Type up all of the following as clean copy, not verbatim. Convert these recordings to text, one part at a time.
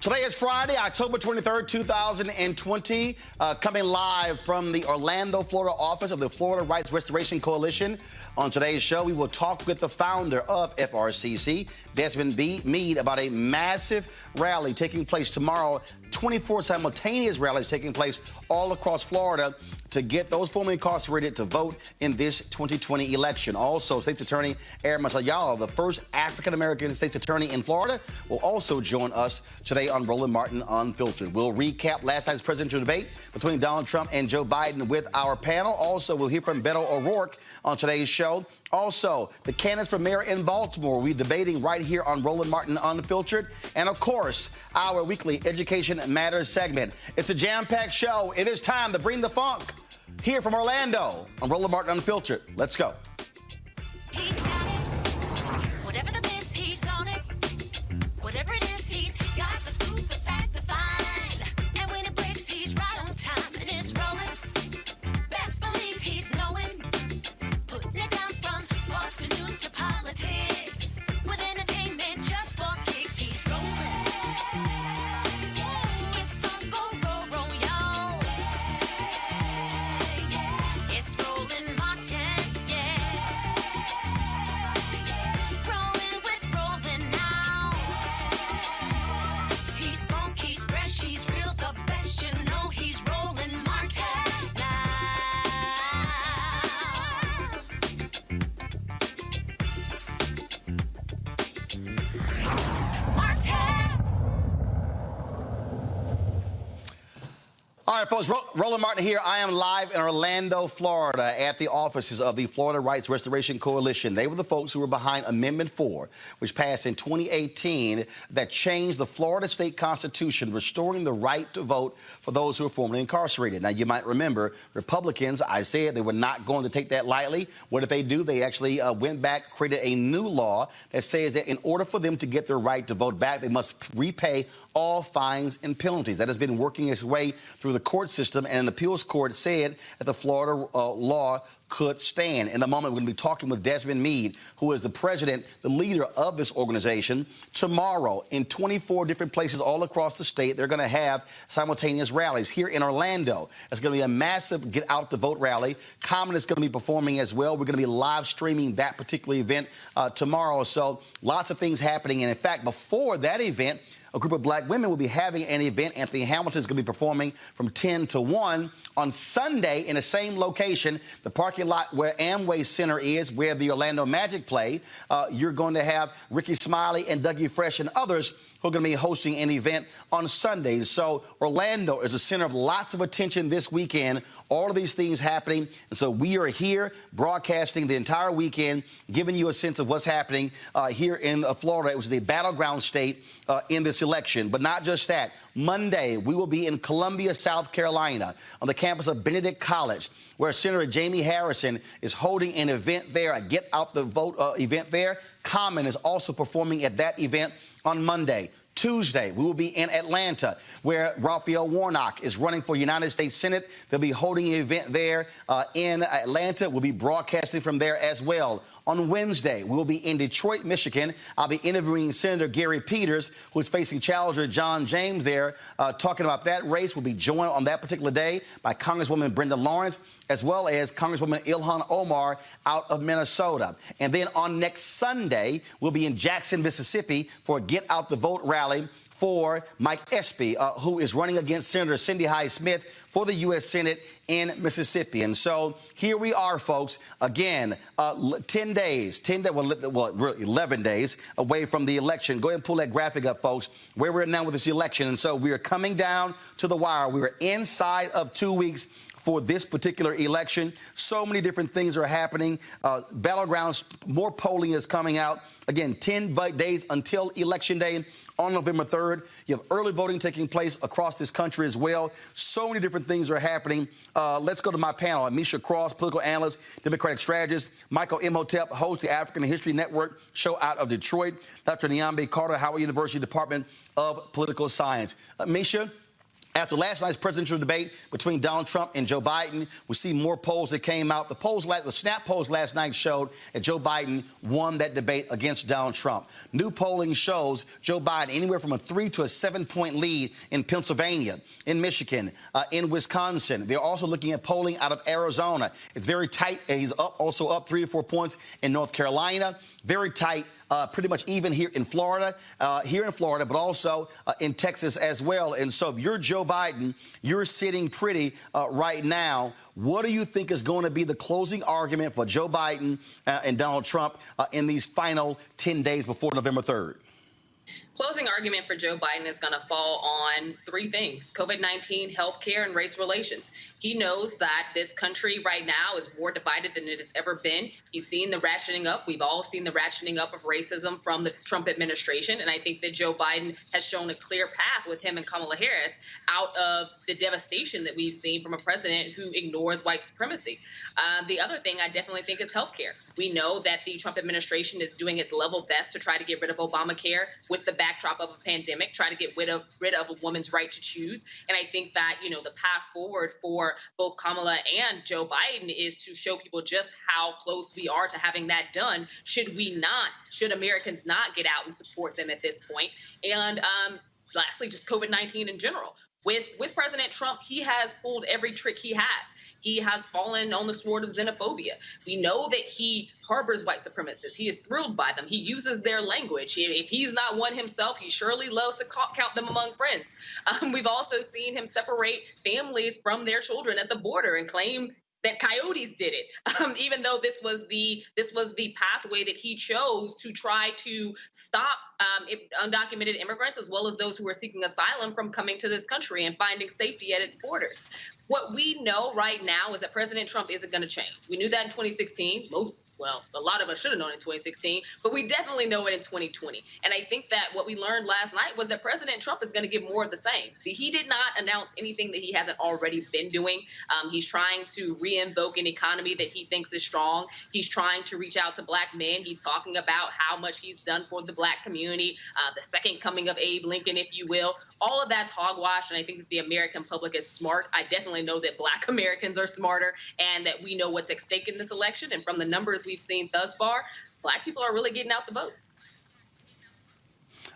Today is Friday, October 23rd, 2020, coming live from the Orlando, Florida office of the Florida Rights Restoration Coalition. On today's show, we will talk with the founder of FRCC, Desmond Mead, about a massive rally taking place tomorrow. 24 simultaneous rallies taking place all across Florida to get those formerly incarcerated to vote in this 2020 election. Also, State's Attorney Erin Masayala, the first African-American state's attorney in Florida, will also join us today on Roland Martin Unfiltered. We'll recap last night's presidential debate between Donald Trump and Joe Biden with our panel. Also, we'll hear from Beto O'Rourke on today's show. Also, the candidates for mayor in Baltimore will be debating right here on Roland Martin Unfiltered. And, of course, our weekly Education Matters segment. It's a jam-packed show. It is time to bring the funk. Here from Orlando on Roland Martin Unfiltered. Let's go. He's got it. Whatever the miss, he's on it. Whatever it is, he's got the scoop, the fact, the find. And when it breaks, he's right on time and it's rolling. Best believe he's knowing. Putting it down from sports to news to politics. With entertainment just for kicks, he's rolling. It's on go, roll, roll, y'all. It's Roland Martin, yeah. Rolling with Roland now. He's funk, he's fresh, he's real, the best, you know he's Roland Martin now. Martin! All right, folks, Roland Martin here. I am live in Orlando, Florida, at the offices of the Florida Rights Restoration Coalition. They were the folks who were behind Amendment 4, which passed in 2018, that changed the Florida state constitution, restoring the right to vote for those who are formerly incarcerated. Now, you might remember, Republicans, I said they were not going to take that lightly. What did they do? They actually went back, created a new law that says that in order for them to get their right to vote back, they must repay all fines and penalties. That has been working its way through the court system, and an appeals court said that the Florida law could stand. In a moment, we're going to be talking with Desmond Mead, who is the president, the leader of this organization. Tomorrow, in 24 different places all across the state, they're going to have simultaneous rallies. Here in Orlando, it's going to be a massive Get Out the Vote rally. Common is going to be performing as well. We're going to be live streaming that particular event tomorrow. So lots of things happening. And in fact, before that event, a group of black women will be having an event. Anthony Hamilton is going to be performing from 10 to 1 on Sunday in the same location, the parking lot where Amway Center is, where the Orlando Magic play. You're going to have Ricky Smiley and Dougie Fresh and others who are going to be hosting an event on Sundays. So Orlando is the center of lots of attention this weekend. All of these things happening. And so we are here broadcasting the entire weekend, giving you a sense of what's happening here in Florida. It was the battleground state in this election. But not just that. Monday, we will be in Columbia, South Carolina, on the campus of Benedict College, where Senator Jamie Harrison is holding an event there, a Get Out the Vote event there. Common is also performing at that event on Monday. Tuesday, we will be in Atlanta, where Raphael Warnock is running for United States Senate. They'll be holding an event there in Atlanta. We'll be broadcasting from there as well. On Wednesday, we'll be in Detroit, Michigan. I'll be interviewing Senator Gary Peters, who is facing challenger John James there, talking about that race. We'll be joined on that particular day by Congresswoman Brenda Lawrence, as well as Congresswoman Ilhan Omar out of Minnesota. And then on next Sunday, we'll be in Jackson, Mississippi for a Get Out the Vote rally for Mike Espy, who is running against Senator Cindy Hyde-Smith for the U.S. Senate in Mississippi. And so here we are, folks, again, 11 days away from the election. Go ahead and pull that graphic up, folks, where we're now with this election. And so we are coming down to the wire. We are inside of 2 weeks for this particular election. So many different things are happening. Battlegrounds, more polling is coming out. Again, 10 days until Election Day on November 3rd. You have early voting taking place across this country as well. So many different things are happening. Let's go to my panel. Amisha Cross, political analyst, Democratic strategist. Michael Imhotep, host of the African History Network show out of Detroit. Dr. Nyambe Carter, Howard University Department of Political Science. Amisha, After last night's presidential debate between Donald Trump and Joe Biden, we see more polls that came out. The snap polls last night showed that Joe Biden won that debate against Donald Trump. New polling shows Joe Biden anywhere from a 3 to a 7-point lead in Pennsylvania, in Michigan, in Wisconsin. They're also looking at polling out of Arizona. It's very tight. He's also up 3 to 4 points in North Carolina. Very tight. Pretty much even here in Florida, but also in Texas as well. And so if you're Joe Biden, you're sitting pretty right now. What do you think is going to be the closing argument for Joe Biden and Donald Trump in these final 10 days before November 3rd? Closing argument for Joe Biden is going to fall on three things: COVID-19, healthcare, and race relations. He knows that this country right now is more divided than it has ever been. He's seen the ratcheting up. We've all seen the ratcheting up of racism from the Trump administration. And I think that Joe Biden has shown a clear path with him and Kamala Harris out of the devastation that we've seen from a president who ignores white supremacy. The other thing I definitely think is healthcare. We know that the Trump administration is doing its level best to try to get rid of Obamacare with the backdrop of a pandemic, try to get rid of a woman's right to choose. And I think that, the path forward for both Kamala and Joe Biden is to show people just how close we are to having that done. Should Americans not get out and support them at this point? And lastly, just COVID-19 in general. With President Trump, he has pulled every trick he has. He has fallen on the sword of xenophobia. We know that he harbors white supremacists. He is thrilled by them. He uses their language. If he's not one himself, he surely loves to count them among friends. We've also seen him separate families from their children at the border and claim that coyotes did it, even though this was the pathway that he chose to try to stop undocumented immigrants as well as those who are seeking asylum from coming to this country and finding safety at its borders. What we know right now is that President Trump isn't going to change. We knew that in 2016. Well, a lot of us should have known in 2016, but we definitely know it in 2020. And I think that what we learned last night was that President Trump is going to give more of the same. He did not announce anything that he hasn't already been doing. He's trying to reinvoke an economy that he thinks is strong. He's trying to reach out to black men. He's talking about how much he's done for the black community, the second coming of Abe Lincoln, if you will. All of that's hogwash, and I think that the American public is smart. I definitely know that black Americans are smarter and that we know what's at stake in this election. And from the numbers we've seen thus far, black people are really getting out the vote.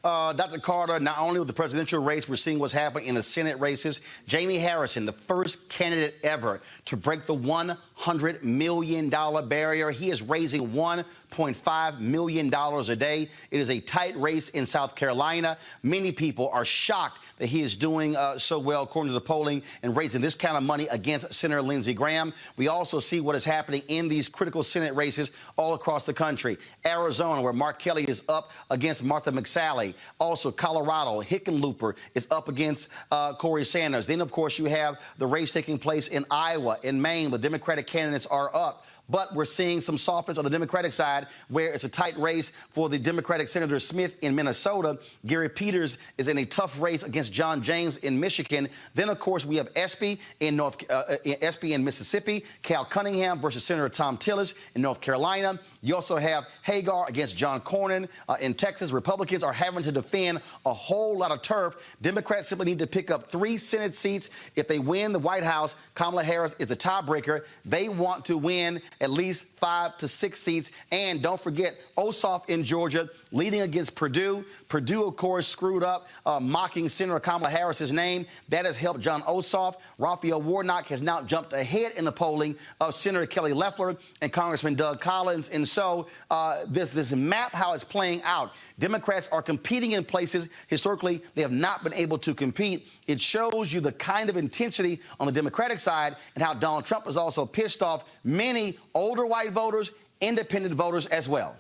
Dr. Carter, not only with the presidential race, we're seeing what's happening in the Senate races. Jamie Harrison, the first candidate ever to break the $100 million barrier. He is raising $1.5 million a day. It is a tight race in South Carolina. Many people are shocked that he is doing so well, according to the polling, and raising this kind of money against Senator Lindsey Graham. We also see what is happening in these critical Senate races all across the country. Arizona, where Mark Kelly is up against Martha McSally. Also, Colorado, Hickenlooper is up against Corey Sanders. Then, of course, you have the race taking place in Iowa, in Maine. The Democratic candidates are up. But we're seeing some softness on the Democratic side, where it's a tight race for the Democratic Senator Smith in Minnesota. Gary Peters is in a tough race against John James in Michigan. Then, of course, we have Espy in Mississippi, Cal Cunningham versus Senator Tom Tillis in North Carolina. You also have Hagar against John Cornyn in Texas. Republicans are having to defend a whole lot of turf. Democrats simply need to pick up 3 Senate seats. If they win the White House, Kamala Harris is the tiebreaker. They want to win at least 5 to 6 seats. And don't forget, Ossoff in Georgia leading against Purdue. Purdue, of course, screwed up, mocking Senator Kamala Harris's name. That has helped John Ossoff. Raphael Warnock has now jumped ahead in the polling of Senator Kelly Loeffler and Congressman Doug Collins. And so this map, how it's playing out, Democrats are competing in places historically they have not been able to compete. It shows you the kind of intensity on the Democratic side and how Donald Trump has also pissed off many older white voters, independent voters as well.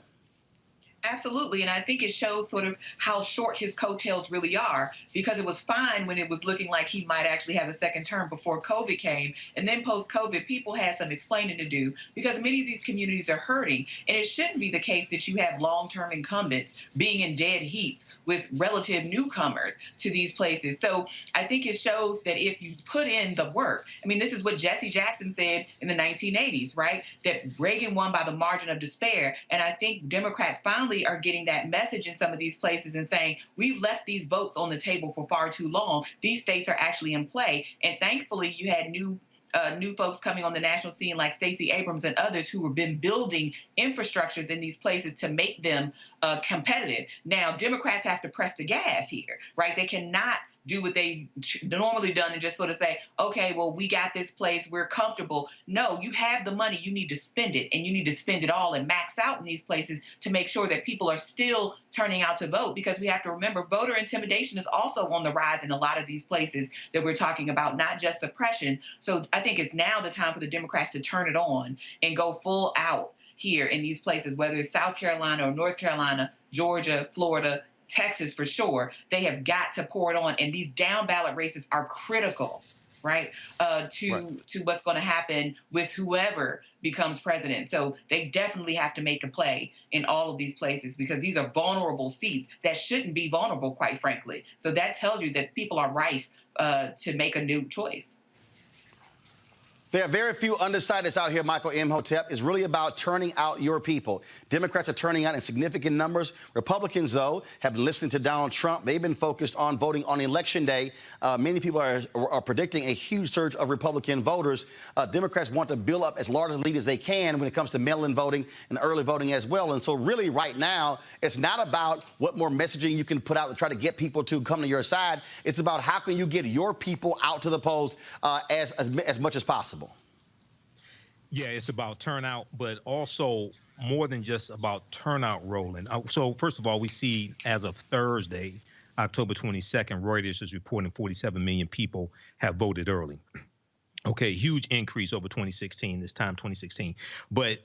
Absolutely. And I think it shows sort of how short his coattails really are, because it was fine when it was looking like he might actually have a second term before COVID came. And then post-COVID, people had some explaining to do because many of these communities are hurting. And it shouldn't be the case that you have long-term incumbents being in dead heat with relative newcomers to these places. So I think it shows that if you put in the work, I mean, this is what Jesse Jackson said in the 1980s, right? That Reagan won by the margin of despair. And I think Democrats finally finally are getting that message in some of these places and saying, we've left these votes on the table for far too long. These states are actually in play. And thankfully, you had new folks coming on the national scene like Stacey Abrams and others who have been building infrastructures in these places to make them competitive. Now, Democrats have to press the gas here, right? They cannot do what they normally done and just sort of say, okay, well, we got this place, we're comfortable. No, you have the money, you need to spend it, and you need to spend it all and max out in these places to make sure that people are still turning out to vote, because we have to remember voter intimidation is also on the rise in a lot of these places that we're talking about, not just suppression. So I think it's now the time for the Democrats to turn it on and go full out here in these places, whether it's South Carolina or North Carolina, Georgia, Florida, Texas for sure. They have got to pour it on, and these down ballot races are critical, right, to what's going to happen with whoever becomes president. So they definitely have to make a play in all of these places, because these are vulnerable seats that shouldn't be vulnerable, quite frankly. So that tells you that people are rife to make a new choice. There are very few undecideds out here, Michael Imhotep. It's really about turning out your people. Democrats are turning out in significant numbers. Republicans, though, have been listening to Donald Trump. They've been focused on voting on Election Day. Many people are predicting a huge surge of Republican voters. Democrats want to build up as large a lead as they can when it comes to mail-in voting and early voting as well. And so really right now, it's not about what more messaging you can put out to try to get people to come to your side. It's about how can you get your people out to the polls as much as possible. Yeah, it's about turnout, but also more than just about turnout, Roland. So first of all, we see as of Thursday, October 22nd, Reuters is reporting 47 million people have voted early. Okay, huge increase over 2016, this time 2016. But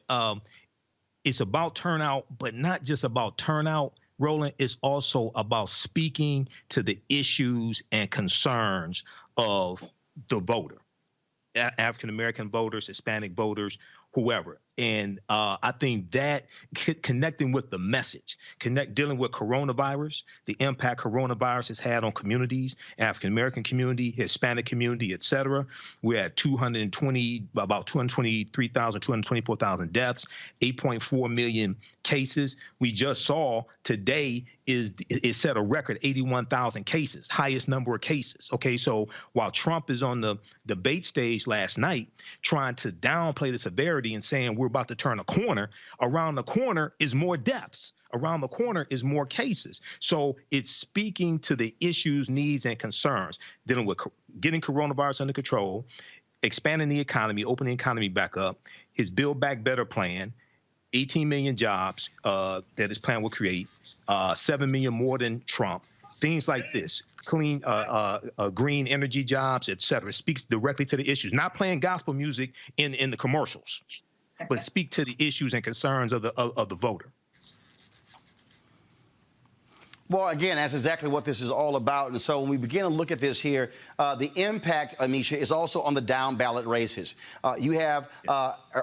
it's about turnout, but not just about turnout, Roland. It's also about speaking to the issues and concerns of the voter. African-American voters, Hispanic voters, whoever. And I think that connecting with the message, dealing with coronavirus, the impact coronavirus has had on communities, African-American community, Hispanic community, et cetera. We're at about 223,000, 224,000 deaths, 8.4 million cases. We just saw today it set a record 81,000 cases, highest number of cases. Okay, so while Trump is on the debate stage last night trying to downplay the severity and saying we're about to turn a corner, around the corner is more deaths. Around the corner is more cases. So it's speaking to the issues, needs, and concerns, dealing with getting coronavirus under control, expanding the economy, opening the economy back up, his Build Back Better plan, 18 million jobs that his plan will create, 7 million more than Trump. Things like this, clean, green energy jobs, et cetera, speaks directly to the issues. Not playing gospel music in the commercials, but speak to the issues and concerns of the voter. Well, again, that's exactly what this is all about. And so when we begin to look at this here, the impact, Amisha, is also on the down ballot races. You have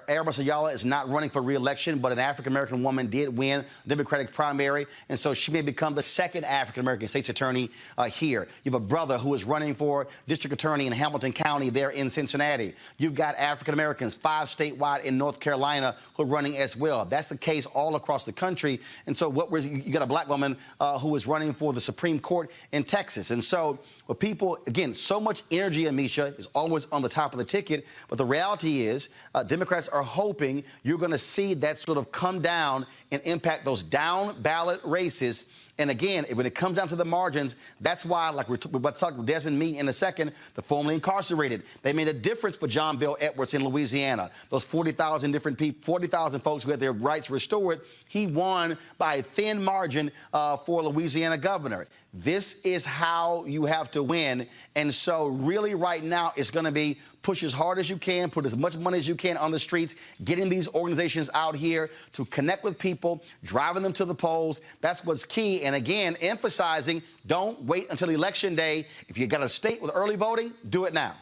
Erin Masayala is not running for re-election, but an African-American woman did win the Democratic primary. And so she may become the second African-American state's attorney here. You have a brother who is running for district attorney in Hamilton County there in Cincinnati. You've got African-Americans, 5 statewide in North Carolina who are running as well. That's the case all across the country. And so you got a black woman who is running for the Supreme Court in Texas. And so with people, again, so much energy, Amisha, is always on the top of the ticket. But the reality is Democrats are hoping you're going to see that sort of come down and impact those down ballot races. And again, when it comes down to the margins, that's why, like we're about to talk to Desmond Mead in a second, the formerly incarcerated, they made a difference for John Bel Edwards in Louisiana. Those 40,000 different people, 40,000 folks who had their rights restored, he won by a thin margin for Louisiana governor. This is how you have to win. And so really right now, it's going to be push as hard as you can, put as much money as you can on the streets, getting these organizations out here to connect with people, driving them to the polls. That's what's key. And again, emphasizing, don't wait until Election Day. If you got a state with early voting, do it now.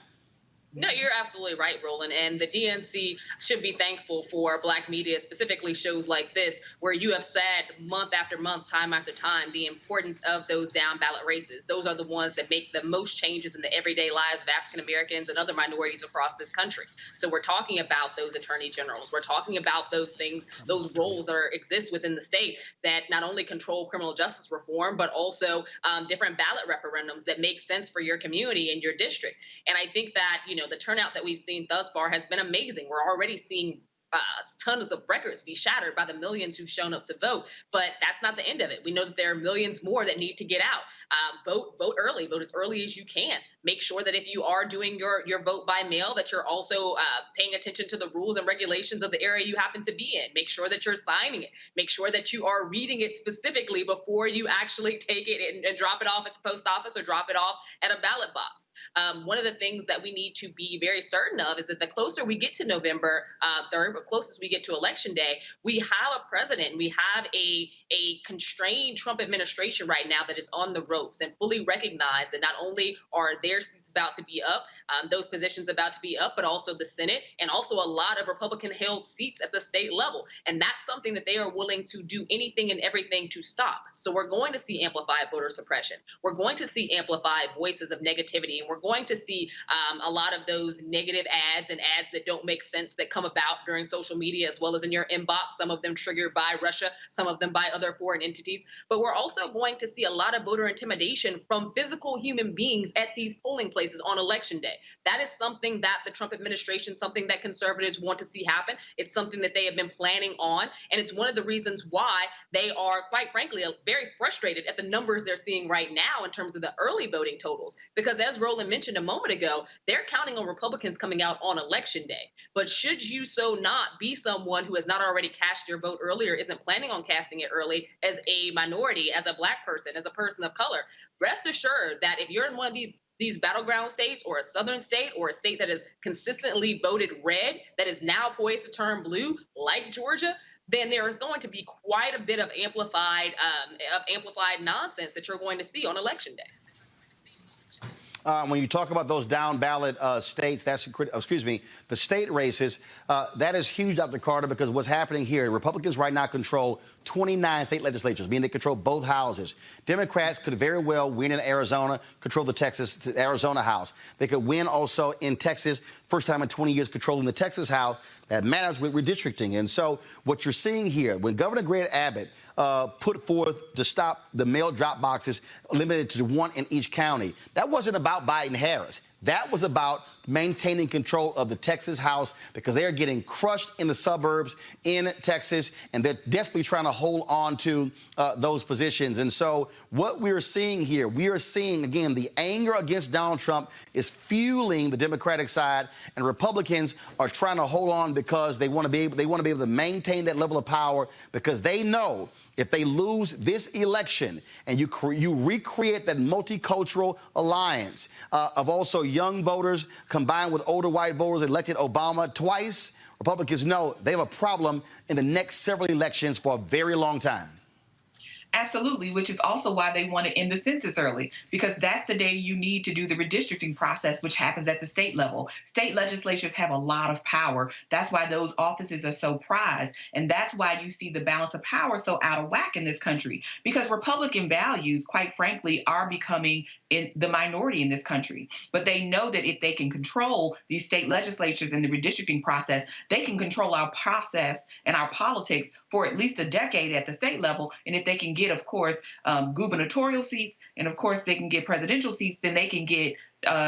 No, you're absolutely right, Roland. And the DNC should be thankful for Black media, specifically shows like this, where you have said month after month, time after time, the importance of those down ballot races. Those are the ones that make the most changes in the everyday lives of African Americans and other minorities across this country. So we're talking about those attorney generals. We're talking about those things, those roles that exist within the state that not only control criminal justice reform, but also different ballot referendums that make sense for your community and your district. And I think that, the turnout that we've seen thus far has been amazing. We're already seeing tons of records be shattered by the millions who've shown up to vote. But that's not the end of it. We know that there are millions more that need to get out. Vote early. Vote as early as you can. Make sure that if you are doing your vote by mail, that you're also paying attention to the rules and regulations of the area you happen to be in. Make sure that you're signing it. Make sure that you are reading it specifically before you actually take it and drop it off at the post office or drop it off at a ballot box. One of the things that we need to be very certain of is that the closer we get to November 3rd, or closest we get to Election Day, we have a president, we have a constrained Trump administration right now that is on the ropes and fully recognize that not only are their seats about to be up, those positions about to be up, but also the Senate and also a lot of Republican-held seats at the state level. And that's something that they are willing to do anything and everything to stop. So we're going to see amplified voter suppression. We're going to see amplified voices of negativity, and we're going to see a lot of those negative ads and ads that don't make sense that come about during social media as well as in your inbox, some of them triggered by Russia, some of them by other foreign entities. But we're also going to see a lot of voter intimidation from physical human beings at these polling places on Election Day. That is something that the Trump administration, something that conservatives want to see happen. It's something that they have been planning on. And it's one of the reasons why they are, quite frankly, very frustrated at the numbers they're seeing right now in terms of the early voting totals. Because as Roland mentioned a moment ago, they're counting on Republicans coming out on Election Day. But should you so not be someone who has not already cast your vote early or isn't planning on casting it early as a minority, as a Black person, as a person of color, rest assured that if you're in one of these battleground states or a southern state or a state that has consistently voted red, that is now poised to turn blue, like Georgia, then there is going to be quite a bit of amplified nonsense that you're going to see on Election Day. When you talk about those down ballot states, the state races, that is huge, Dr. Carter, because what's happening here, Republicans right now control 29 state legislatures, meaning they control both houses. Democrats could very well win in Arizona, control the Arizona House. They could win also in Texas, first time in 20 years controlling the Texas House. That matters with redistricting. And so what you're seeing here, when Governor Greg Abbott put forth to stop the mail drop boxes limited to one in each county, that wasn't about Biden-Harris. That was about maintaining control of the Texas House because they are getting crushed in the suburbs in Texas, and they're desperately trying to hold on to those positions. And so what we're seeing here, we are seeing, again, the anger against Donald Trump is fueling the Democratic side, and Republicans are trying to hold on because they want to be able to maintain that level of power because they know if they lose this election and you recreate that multicultural alliance of also young voters combined with older white voters elected Obama twice, Republicans know they have a problem in the next several elections for a very long time. Absolutely, which is also why they want to end the census early, because that's the day you need to do the redistricting process, which happens at the state level. State legislatures have a lot of power. That's why those offices are so prized. And that's why you see the balance of power so out of whack in this country, because Republican values, quite frankly, are becoming in the minority in this country. But they know that if they can control these state legislatures and the redistricting process, they can control our process and our politics for at least a decade at the state level. And if they can get, of course, gubernatorial seats, and of course they can get presidential seats, then they can get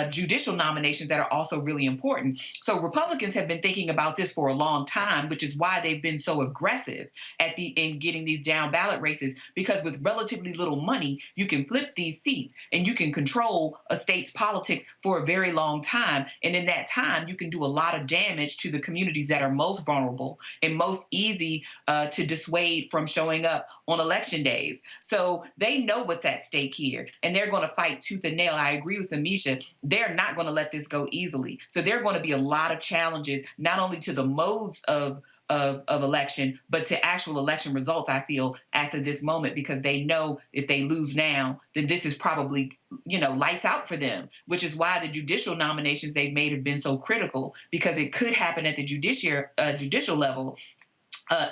judicial nominations that are also really important. So Republicans have been thinking about this for a long time, which is why they've been so aggressive in getting these down ballot races, because with relatively little money, you can flip these seats and you can control a state's politics for a very long time. And in that time, you can do a lot of damage to the communities that are most vulnerable and most easy to dissuade from showing up on election days. So they know what's at stake here, and they're going to fight tooth and nail. I agree with Amisha. They're not going to let this go easily. So there are going to be a lot of challenges, not only to the modes of of election, but to actual election results, I feel, after this moment, because they know if they lose now, then this is probably, lights out for them, which is why the judicial nominations they've made have been so critical, because it could happen at the judicial level.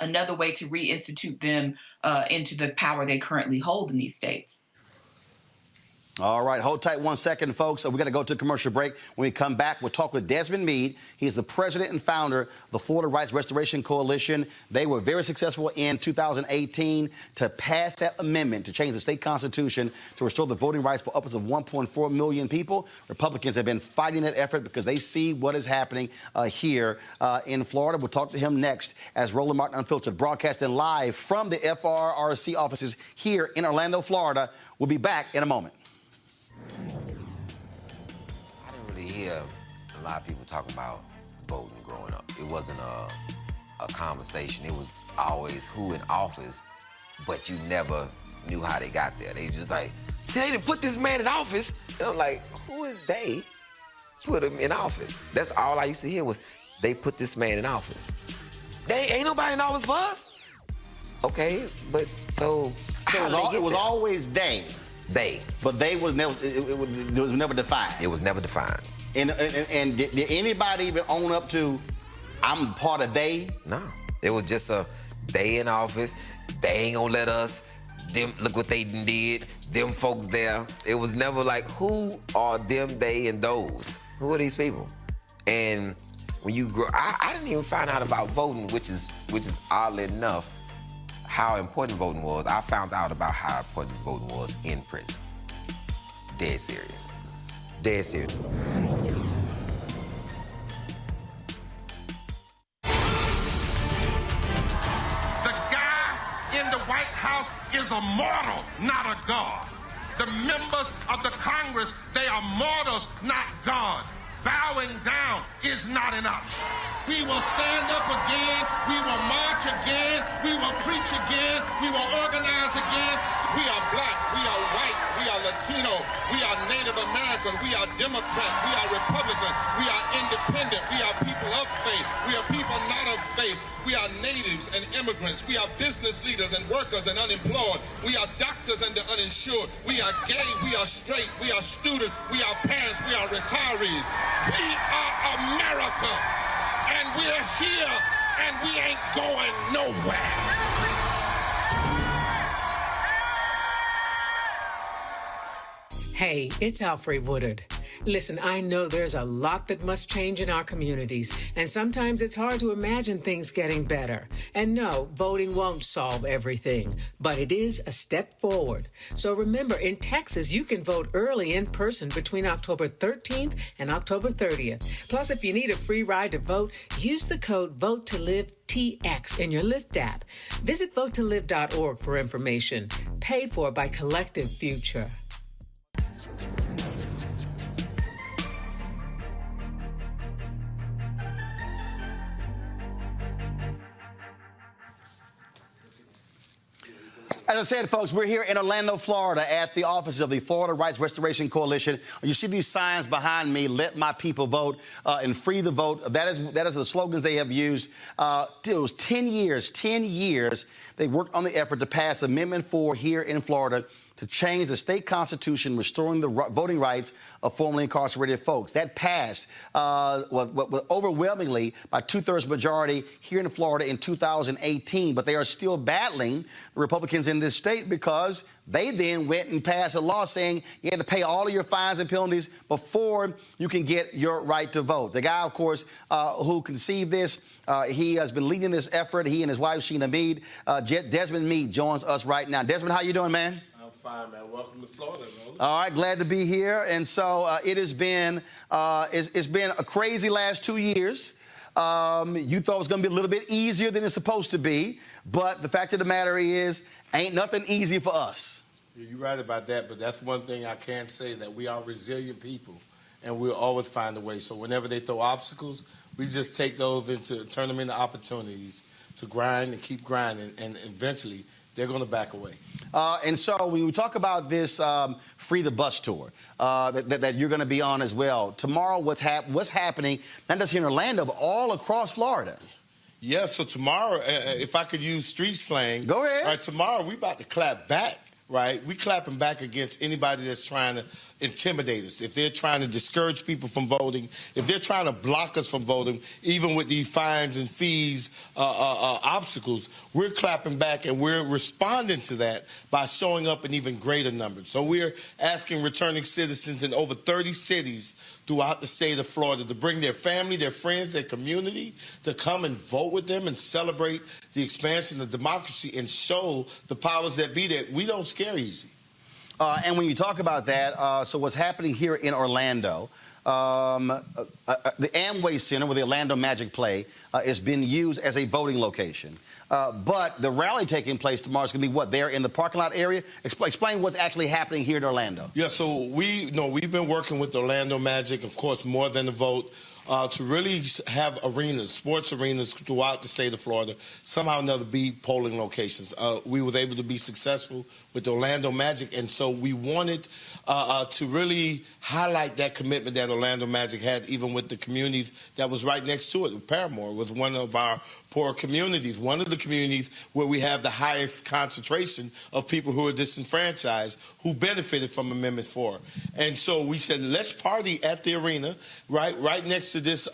Another way to reinstitute them into the power they currently hold in these states. All right, hold tight 1 second, folks. We're going to go to a commercial break. When we come back, we'll talk with Desmond Mead. He is the president and founder of the Florida Rights Restoration Coalition. They were very successful in 2018 to pass that amendment to change the state constitution to restore the voting rights for upwards of 1.4 million people. Republicans have been fighting that effort because they see what is happening here in Florida. We'll talk to him next as Roland Martin Unfiltered, broadcasting live from the FRRC offices here in Orlando, Florida. We'll be back in a moment. I didn't really hear a lot of people talking about voting growing up. It wasn't a conversation. It was always who in office, but you never knew how they got there. They just like, see, they didn't put this man in office. And I'm like, who is they put him in office? That's all I used to hear was, they put this man in office. They ain't nobody in office for us. Okay, but so how did they get it was there? always they. They. But they was never, it was never defined. It was never defined. And did anybody even own up to, I'm part of they? No. It was just a, they in office, they ain't gonna let us, them, look what they did, them folks there. It was never like, who are them, they, and those? Who are these people? And when you grow, I didn't even find out about voting, which is oddly enough, how important voting was. I found out about how important voting was in prison. Dead serious. Dead serious. The guy in the White House is a mortal, not a god. The members of the Congress, they are mortals, not God. Bowing down is not an option. We will stand up again. We will march again. We will preach again. We will organize again. We are black. We are white. We are Latino. We are Native American. We are Democrat. We are Republican. We are independent. We are people of faith. We are people not of faith. We are natives and immigrants. We are business leaders and workers and unemployed. We are doctors and the uninsured. We are gay. We are straight. We are students. We are parents. We are retirees. We are America. And we're here, and we ain't going nowhere. Hey, it's Alfre Woodard. Listen, I know there's a lot that must change in our communities, and sometimes it's hard to imagine things getting better. And no, voting won't solve everything, but it is a step forward. So remember, in Texas, you can vote early in person between October 13th and October 30th. Plus, if you need a free ride to vote, use the code VOTE2LIVE-TX in your Lyft app. Visit votetolive.org for information. Paid for by Collective Future. As I said, folks, we're here in Orlando, Florida, at the office of the Florida Rights Restoration Coalition. You see these signs behind me, let my people vote and free the vote. That is the slogans they have used. It was 10 years they worked on the effort to pass Amendment 4 here in Florida to change the state constitution, restoring the voting rights of formerly incarcerated folks. That passed overwhelmingly by 2/3 majority here in Florida in 2018. But they are still battling the Republicans in this state because they then went and passed a law saying you had to pay all of your fines and penalties before you can get your right to vote. The guy, of course, who conceived this, he has been leading this effort. He and his wife, Sheena Mead. Desmond Mead joins us right now. Desmond, how you doing, man? Fine, man. Welcome to Florida, Roland. All right, glad to be here. And so it has been it's been a crazy last 2 years. You thought it was going to be a little bit easier than it's supposed to be, but the fact of the matter is, ain't nothing easy for us. You're right about that, but that's one thing I can say, that we are resilient people, and we'll always find a way. So whenever they throw obstacles, we just take those turn them into opportunities to grind and keep grinding, and eventually they're going to back away. And so when we talk about this Free the Bus tour that you're going to be on as well, tomorrow what's happening, not just here in Orlando, but all across Florida? Yeah, so tomorrow, if I could use street slang. Go ahead. All right, tomorrow we about to clap back, right? We clapping back against anybody that's trying to intimidate us. If they're trying to discourage people from voting, if they're trying to block us from voting, even with these fines and fees obstacles, we're clapping back and we're responding to that by showing up in even greater numbers. So we're asking returning citizens in over 30 cities throughout the state of Florida to bring their family, their friends, their community, to come and vote with them and celebrate the expansion of democracy and show the powers that be that we don't scare easy. And when you talk about that, so what's happening here in Orlando, the Amway Center, where the Orlando Magic play, is being used as a voting location. But the rally taking place tomorrow is going to be what, there in the parking lot area? Explain what's actually happening here in Orlando. Yeah, so we've been working with the Orlando Magic, of course, More Than a Vote, to really have arenas, sports arenas throughout the state of Florida, somehow or another be polling locations. We were able to be successful with the Orlando Magic, and so we wanted to really highlight that commitment that Orlando Magic had, even with the communities that was right next to it. Paramore was one of our poor communities, one of the communities where we have the highest concentration of people who are disenfranchised, who benefited from Amendment 4. And so we said, let's party at the arena, right next to this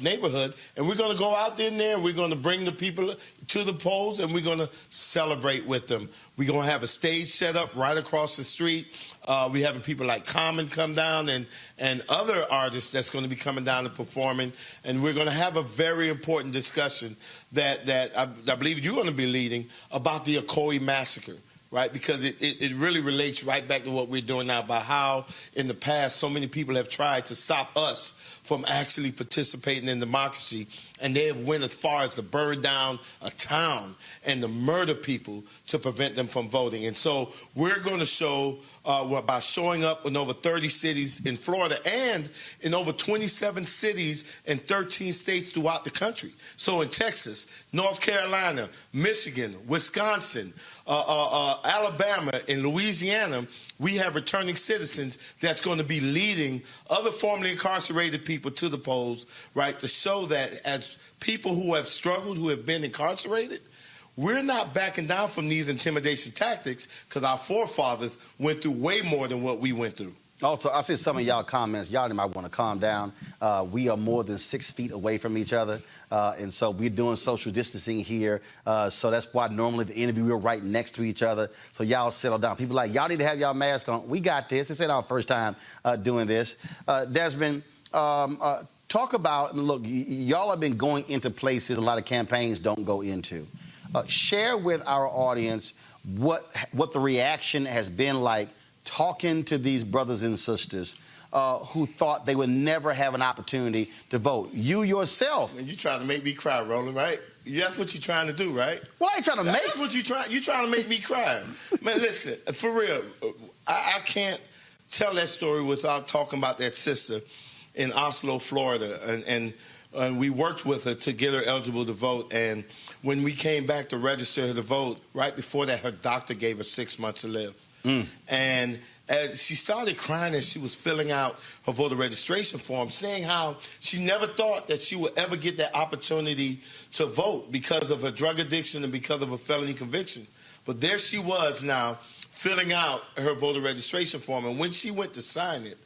neighborhood, and we're going to go out there and we're going to bring the people to the polls, and we're going to celebrate with them. We're going to have a stage set up right across the street. We're having people like Common come down and other artists that's going to be coming down and performing. And we're going to have a very important discussion that I believe you're going to be leading about the Ocoee massacre, right? Because it really relates right back to what we're doing now, about how in the past so many people have tried to stop us from actually participating in democracy, and they have went as far as to burn down a town and to murder people to prevent them from voting. And so we're going to show by showing up in over 30 cities in Florida and in over 27 cities in 13 states throughout the country. So in Texas, North Carolina, Michigan, Wisconsin, Alabama, and Louisiana, we have returning citizens that's going to be leading other formerly incarcerated people to the polls, right, to show that as people who have struggled, who have been incarcerated, we're not backing down from these intimidation tactics, because our forefathers went through way more than what we went through. Also, I see some of y'all comments. Y'all might want to calm down. We are more than 6 feet away from each other, and so we're doing social distancing here. So that's why normally the interview we're right next to each other. So y'all settle down. People are like, y'all need to have y'all mask on. We got this. This ain't our first time doing this. Desmond, talk about, look, y'all have been going into places a lot of campaigns don't go into. Share with our audience what the reaction has been like talking to these brothers and sisters who thought they would never have an opportunity to vote. You yourself. And you trying to make me cry, Roland, right? That's what you're trying to do, right? Well, I ain't trying to make... That's what you're trying to make me cry. Man, listen, for real, I can't tell that story without talking about that sister in Oslo, Florida. And we worked with her to get her eligible to vote. And when we came back to register her to vote, right before that, her doctor gave her 6 months to live. And she started crying as she was filling out her voter registration form, saying how she never thought that she would ever get that opportunity to vote because of her drug addiction and because of a felony conviction. But there she was now filling out her voter registration form. And when she went to sign it,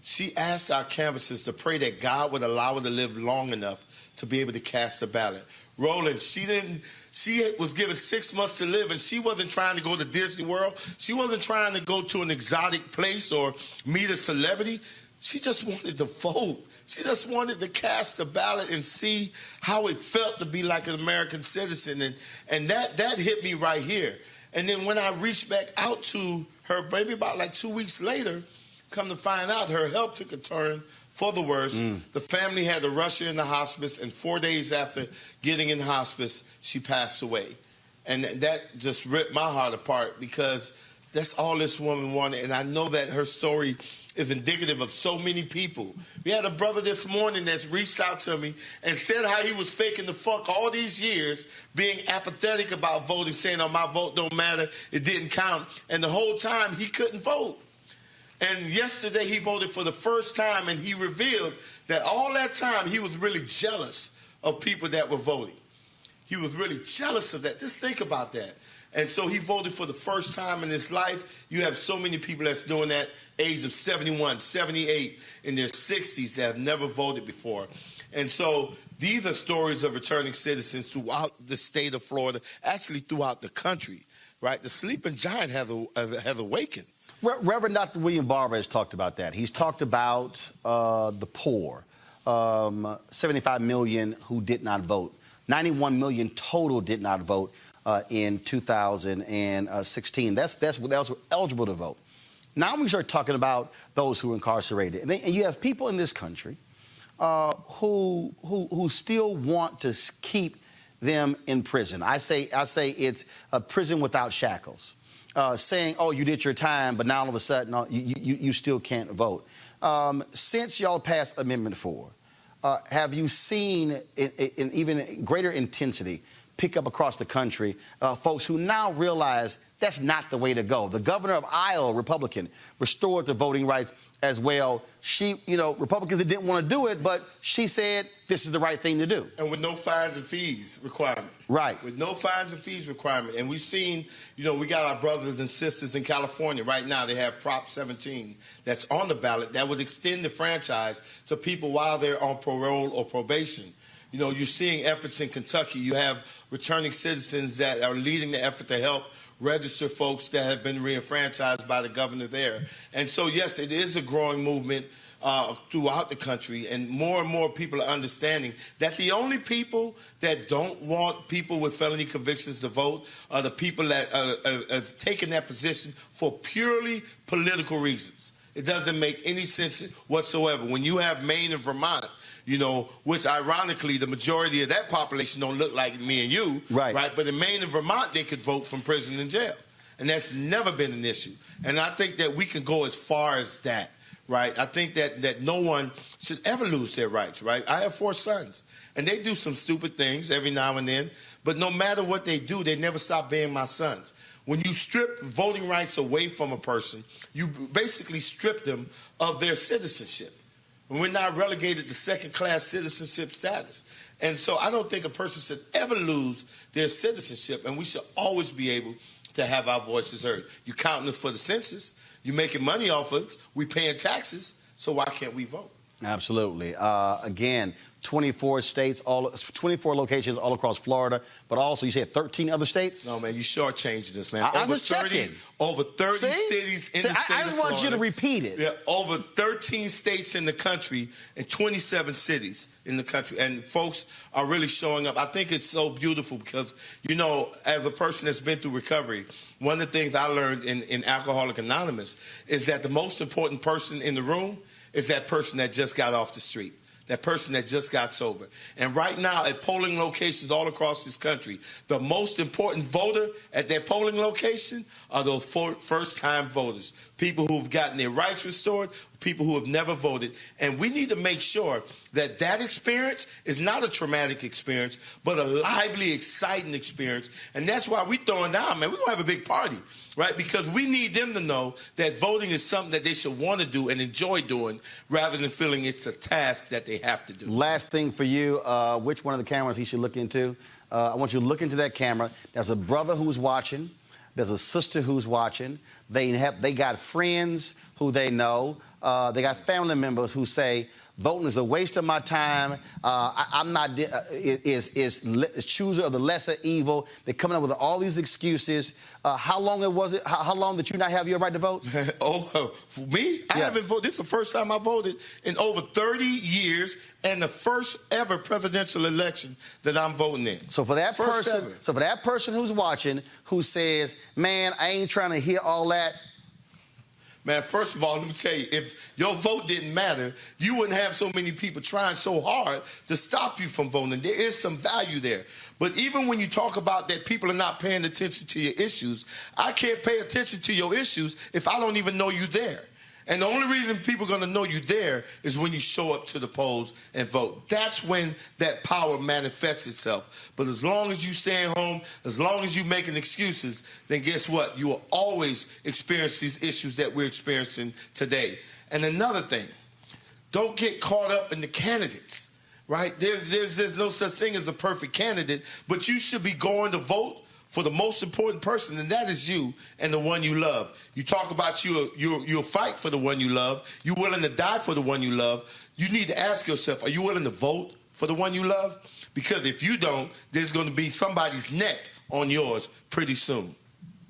she asked our canvassers to pray that God would allow her to live long enough to be able to cast a ballot. Roland, she was given 6 months to live, and she wasn't trying to go to Disney World. She wasn't trying to go to an exotic place or meet a celebrity. She just wanted to vote. She just wanted to cast a ballot and see how it felt to be like an American citizen. And that hit me right here. And then when I reached back out to her, maybe about like 2 weeks later, come to find out her health took a turn for the worse. The family had to rush her into hospice, and 4 days after getting in hospice, she passed away. And that just ripped my heart apart, because that's all this woman wanted. And I know that her story is indicative of so many people. We had a brother this morning that's reached out to me and said how he was faking the funk all these years, being apathetic about voting, saying, oh, my vote don't matter, it didn't count. And the whole time he couldn't vote. And yesterday he voted for the first time, and he revealed that all that time he was really jealous of people that were voting. He was really jealous of that. Just think about that. And so he voted for the first time in his life. You have so many people that's doing that, age of 71, 78, in their 60s that have never voted before. And so these are stories of returning citizens throughout the state of Florida, actually throughout the country, right? The sleeping giant has awakened. Reverend Dr. William Barber has talked about that. He's talked about the poor, 75 million who did not vote. 91 million total did not vote in 2016. That was eligible to vote. Now we start talking about those who are incarcerated. And you have people in this country who still want to keep them in prison. I say it's a prison without shackles. Saying, oh, you did your time, but now all of a sudden you still can't vote. Since y'all passed Amendment 4, have you seen in even greater intensity pick up across the country folks who now realize that's not the way to go? The governor of Iowa, Republican, restored the voting rights as well. She, Republicans that didn't want to do it, but she said this is the right thing to do. And with no fines and fees requirement. Right. With no fines and fees requirement. And we've seen, we got our brothers and sisters in California right now. They have Prop 17 that's on the ballot that would extend the franchise to people while they're on parole or probation. You're seeing efforts in Kentucky. You have returning citizens that are leading the effort to help register folks that have been reenfranchised by the governor there. And so, yes, it is a growing movement throughout the country, and more people are understanding that the only people that don't want people with felony convictions to vote are the people that are taking that position for purely political reasons. It doesn't make any sense whatsoever. When you have Maine and Vermont, which ironically the majority of that population don't look like me and you, right? But in Maine and Vermont, they could vote from prison and jail. And that's never been an issue. And I think that we can go as far as that, right? I think that no one should ever lose their rights, right? I have 4 sons, and they do some stupid things every now and then, but no matter what they do, they never stop being my sons. When you strip voting rights away from a person, you basically strip them of their citizenship. And we're not relegated to second-class citizenship status. And so I don't think a person should ever lose their citizenship, and we should always be able to have our voices heard. You're counting us for the census. You're making money off of us. We're paying taxes, so why can't we vote? Absolutely. Again, 24 states, 24 locations all across Florida, but also you said 13 other states? No, man, you shortchanging this, man. I was checking. Over 30 cities in the state of Florida. I just want you to repeat it. Yeah, over 13 states in the country and 27 cities in the country. And folks are really showing up. I think it's so beautiful because, as a person that's been through recovery, one of the things I learned in Alcoholics Anonymous is that the most important person in the room is that person that just got off the street, that person that just got sober. And right now at polling locations all across this country, the most important voter at that polling location are those first-time voters, people who have gotten their rights restored, people who have never voted. And we need to make sure that that experience is not a traumatic experience, but a lively, exciting experience. And that's why we're throwing down, man. We're going to have a big party, right? Because we need them to know that voting is something that they should want to do and enjoy doing rather than feeling it's a task that they have to do. Last thing for you, which one of the cameras he should look into? I want you to look into that camera. There's a brother who's watching. There's a sister who's watching. They got friends who they know. They got family members who say, voting is a waste of my time. I'm not is chooser of the lesser evil. They're coming up with all these excuses. How long How long did you not have your right to vote? For me, I haven't voted. This is the first time I voted in over 30 years, and the first ever presidential election that I'm voting in. So for that person who's watching, who says, "Man, I ain't trying to hear all that." Man, first of all, let me tell you, if your vote didn't matter, you wouldn't have so many people trying so hard to stop you from voting. There is some value there. But even when you talk about that people are not paying attention to your issues, I can't pay attention to your issues if I don't even know you there. And the only reason people are going to know you there is when you show up to the polls and vote. That's when that power manifests itself. But as long as you stay home, as long as you're making excuses, then guess what? You will always experience these issues that we're experiencing today. And another thing, don't get caught up in the candidates. right? There's no such thing as a perfect candidate, but you should be going to vote for the most important person, and that is you and the one you love. You talk about you'll fight for the one you love. You're willing to die for the one you love. You need to ask yourself, are you willing to vote for the one you love? Because if you don't, there's going to be somebody's neck on yours pretty soon.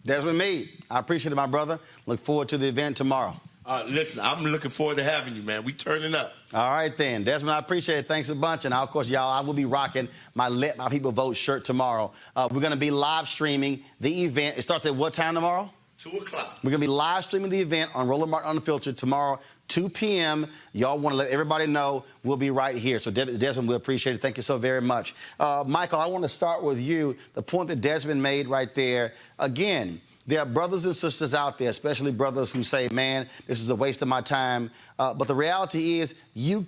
Desmond Mead, I appreciate it, my brother. Look forward to the event tomorrow. Listen, I'm looking forward to having you, man. We turning up. All right, then. Desmond, I appreciate it. Thanks a bunch. And, of course, y'all, I will be rocking my Let My People Vote shirt tomorrow. We're going to be live streaming the event. It starts at what time tomorrow? 2 o'clock. We're going to be live streaming the event on Roland Martin Unfiltered tomorrow, 2 p.m. Y'all want to let everybody know we'll be right here. So, Desmond, we appreciate it. Thank you so very much. Michael, I want to start with you. The point that Desmond made right there, again, there are brothers and sisters out there, especially brothers who say, man, this is a waste of my time. But the reality is you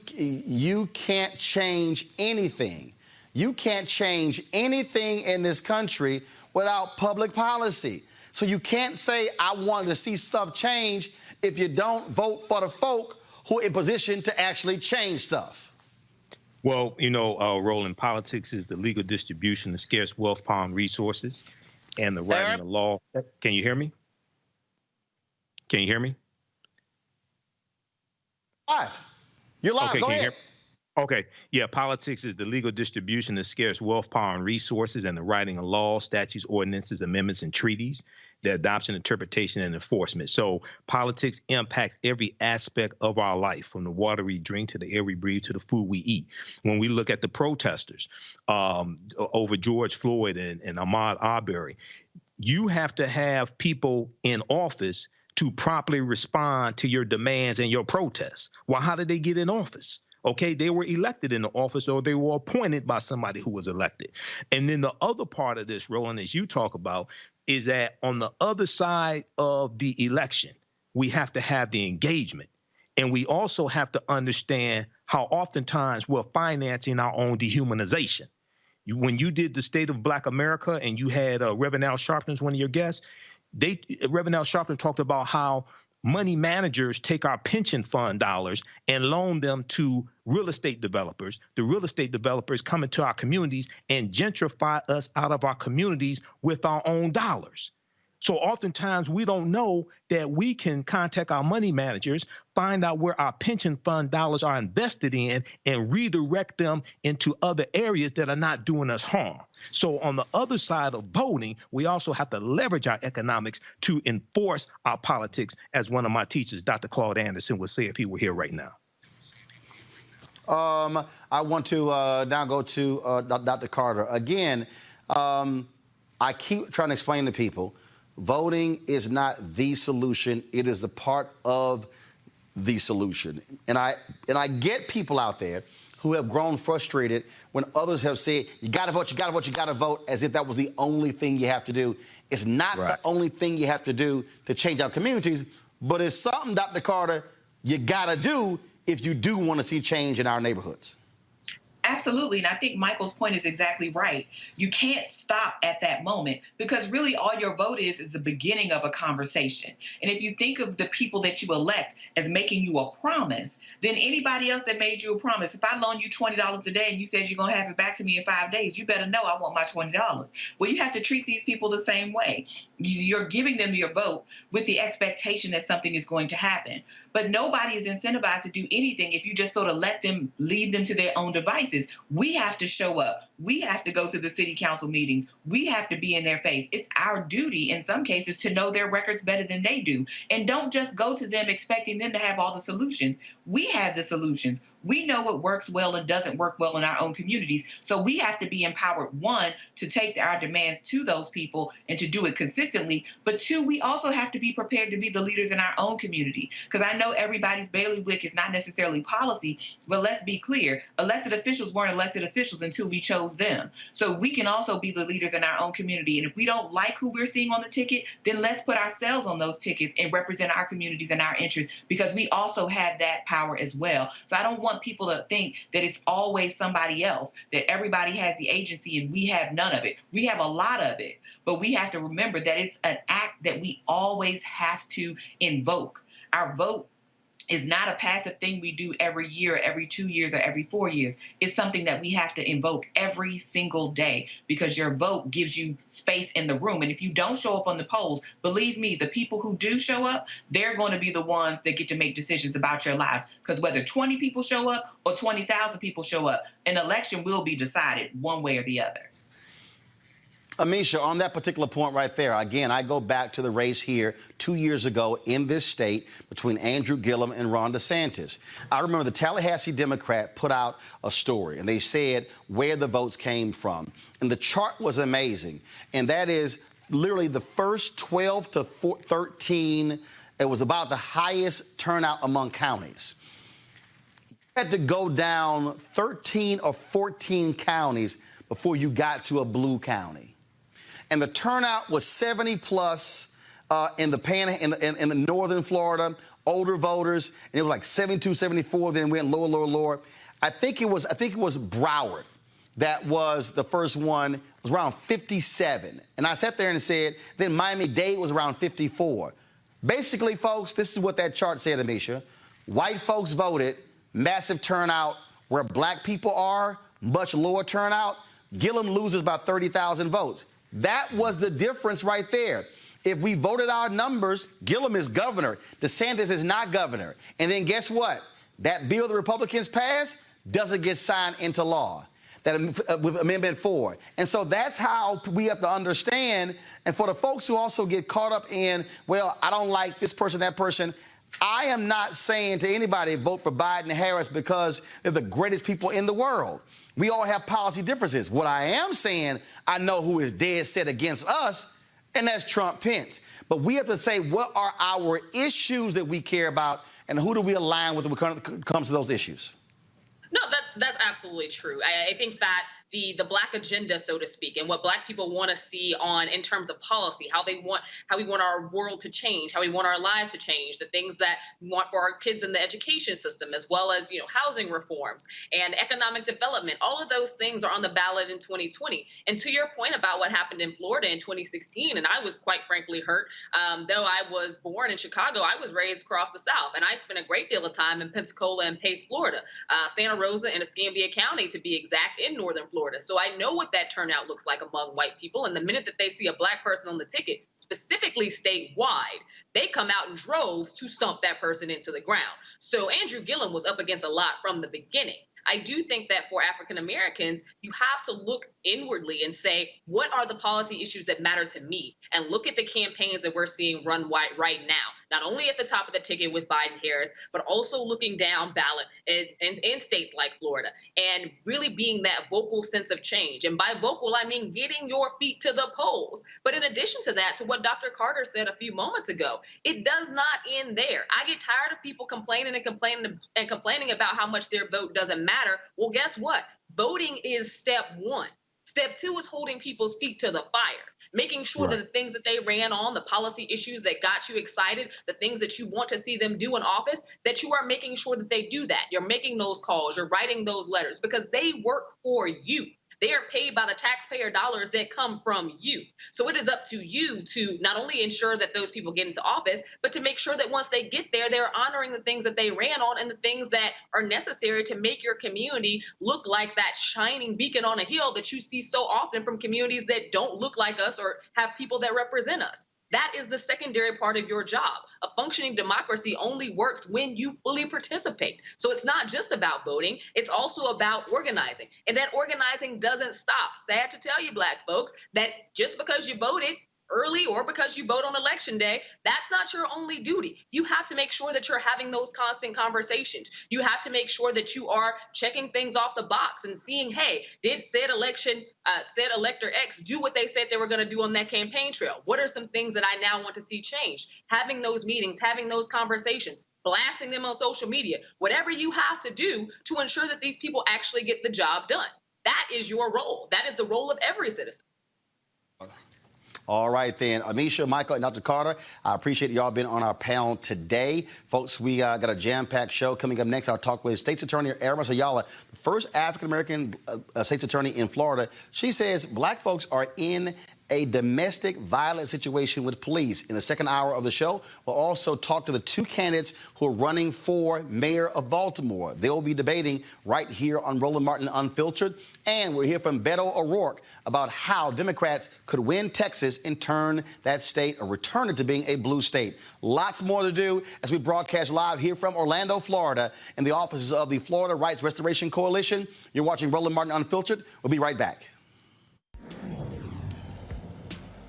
can't change anything. You can't change anything in this country without public policy. So you can't say, I want to see stuff change if you don't vote for the folk who are in position to actually change stuff. Well, Roland, politics is the legal distribution of scarce wealth, power, and resources. And the writing of law. Can you hear me? Can you hear me? Live. You're live. Okay, Go can ahead. you hear me? Okay. Yeah, politics is the legal distribution of scarce wealth, power, and resources, and the writing of laws, statutes, ordinances, amendments, and treaties, the adoption, interpretation, and enforcement. So politics impacts every aspect of our life, from the water we drink to the air we breathe to the food we eat. When we look at the protesters over George Floyd and Ahmaud Arbery, you have to have people in office to properly respond to your demands and your protests. Well, how did they get in office? Okay, they were elected in the office, or they were appointed by somebody who was elected. And then the other part of this, Roland, as you talk about, is that on the other side of the election, we have to have the engagement. And we also have to understand how oftentimes we're financing our own dehumanization. When you did the State of Black America and you had Reverend Al Sharpton as one of your guests, Reverend Al Sharpton talked about how money managers take our pension fund dollars and loan them to real estate developers. The real estate developers come into our communities and gentrify us out of our communities with our own dollars. So oftentimes we don't know that we can contact our money managers, find out where our pension fund dollars are invested in, and redirect them into other areas that are not doing us harm. So on the other side of voting, we also have to leverage our economics to enforce our politics, as one of my teachers, Dr. Claude Anderson, would say if he were here right now. I want to now go to Dr. Carter. Again, I keep trying to explain to people, voting is not the solution. It is a part of the solution. And I get people out there who have grown frustrated when others have said, you got to vote, you got to vote, you got to vote, as if that was the only thing you have to do. It's not the only thing you have to do to change our communities, but it's something, Dr. Carter, you got to do if you do want to see change in our neighborhoods. Absolutely. And I think Michael's point is exactly right. You can't stop at that moment, because really all your vote is the beginning of a conversation. And if you think of the people that you elect as making you a promise, then anybody else that made you a promise, if I loan you $20 today and you said you're going to have it back to me in 5 days, you better know I want my $20. Well, you have to treat these people the same way. You're giving them your vote with the expectation that something is going to happen. But nobody is incentivized to do anything if you just sort of leave them to their own devices. We have to show up. We have to go to the city council meetings. We have to be in their face. It's our duty in some cases to know their records better than they do. And don't just go to them expecting them to have all the solutions. We have the solutions. We know what works well and doesn't work well in our own communities. So we have to be empowered, one, to take our demands to those people and to do it consistently. But two, we also have to be prepared to be the leaders in our own community. Because I know everybody's bailiwick is not necessarily policy, but let's be clear. Elected officials weren't elected officials until we chose them. So we can also be the leaders in our own community. And if we don't like who we're seeing on the ticket, then let's put ourselves on those tickets and represent our communities and our interests, because we also have that power as well. So I don't want people to think that it's always somebody else, that everybody has the agency and we have none of it. We have a lot of it, but we have to remember that it's an act that we always have to invoke. Our vote is not a passive thing we do every year, every 2 years, or every 4 years. It's something that we have to invoke every single day, because your vote gives you space in the room. And if you don't show up on the polls, believe me, the people who do show up, they're going to be the ones that get to make decisions about your lives. Because whether 20 people show up or 20,000 people show up, an election will be decided one way or the other. Amisha, on that particular point right there, again, I go back to the race here 2 years ago in this state between Andrew Gillum and Ron DeSantis. I remember the Tallahassee Democrat put out a story, and they said where the votes came from. And the chart was amazing. And that is literally the first 12 to 13, it was about the highest turnout among counties. You had to go down 13 or 14 counties before you got to a blue county. And the turnout was 70 plus in the northern Florida, older voters, and it was like 72, 74, then went lower. I think it was Broward that was the first one. It was around 57. And I sat there and said, then Miami-Dade was around 54. Basically, folks, this is what that chart said, Amisha. White folks voted, massive turnout. Where black people are, much lower turnout. Gillum loses about 30,000 votes. That was the difference right there. If we voted our numbers, Gillum is governor. DeSantis is not governor. And then guess what? That bill the Republicans passed doesn't get signed into law. That with Amendment 4. And so that's how we have to understand. And for the folks who also get caught up in, well, I don't like this person, that person, I am not saying to anybody vote for Biden and Harris because they're the greatest people in the world. We all have policy differences. What I am saying, I know who is dead set against us, and that's Trump Pence. But we have to say, what are our issues that we care about, and who do we align with when it comes to those issues? No, that's absolutely true. I think that the black agenda, so to speak, and what black people want to see in terms of policy, how we want our world to change, how we want our lives to change, the things that we want for our kids in the education system, as well as, housing reforms and economic development. All of those things are on the ballot in 2020. And to your point about what happened in Florida in 2016, and I was quite frankly hurt, though I was born in Chicago, I was raised across the South, and I spent a great deal of time in Pensacola and Pace, Florida, Santa Rosa and Escambia County, to be exact, in northern Florida. So I know what that turnout looks like among white people. And the minute that they see a black person on the ticket, specifically statewide, they come out in droves to stomp that person into the ground. So Andrew Gillum was up against a lot from the beginning. I do think that for African Americans, you have to look inwardly and say, what are the policy issues that matter to me? And look at the campaigns that we're seeing run right now, not only at the top of the ticket with Biden Harris, but also looking down ballot in states like Florida, and really being that vocal sense of change. And by vocal, I mean getting your feet to the polls. But in addition to that, to what Dr. Carter said a few moments ago, it does not end there. I get tired of people complaining about how much their vote doesn't matter. Well, guess what? Voting is step one. Step two is holding people's feet to the fire, making sure that the things that they ran on, the policy issues that got you excited, the things that you want to see them do in office, that you are making sure that they do that. You're making those calls, you're writing those letters, because they work for you. They are paid by the taxpayer dollars that come from you. So it is up to you to not only ensure that those people get into office, but to make sure that once they get there, they're honoring the things that they ran on and the things that are necessary to make your community look like that shining beacon on a hill that you see so often from communities that don't look like us or have people that represent us. That is the secondary part of your job. A functioning democracy only works when you fully participate. So it's not just about voting. It's also about organizing. And that organizing doesn't stop. Sad to tell you, black folks, that just because you voted early or because you vote on election day, that's not your only duty. You have to make sure that you're having those constant conversations. You have to make sure that you are checking things off the box and seeing, hey, did said elector X do what they said they were going to do on that campaign trail? What are some things that I now want to see change? Having those meetings, having those conversations, blasting them on social media, whatever you have to do to ensure that these people actually get the job done. That is your role. That is the role of every citizen. All right, then. Amisha, Michael, and Dr. Carter, I appreciate y'all being on our panel today. Folks, we got a jam-packed show coming up next. I'll talk with State's Attorney Erin Masayala, the first African-American state's attorney in Florida. She says black folks are in a domestic violence situation with police. In the second hour of the show, we'll also talk to the two candidates who are running for mayor of Baltimore. They'll be debating right here on Roland Martin Unfiltered. And we'll hear from Beto O'Rourke about how Democrats could win Texas and turn that state or return it to being a blue state. Lots more to do as we broadcast live here from Orlando, Florida, in the offices of the Florida Rights Restoration Coalition. You're watching Roland Martin Unfiltered. We'll be right back.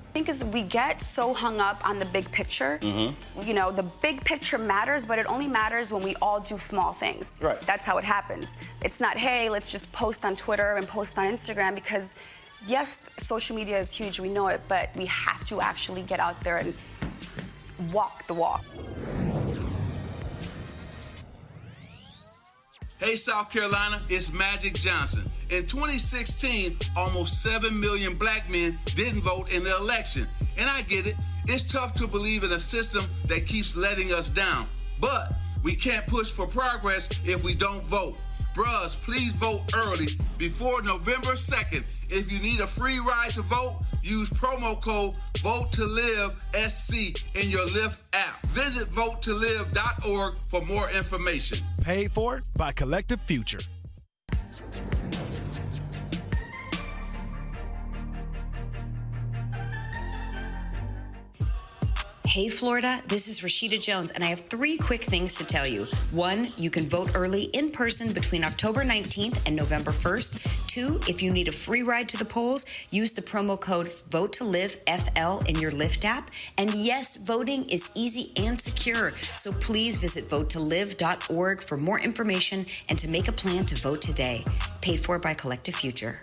I think is we get so hung up on the big picture. You know, the big picture matters, but it only matters when we all do small things. Right. That's how it happens. It's not, hey, let's just post on Twitter and post on Instagram, because yes, social media is huge, we know it, but we have to actually get out there and walk the walk. Hey, South Carolina, it's Magic Johnson. In 2016, almost 7 million black men didn't vote in the election. And I get it. It's tough to believe in a system that keeps letting us down. But we can't push for progress if we don't vote. Bruhs, please vote early before November 2nd. If you need a free ride to vote, use promo code VOTETOLIVE-SC in your Lyft app. Visit votetolive.org for more information. Paid for by Collective Future. Hey Florida, this is Rashida Jones, and I have 3 quick things to tell you. 1, you can vote early in person between October 19th and November 1st. 2, if you need a free ride to the polls, use the promo code VOTETOLIVE-FL in your Lyft app. And yes, voting is easy and secure, so please visit votetolive.org for more information and to make a plan to vote today. Paid for by Collective Future.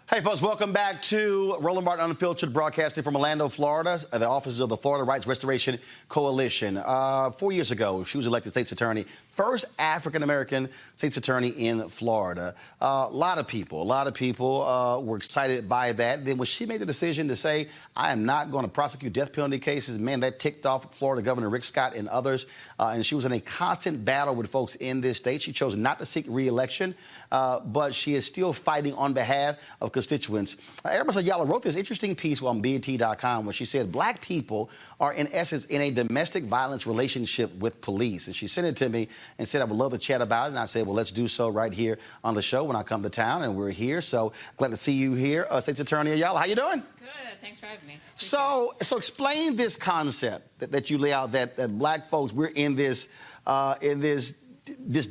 Hey, folks, welcome back to Roland Martin Unfiltered, broadcasting from Orlando, Florida, the offices of the Florida Rights Restoration Coalition. 4 years ago, she was elected state's attorney, first African-American state's attorney in Florida. A lot of people were excited by that. Then when she made the decision to say, I am not going to prosecute death penalty cases, man, that ticked off Florida Governor Rick Scott and others. And she was in a constant battle with folks in this state. She chose not to seek re-election, but she is still fighting on behalf of constituents. Erin Masayala wrote this interesting piece on BET.com where she said black people are, in essence, in a domestic violence relationship with police. And she sent it to me and said, I would love to chat about it. And I said, well, let's do so right here on the show when I come to town. And we're here. So glad to see you here, State's Attorney Ayala. How you doing? Good. Thanks for having me. So explain this concept that you lay out, that black folks, we're in this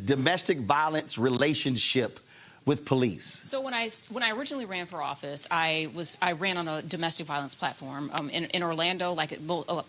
domestic violence relationship with police. So when I originally ran for office, I ran on a domestic violence platform in Orlando.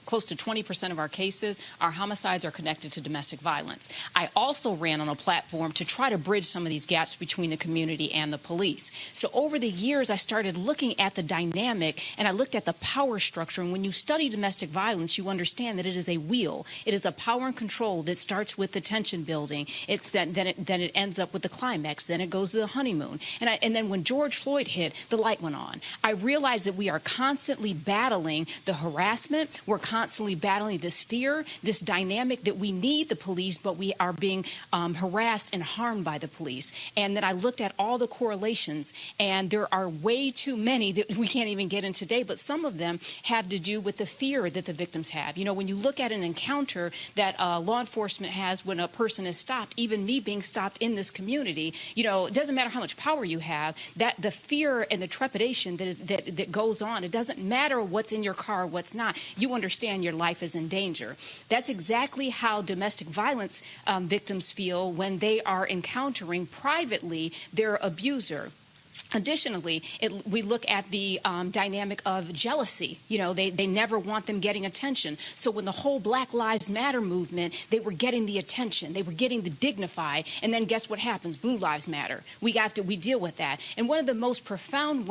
Close to 20% of our cases, our homicides are connected to domestic violence. I also ran on a platform to try to bridge some of these gaps between the community and the police. So over the years, I started looking at the dynamic, and I looked at the power structure. And when you study domestic violence, you understand that it is a wheel. It is a power and control that starts with the tension building. Then it ends up with the climax. Then it goes to the honeymoon. And then when George Floyd hit, the light went on. I realized that we are constantly battling the harassment. We're constantly battling this fear, this dynamic that we need the police, but we are being harassed and harmed by the police. And then I looked at all the correlations, and there are way too many that we can't even get in today, but some of them have to do with the fear that the victims have. You know, when you look at an encounter that law enforcement has when a person is stopped, even me being stopped in this community, you know, it doesn't matter how much power you have, that the fear and the trepidation that goes on, it doesn't matter what's in your car, what's not. You understand your life is in danger. That's exactly how domestic violence victims feel when they are encountering privately their abuser. Additionally, we look at the dynamic of jealousy. You know, they never want them getting attention. So when the whole Black Lives Matter movement, they were getting the attention, they were getting the dignified, and then guess what happens? Blue Lives Matter. We deal with that. And one of the most profound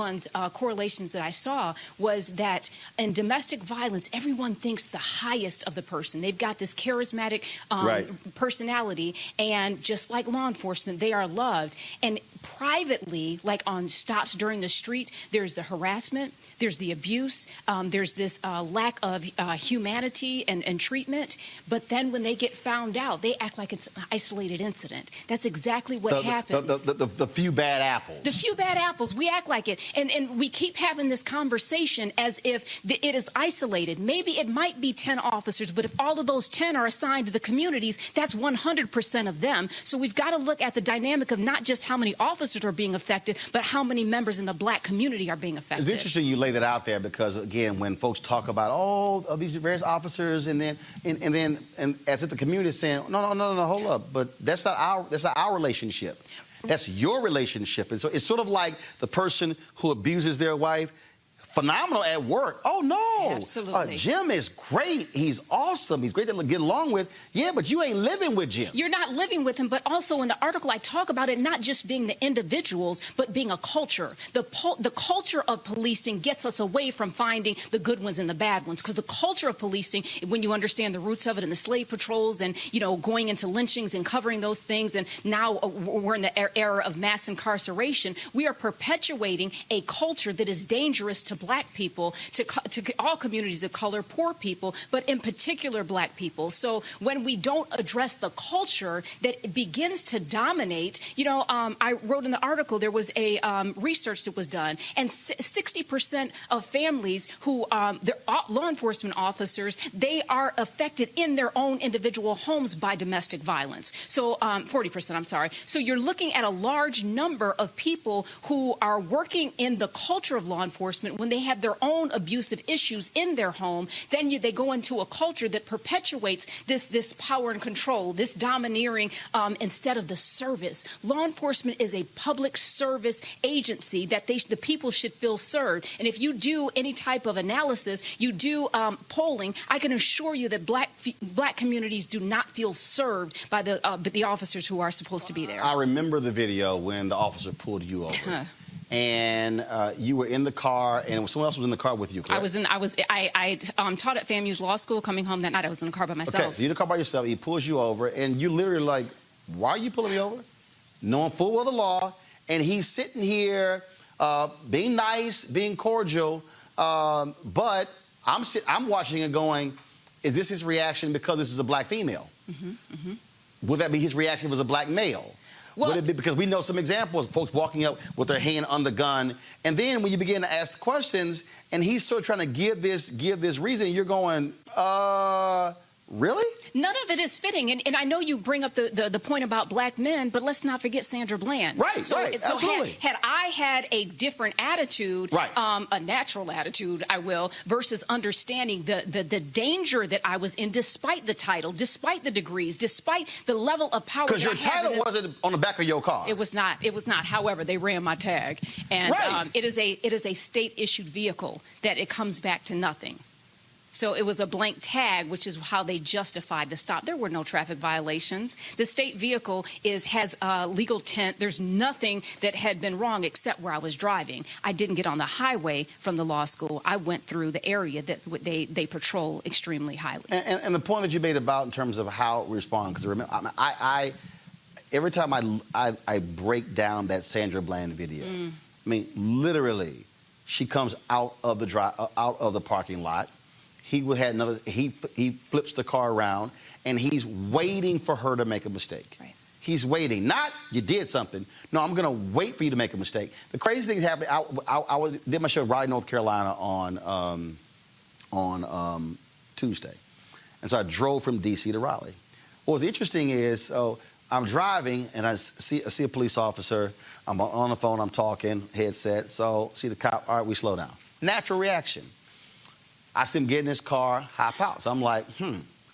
correlations that I saw was that in domestic violence, everyone thinks the highest of the person. They've got this charismatic personality, and just like law enforcement, they are loved. And privately, like on stops during the street, there's the harassment, there's the abuse, there's this lack of humanity and treatment. But then when they get found out, they act like it's an isolated incident. That's exactly what happens. The few bad apples. The few bad apples, we act like it. And we keep having this conversation as if it is isolated. Maybe it might be 10 officers, but if all of those 10 are assigned to the communities, that's 100% of them. So we've got to look at the dynamic of not just how many officers are being affected, but how many members in the black community are being affected. It's interesting you lay that out there because, again, when folks talk about, these various officers, and as if the community is saying, no, hold up, but that's not our relationship. That's your relationship. And so it's sort of like the person who abuses their wife. Phenomenal at work. Oh, no. Absolutely. Jim is great. He's awesome. He's great to get along with. Yeah, but you ain't living with Jim. You're not living with him, but also in the article I talk about it not just being the individuals, but being a culture. The culture of policing gets us away from finding the good ones and the bad ones, because the culture of policing, when you understand the roots of it and the slave patrols and, going into lynchings and covering those things, and now we're in the era of mass incarceration, we are perpetuating a culture that is dangerous to black people, to all communities of color, poor people, but in particular black people. So when we don't address the culture that begins to dominate, I wrote in the article, there was a research that was done, and 60% of families who, they're law enforcement officers, they are affected in their own individual homes by domestic violence. So 40%, I'm sorry. So you're looking at a large number of people who are working in the culture of law enforcement when they have their own abusive issues in their home. Then they go into a culture that perpetuates this power and control, this domineering instead of the service. Law enforcement is a public service agency that the people should feel served. And if you do any type of analysis, you do polling, I can assure you that black communities do not feel served by the officers who are supposed to be there. I remember the video when the officer pulled you over. And you were in the car, and someone else was in the car with you, correct? I taught at FAMU's law school. Coming home that night, I was in the car by myself. Okay, so you're in the car by yourself. He pulls you over, and you literally like, why are you pulling me over? Knowing full well the law, and he's sitting here being nice, being cordial, but I'm watching and going, is this his reaction because this is a black female? Would that be his reaction if it was a black male? Well, would it be because we know some examples of folks walking up with their hand on the gun, and then when you begin to ask questions, and he's sort of trying to give this reason, you're going, really? None of it is fitting. And I know you bring up the point about black men, but let's not forget Sandra Bland. Right, so absolutely. Had I had a different attitude, a natural attitude, I will, versus understanding the danger that I was in, despite the title, despite the degrees, despite the level of power. Because your title wasn't on the back of your car. It was not. It was not. However, they ran my tag. And it is a state-issued vehicle that it comes back to nothing. So it was a blank tag, which is how they justified the stop. There were no traffic violations. The state vehicle has legal tint. There's nothing that had been wrong except where I was driving. I didn't get on the highway from the law school. I went through the area that they patrol extremely highly. And the point that you made about in terms of how we respond, because remember, I every time I break down that Sandra Bland video, I mean, literally, she comes out of the parking lot. He flips the car around, and he's waiting for her to make a mistake. Right. He's waiting. Not, you did something. No, I'm going to wait for you to make a mistake. The crazy thing happened, I did my show in Raleigh, North Carolina on Tuesday. And so I drove from D.C. to Raleigh. What was interesting is, so I'm driving, and I see a police officer. I'm on the phone, I'm talking, headset. So see the cop, all right, we slow down. Natural reaction. I see him get in his car, hop out. So I'm like,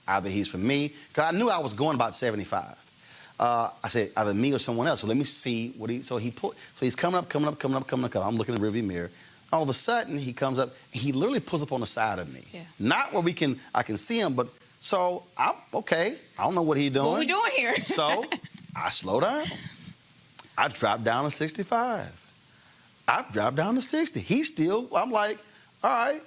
either he's for me, because I knew I was going about 75. I said, either me or someone else. So let me see what so he's coming up. I'm looking in the rearview mirror. All of a sudden, he comes up, and he literally pulls up on the side of me. Yeah. Not where I can see him, but so I'm okay. I don't know what he's doing. What we doing here? So I slow down. I drop down to 65. I drop down to 60. I'm like, all right.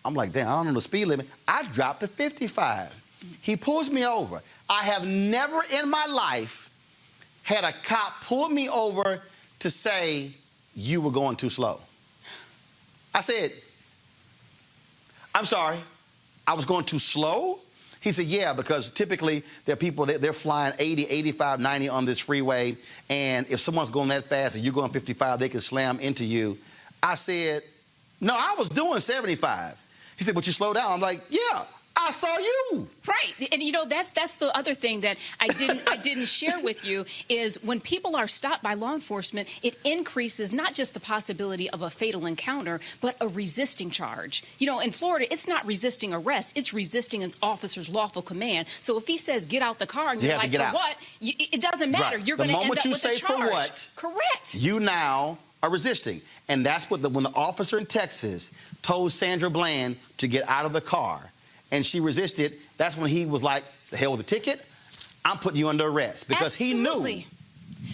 I'm like, damn, I don't know the speed limit. I dropped to 55. He pulls me over. I have never in my life had a cop pull me over to say you were going too slow. I said, I'm sorry, I was going too slow? He said, yeah, because typically there are people, they're flying 80, 85, 90 on this freeway, and if someone's going that fast and you're going 55, they can slam into you. I said, no, I was doing 75. He said, but you slow down. I'm like, yeah, I saw you. Right, and you know that's the other thing that I didn't share with you is when people are stopped by law enforcement, it increases not just the possibility of a fatal encounter, but a resisting charge. You know, in Florida, it's not resisting arrest; it's resisting an officer's lawful command. So if he says get out the car and you're like, for what? It doesn't matter. Right. You're going to end up with a charge. The moment you say for what, correct, you now are resisting, and that's what when the officer in Texas told Sandra Bland to get out of the car, and she resisted, that's when he was like, the hell with the ticket, I'm putting you under arrest. Because he knew.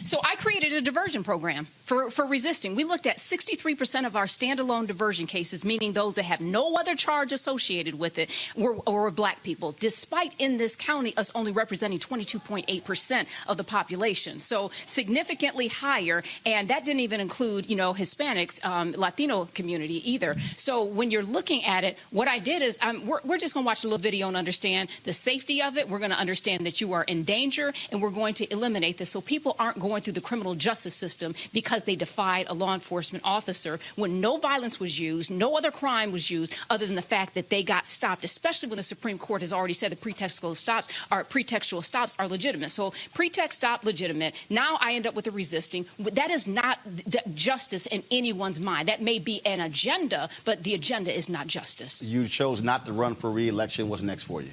So I created a diversion program for resisting. We looked at 63% of our standalone diversion cases, meaning those that have no other charge associated with it, were black people, despite in this county us only representing 22.8% of the population. So significantly higher, and that didn't even include, you know, Hispanics, Latino community either. So when you're looking at it, what I did is we're just going to watch a little video and understand the safety of it. We're going to understand that you are in danger, and we're going to eliminate this so people aren't going through the criminal justice system because they defied a law enforcement officer when no violence was used, no other crime was used other than the fact that they got stopped, especially when the Supreme Court has already said that pretextual stops are legitimate. So pretext stop, legitimate. Now I end up with a resisting. That is not justice in anyone's mind. That may be an agenda, but the agenda is not justice. You chose not to run for re-election. What's next for you?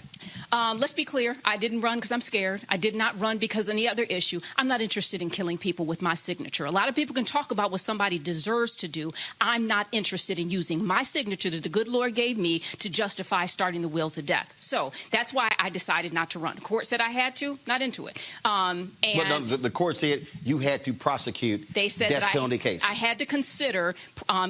Let's be clear. I didn't run because I'm scared. I did not run because of any other issue. I'm not interested in killing people with my signature. A lot of people can talk about what somebody deserves to do. I'm not interested in using my signature that the good Lord gave me to justify starting the wheels of death. So that's why I decided not to run. The court said I had to, not into it. But no, the court said you had to prosecute death penalty cases. I had to consider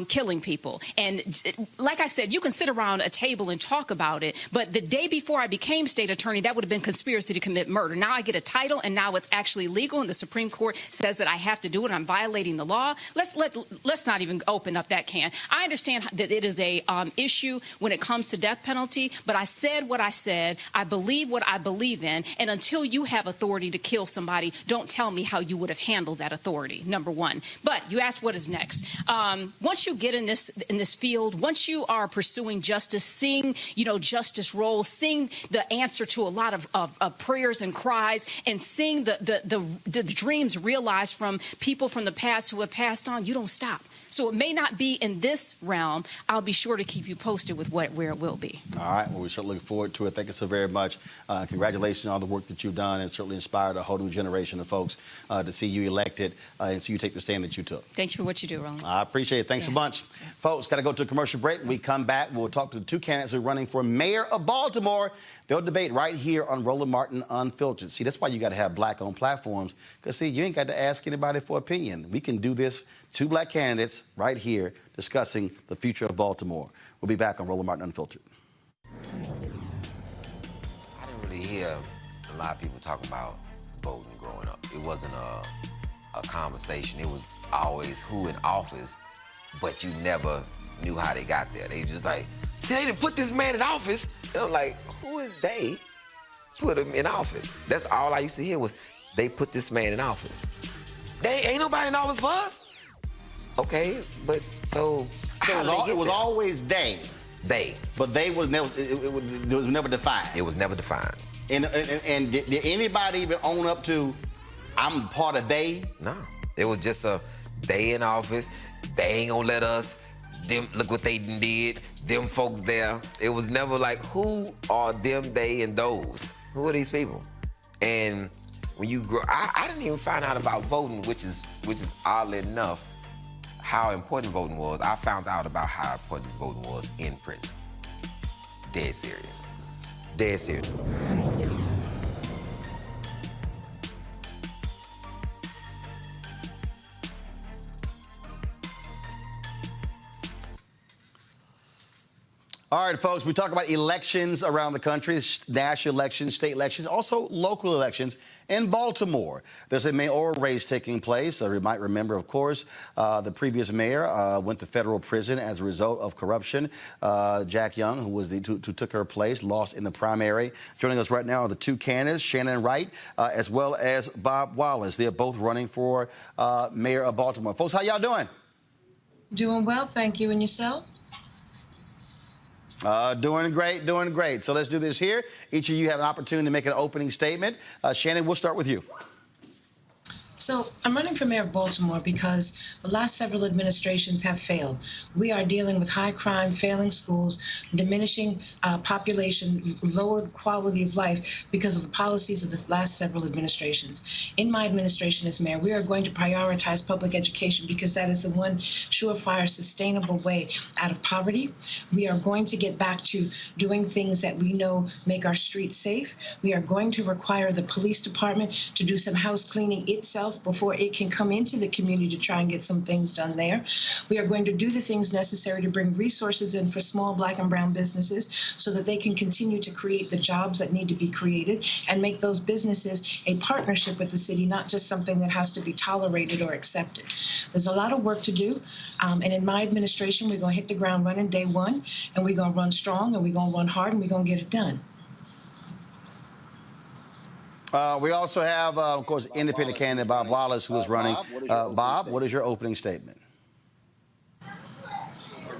killing people. And like I said, you can sit around a table and talk about it, but the day before I became state attorney, that would have been conspiracy to commit murder. Now I get a title, and now it's actually legal, and the Supreme Court says that I have to do it. I'm violating the law. Let's not even open up that can. I understand that it is a issue when it comes to death penalty, but I said what I said. I believe what I believe in, and until you have authority to kill somebody, don't tell me how you would have handled that authority, number one. But you asked what is next. Once you get in this field, once you are pursuing justice, seeing justice roles, seeing the answer to a lot of prayers and cries, and seeing the dreams realized from people from the past who have passed on, you don't stop. So it may not be in this realm. I'll be sure to keep you posted with where it will be. All right. Well, we certainly look forward to it. Thank you so very much. Congratulations on all the work that you've done, and certainly inspired a whole new generation of folks to see you elected and see you take the stand that you took. Thank you for what you do, Roland. I appreciate it. Thanks a bunch. Folks, got to go to a commercial break. When we come back, we'll talk to the two candidates who are running for mayor of Baltimore. They'll debate right here on Roland Martin Unfiltered. See, that's why you got to have black-owned platforms, because, see, you ain't got to ask anybody for opinion. We can do this, two black candidates right here discussing the future of Baltimore. We'll be back on Roland Martin Unfiltered. I didn't really hear a lot of people talking about voting growing up. It wasn't a conversation. It was always who in office, but you never knew how they got there. They just like, see, they didn't put this man in office. And I'm like, who is they put him in office? That's all I used to hear was, they put this man in office. They ain't nobody in office for us. Okay, but so it was always they. They. But they was never. It was never defined. It was never defined. And did anybody even own up to, I'm part of they? No. It was just they in office. They ain't gonna let us. Them, look what they did. Them folks there. It was never like, who are them, they, and those? Who are these people? And when you grow, I didn't even find out about voting, which is oddly enough how important voting was. I found out about how important voting was in prison. Dead serious. Dead serious. All right, folks, we talk about elections around the country, national elections, state elections, also local elections in Baltimore. There's a mayoral race taking place. You might remember, of course, the previous mayor went to federal prison as a result of corruption. Jack Young, who took her place, lost in the primary. Joining us right now are the two candidates, Shannon Wright, as well as Bob Wallace. They're both running for mayor of Baltimore. Folks, how y'all doing? Doing well, thank you. And yourself? Doing great, doing great. So let's do this here. Each of you have an opportunity to make an opening statement. Shannon, we'll start with you. So I'm running for mayor of Baltimore because the last several administrations have failed. We are dealing with high crime, failing schools, diminishing population, lower quality of life because of the policies of the last several administrations. In my administration as mayor, we are going to prioritize public education because that is the one surefire, sustainable way out of poverty. We are going to get back to doing things that we know make our streets safe. We are going to require the police department to do some house cleaning itself before it can come into the community to try and get some things done there. We are going to do the things necessary to bring resources in for small Black and brown businesses so that they can continue to create the jobs that need to be created and make those businesses a partnership with the city, not just something that has to be tolerated or accepted. There's a lot of work to do, and in my administration, we're going to hit the ground running day one, and we're going to run strong, and we're going to run hard, and we're going to get it done. We also have, of course, independent candidate Bob Wallace, who is running. Bob, what is your opening statement?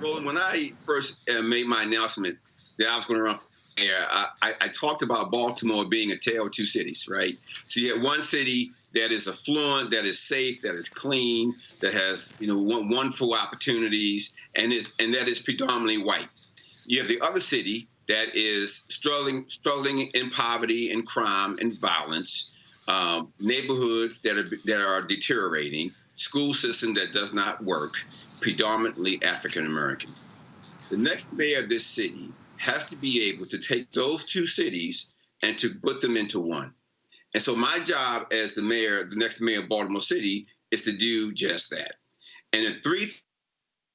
Roland, when I first made my announcement that I was going to run for mayor, I talked about Baltimore being a tale of two cities, right? So you have one city that is affluent, that is safe, that is clean, that has wonderful opportunities, and that is predominantly white. You have the other city that is struggling in poverty and crime and violence, neighborhoods that are deteriorating, school system that does not work, predominantly African American. The next mayor of this city has to be able to take those two cities and to put them into one. And so my job as the next mayor of Baltimore City, is to do just that. And the three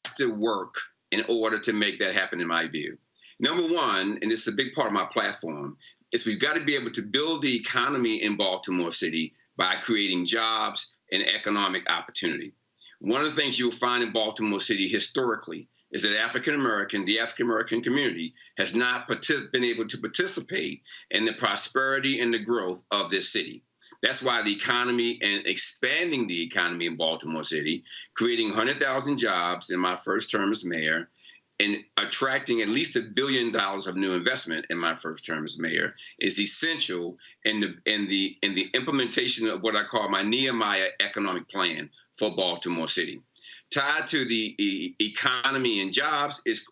have to work in order to make that happen, in my view. Number one, and this is a big part of my platform, is we've got to be able to build the economy in Baltimore City by creating jobs and economic opportunity. One of the things you'll find in Baltimore City historically is that the African American community has not been able to participate in the prosperity and the growth of this city. That's why the economy and expanding the economy in Baltimore City, creating 100,000 jobs in my first term as mayor, and attracting at least $1 billion of new investment in my first term as mayor is essential in the implementation of what I call my Nehemiah economic plan for Baltimore City. Tied to the economy and jobs is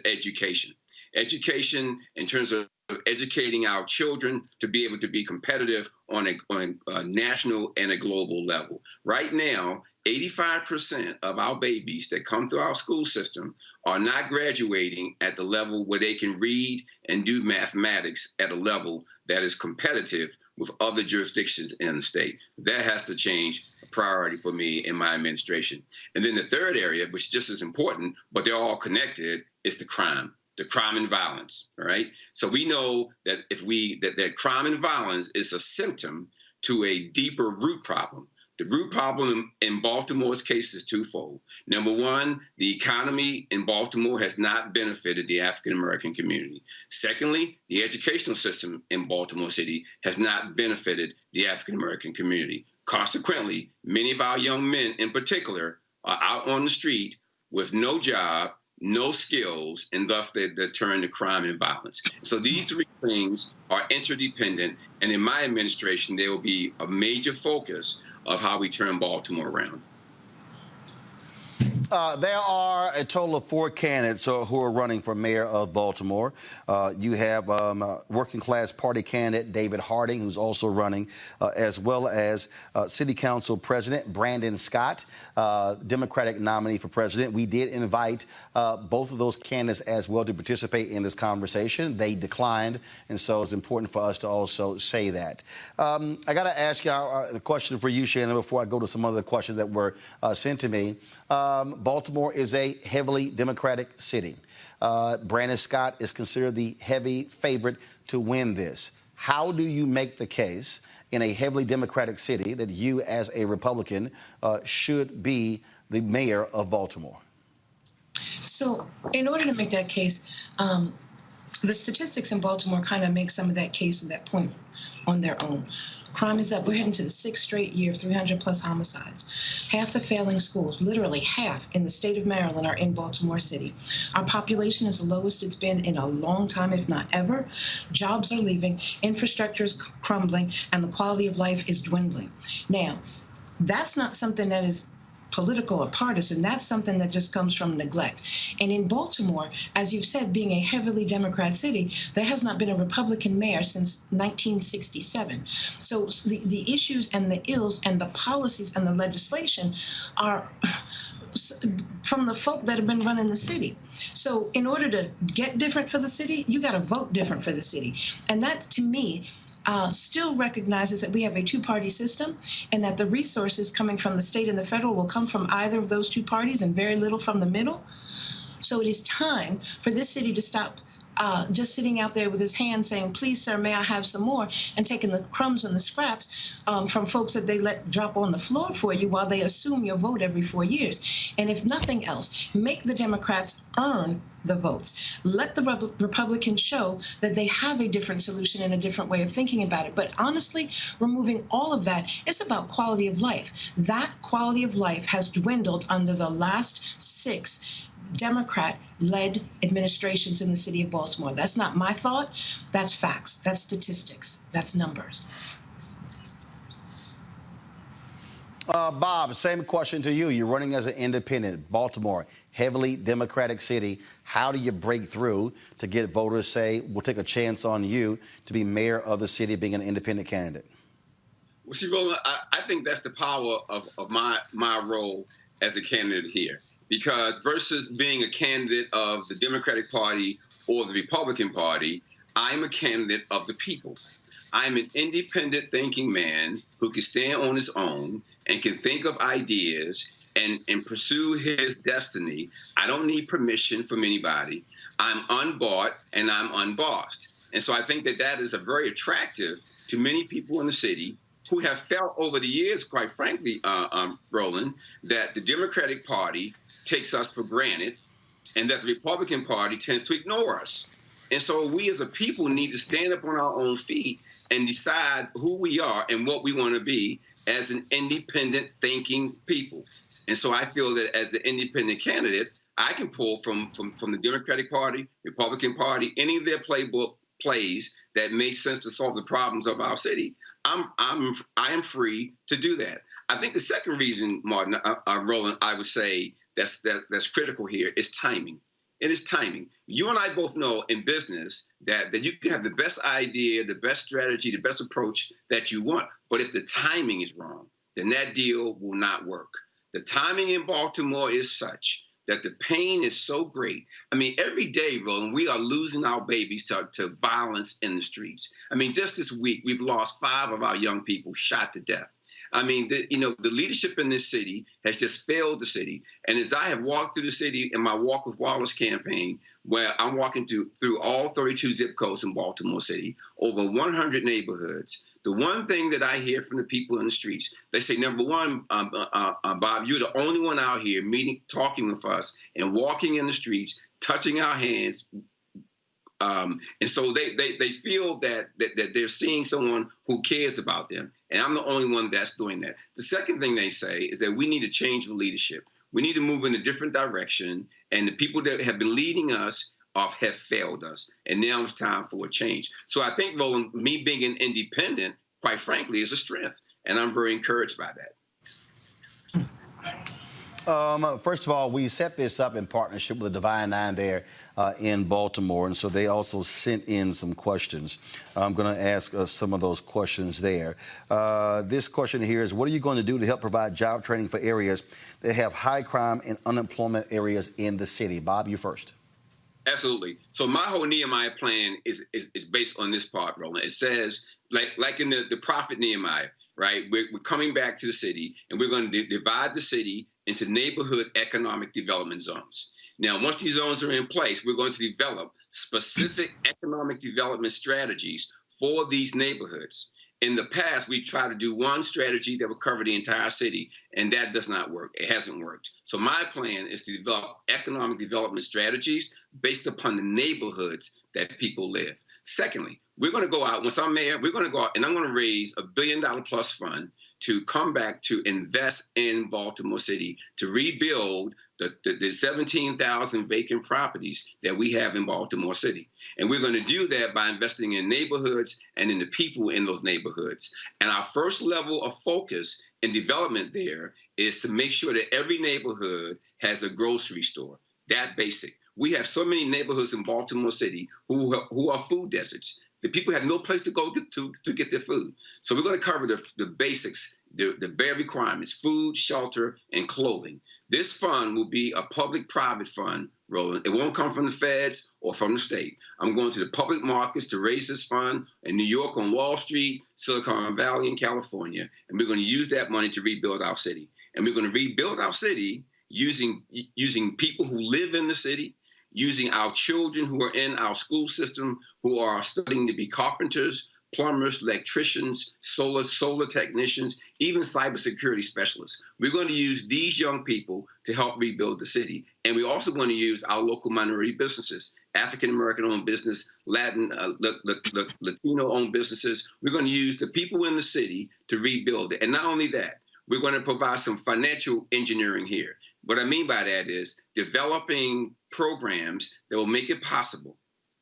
education. Education in terms of educating our children to be able to be competitive on a national and a global level. Right now, 85% of our babies that come through our school system are not graduating at the level where they can read and do mathematics at a level that is competitive with other jurisdictions in the state. That has to change, a priority for me in my administration. And then the third area, which is just as important, but they're all connected, is the crime and violence, all right? So we know that that crime and violence is a symptom to a deeper root problem. The root problem in Baltimore's case is twofold. Number one, the economy in Baltimore has not benefited the African-American community. Secondly, the educational system in Baltimore City has not benefited the African-American community. Consequently, many of our young men in particular are out on the street with no job, no skills, and thus they turn to crime and violence. So these three things are interdependent, and in my administration, there will be a major focus of how we turn Baltimore around. There are a total of 4 candidates who are running for mayor of Baltimore. You have working class party candidate David Harding, who's also running, as well as City Council President Brandon Scott, Democratic nominee for president. We did invite both of those candidates as well to participate in this conversation. They declined, and so it's important for us to also say that. I got to ask you a question for you, Shannon, before I go to some other questions that were sent to me. Baltimore is a heavily Democratic city. Brandon Scott is considered the heavy favorite to win this. How do you make the case in a heavily Democratic city that you, as a Republican, should be the mayor of Baltimore? So in order to make that case, the statistics in Baltimore kind of make some of that case and that point on their own. Crime is up. We're heading to the 6th straight year of 300+ homicides. Half the failing schools, literally half in the state of Maryland, are in Baltimore City. Our population is the lowest it's been in a long time, if not ever. Jobs are leaving, infrastructure is crumbling, and the quality of life is dwindling. Now, that's not something that is political or partisan. That's something that just comes from neglect. And in Baltimore, as you've said, being a heavily Democrat city, there has not been a Republican mayor since 1967. So the issues and the ills and the policies and the legislation are from the folk that have been running the city. So in order to get different for the city, you got to vote different for the city. And that, to me, still recognizes that we have a two-party system and that the resources coming from the state and the federal will come from either of those two parties and very little from the middle. So it is time for this city to stop just sitting out there with his hand saying, please, sir, may I have some more, and taking the crumbs and the scraps from folks that they let drop on the floor for you while they assume your vote every 4 years. And if nothing else, make the Democrats earn the votes. Let the Republicans show that they have a different solution and a different way of thinking about it. But honestly, removing all of that, it's about quality of life. That quality of life has dwindled under the last 6 Democrat-led administrations in the city of Baltimore. That's not my thought. That's facts. That's statistics. That's numbers. Bob, same question to you. You're running as an independent. Baltimore, heavily Democratic city. How do you break through to get voters say, we'll take a chance on you to be mayor of the city, being an independent candidate? Well, see, Roland, I think that's the power of my role as a candidate here. Because versus being a candidate of the Democratic Party or the Republican Party, I'm a candidate of the people. I'm an independent thinking man who can stand on his own and can think of ideas and pursue his destiny. I don't need permission from anybody. I'm unbought and I'm unbossed. And so I think that is a very attractive to many people in the city who have felt over the years, quite frankly, Roland, that the Democratic Party takes us for granted and that the Republican Party tends to ignore us. And so we as a people need to stand up on our own feet and decide who we are and what we want to be as an independent thinking people. And so I feel that as the independent candidate, I can pull from the Democratic Party, Republican Party, any of their plays that make sense to solve the problems of our city. I am free to do that. I think the second reason, Martin, Roland, I would say that's critical here is timing. It is timing. You and I both know in business that you can have the best idea, the best strategy, the best approach that you want. But if the timing is wrong, then that deal will not work. The timing in Baltimore is such that the pain is so great. I mean, every day, Roland, we are losing our babies to violence in the streets. I mean, just this week, we've lost 5 of our young people shot to death. I mean, the leadership in this city has just failed the city. And as I have walked through the city in my Walk with Wallace campaign, where I'm walking through all 32 zip codes in Baltimore City, over 100 neighborhoods, the one thing that I hear from the people in the streets, they say, number one, Bob, you're the only one out here meeting, talking with us and walking in the streets, touching our hands. And so they feel that they're seeing someone who cares about them. And I'm the only one that's doing that. The second thing they say is that we need to change the leadership. We need to move in a different direction. And the people that have been leading us have failed us. And now it's time for a change. So I think, Roland, me being an independent, quite frankly, is a strength. And I'm very encouraged by that. First of all, we set this up in partnership with the Divine Nine there in Baltimore, and so they also sent in some questions. I'm going to ask some of those questions there. This question here is, what are you going to do to help provide job training for areas that have high crime and unemployment areas in the city? Bob, you first. Absolutely. So my whole Nehemiah plan is based on this part, Roland. It says, like in the prophet Nehemiah, right? We're coming back to the city, and we're going to divide the city into neighborhood economic development zones. Now, once these zones are in place, we're going to develop specific economic development strategies for these neighborhoods. In the past, we tried to do one strategy that would cover the entire city, and that does not work. It hasn't worked. So my plan is to develop economic development strategies based upon the neighborhoods that people live. Secondly, we're going to go out, once I'm mayor, we're going to go out and I'm going to raise $1 billion plus fund to come back to invest in Baltimore City to rebuild the 17,000 vacant properties that we have in Baltimore City. And we're going to do that by investing in neighborhoods and in the people in those neighborhoods. And our first level of focus in development there is to make sure that every neighborhood has a grocery store. That basic. We have so many neighborhoods in Baltimore City who are food deserts. The people have no place to go to get their food. So we're going to cover the basics, the bare requirements, food, shelter, and clothing. This fund will be a public-private fund, Roland. It won't come from the feds or from the state. I'm going to the public markets to raise this fund in New York, on Wall Street, Silicon Valley, and California. And we're going to use that money to rebuild our city. And we're going to rebuild our city using people who live in the city, using our children who are in our school system, who are studying to be carpenters, plumbers, electricians, solar technicians, even cybersecurity specialists. We're going to use these young people to help rebuild the city. And we're also going to use our local minority businesses, African-American-owned business, Latino-owned businesses. We're going to use the people in the city to rebuild it. And not only that, we're going to provide some financial engineering here. What I mean by that is developing programs that will make it possible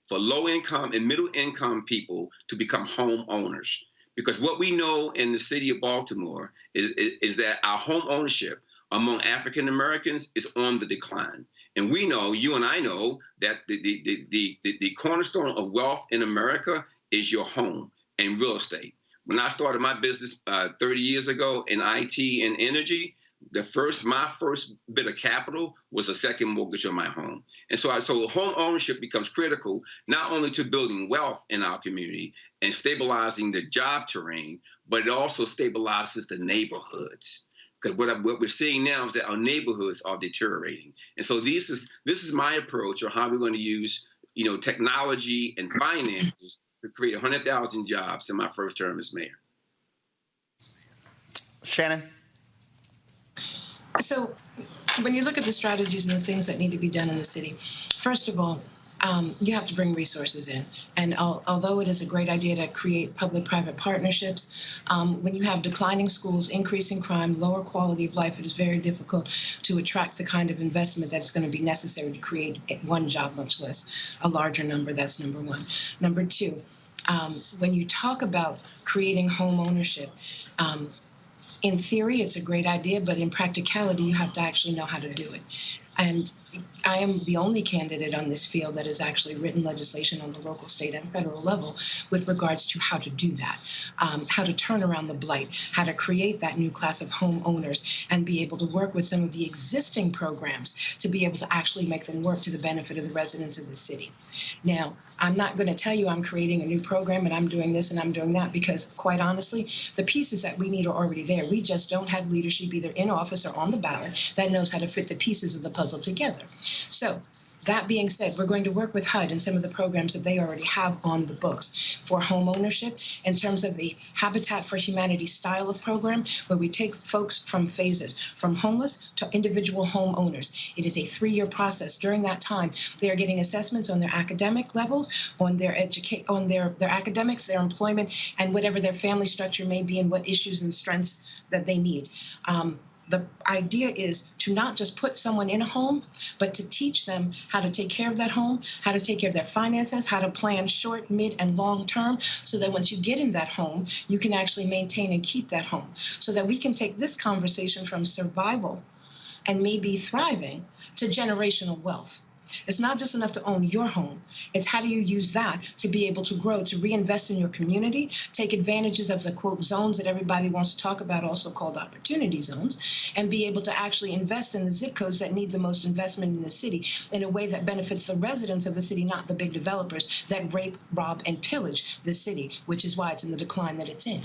for low-income and middle-income people to become homeowners. Because what we know in the city of Baltimore is that our home ownership among African Americans is on the decline. And we know, you and I know, that the cornerstone of wealth in America is your home and real estate. When I started my business 30 years ago in IT and energy, my first bit of capital was a second mortgage on my home. And so home ownership becomes critical, not only to building wealth in our community and stabilizing the job terrain, but it also stabilizes the neighborhoods. Because what we're seeing now is that our neighborhoods are deteriorating. And so this is my approach on how we're going to use, technology and finances to create 100,000 jobs in my first term as mayor. Shannon? So when you look at the strategies and the things that need to be done in the city, first of all, you have to bring resources in. And although it is a great idea to create public-private partnerships, when you have declining schools, increasing crime, lower quality of life, it is very difficult to attract the kind of investment that's going to be necessary to create one job, much less a larger number. That's number one. Number two, when you talk about creating home ownership, in theory, it's a great idea, but in practicality, you have to actually know how to do it. And I am the only candidate on this field that has actually written legislation on the local, state, and federal level with regards to how to do that, how to turn around the blight, how to create that new class of homeowners, and be able to work with some of the existing programs to be able to actually make them work to the benefit of the residents of the city. Now, I'm not going to tell you I'm creating a new program and I'm doing this and I'm doing that, because quite honestly, the pieces that we need are already there. We just don't have leadership either in office or on the ballot that knows how to fit the pieces of the puzzle together. So that being said, we're going to work with HUD and some of the programs that they already have on the books for home ownership in terms of a Habitat for Humanity style of program where we take folks from phases, from homeless to individual homeowners. It is a 3-year process. During that time, they are getting assessments on their academic levels, on their their academics, their employment, and whatever their family structure may be and what issues and strengths that they need. The idea is to not just put someone in a home, but to teach them how to take care of that home, how to take care of their finances, how to plan short, mid, and long term, so that once you get in that home, you can actually maintain and keep that home, so that we can take this conversation from survival and maybe thriving to generational wealth. It's not just enough to own your home. It's how do you use that to be able to grow, to reinvest in your community, take advantages of the, quote, zones that everybody wants to talk about, also called opportunity zones, and be able to actually invest in the zip codes that need the most investment in the city in a way that benefits the residents of the city, not the big developers that rape, rob, and pillage the city, which is why it's in the decline that it's in.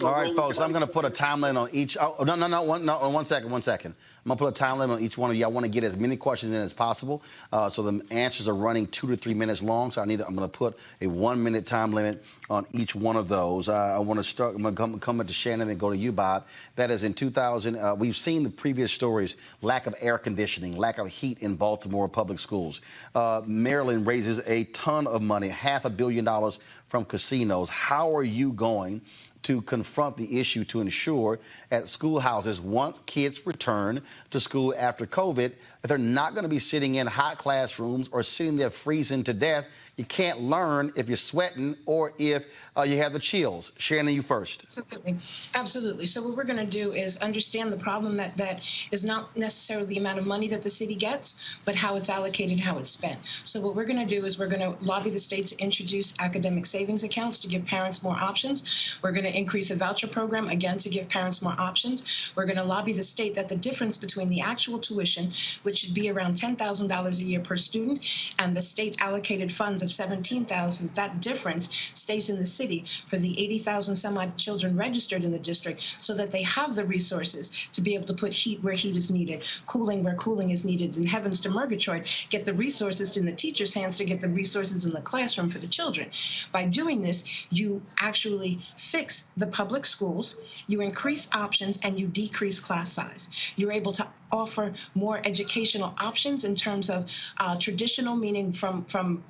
All right, folks, I'm going to put a time limit on each. Oh, no, one second. I'm going to put a time limit on each one of you. I want to get as many questions in as possible, so the answers are running 2 to 3 minutes long. So I'm going to put a 1 minute time limit on each one of those. I want to start. I'm going to come into Shannon and go to you, Bob. That is in 2000. We've seen the previous stories: lack of air conditioning, lack of heat in Baltimore public schools. Maryland raises a ton of money, $500 million from casinos. How are you going to confront the issue to ensure at schoolhouses, once kids return to school after COVID, that they're not going to be sitting in hot classrooms or sitting there freezing to death? You can't learn if you're sweating or if you have the chills. Shannon, you first. Absolutely. So what we're going to do is understand the problem that is not necessarily the amount of money that the city gets, but how it's allocated, how it's spent. So what we're going to do is we're going to lobby the state to introduce academic savings accounts to give parents more options. We're going to increase the voucher program, again, to give parents more options. We're going to lobby the state that the difference between the actual tuition, which should be around $10,000 a year per student, and the state allocated funds of $17,000, that difference stays in the city for the 80,000 some odd children registered in the district, so that they have the resources to be able to put heat where heat is needed, cooling where cooling is needed, and heavens to Murgatroyd, get the resources in the teacher's hands to get the resources in the classroom for the children. By doing this, you actually fix the public schools, you increase options, and you decrease class size. You're able to offer more educational options in terms of traditional, meaning from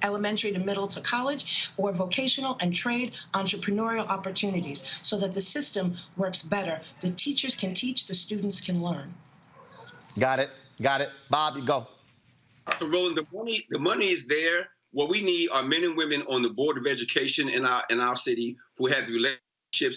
elementary to middle to college, or vocational and trade entrepreneurial opportunities, so that the system works better. The teachers can teach, the students can learn. Got it. Bob, you go. So, Roland, the money is there. What we need are men and women on the Board of Education in our city who have relationships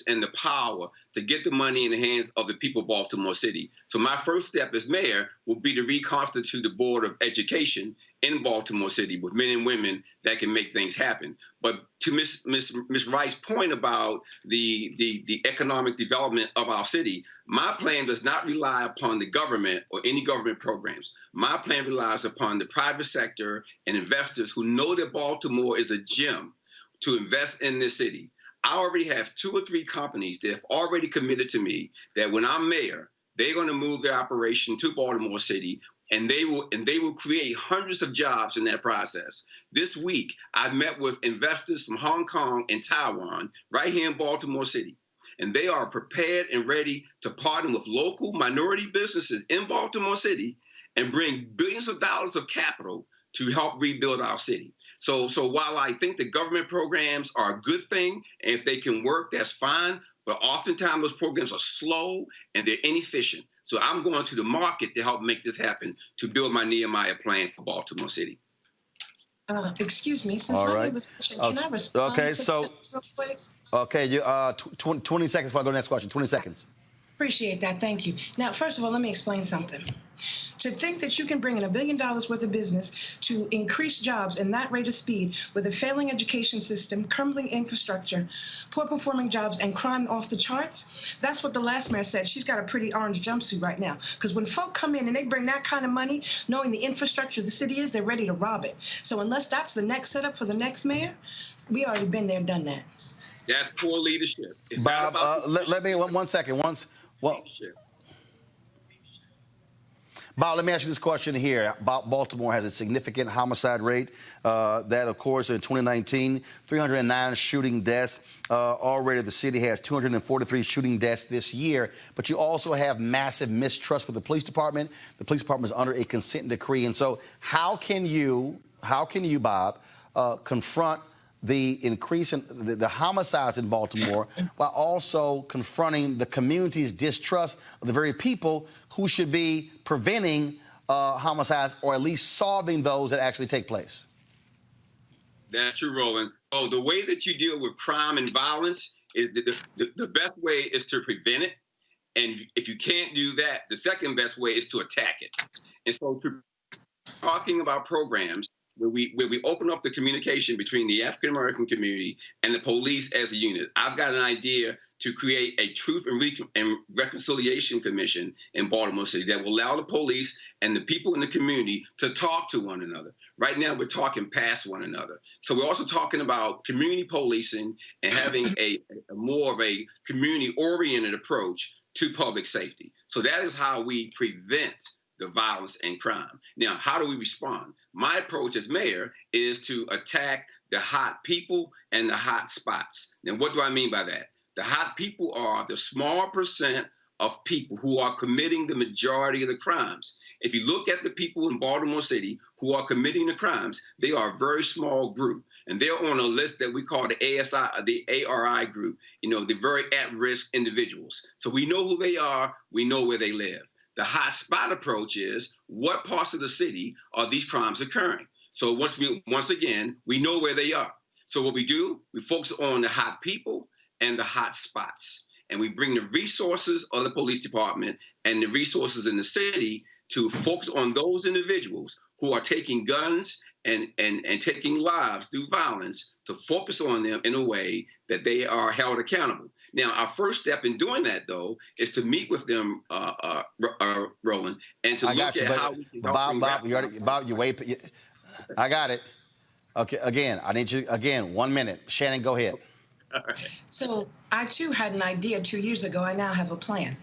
and the power to get the money in the hands of the people of Baltimore City. So my first step as mayor will be to reconstitute the Board of Education in Baltimore City with men and women that can make things happen. But to Ms. Wright's point about the economic development of our city, my plan does not rely upon the government or any government programs. My plan relies upon the private sector and investors who know that Baltimore is a gem to invest in this city. I already have 2 or 3 companies that have already committed to me that when I'm mayor, they're going to move their operation to Baltimore City, and they will create hundreds of jobs in that process. This week, I met with investors from Hong Kong and Taiwan right here in Baltimore City, and they are prepared and ready to partner with local minority businesses in Baltimore City and bring billions of dollars of capital to help rebuild our city. So while I think the government programs are a good thing, and if they can work, that's fine, but oftentimes those programs are slow and they're inefficient. So I'm going to the market to help make this happen, to build my Nehemiah plan for Baltimore City. Excuse me, since my name was questioned, can I respond to this real quick? Okay, 20 seconds before I go to the next question. 20 seconds. Appreciate that. Thank you. Now, first of all, let me explain something. To think that you can bring in $1 billion worth of business to increase jobs in that rate of speed with a failing education system, crumbling infrastructure, poor performing jobs, and crime off the charts, that's what the last mayor said. She's got a pretty orange jumpsuit right now. Because when folk come in and they bring that kind of money, knowing the infrastructure the city is, they're ready to rob it. So unless that's the next setup for the next mayor, we already been there, done that. That's poor leadership. It's Bob, let me, one second. Bob, let me ask you this question here. Baltimore has a significant homicide rate. That, of course, in 2019, 309 shooting deaths. Already the city has 243 shooting deaths this year. But you also have massive mistrust with the police department. The police department is under a consent decree. And so how can you, Bob, confront the increase in the homicides in Baltimore while also confronting the community's distrust of the very people who should be preventing homicides, or at least solving those that actually take place? That's true, Roland. So the way that you deal with crime and violence is the best way is to prevent it. And if you can't do that, the second best way is to attack it. And so talking about programs where we open up the communication between the African American community and the police as a unit. I've got an idea to create a Truth and Reconciliation Commission in Baltimore City that will allow the police and the people in the community to talk to one another. Right now, we're talking past one another. So we're also talking about community policing and having a more of a community-oriented approach to public safety. So that is how we prevent the violence and crime. Now, how do we respond? My approach as mayor is to attack the hot people and the hot spots. Now, what do I mean by that? The hot people are the small percent of people who are committing the majority of the crimes. If you look at the people in Baltimore City who are committing the crimes, they are a very small group. And they're on a list that we call the ARI group, the very at-risk individuals. So we know who they are, we know where they live. The hot spot approach is what parts of the city are these crimes occurring? So once again, we know where they are. So what we do, we focus on the hot people and the hot spots. And we bring the resources of the police department and the resources in the city to focus on those individuals who are taking guns and taking lives through violence, to focus on them in a way that they are held accountable. Now, our first step in doing that, though, is to meet with them, Roland, and to look at how we can help Bob, you wait. I got it. Okay, again, I need you, 1 minute. Shannon, go ahead. So I, too, had an idea 2 years ago. I now have a plan.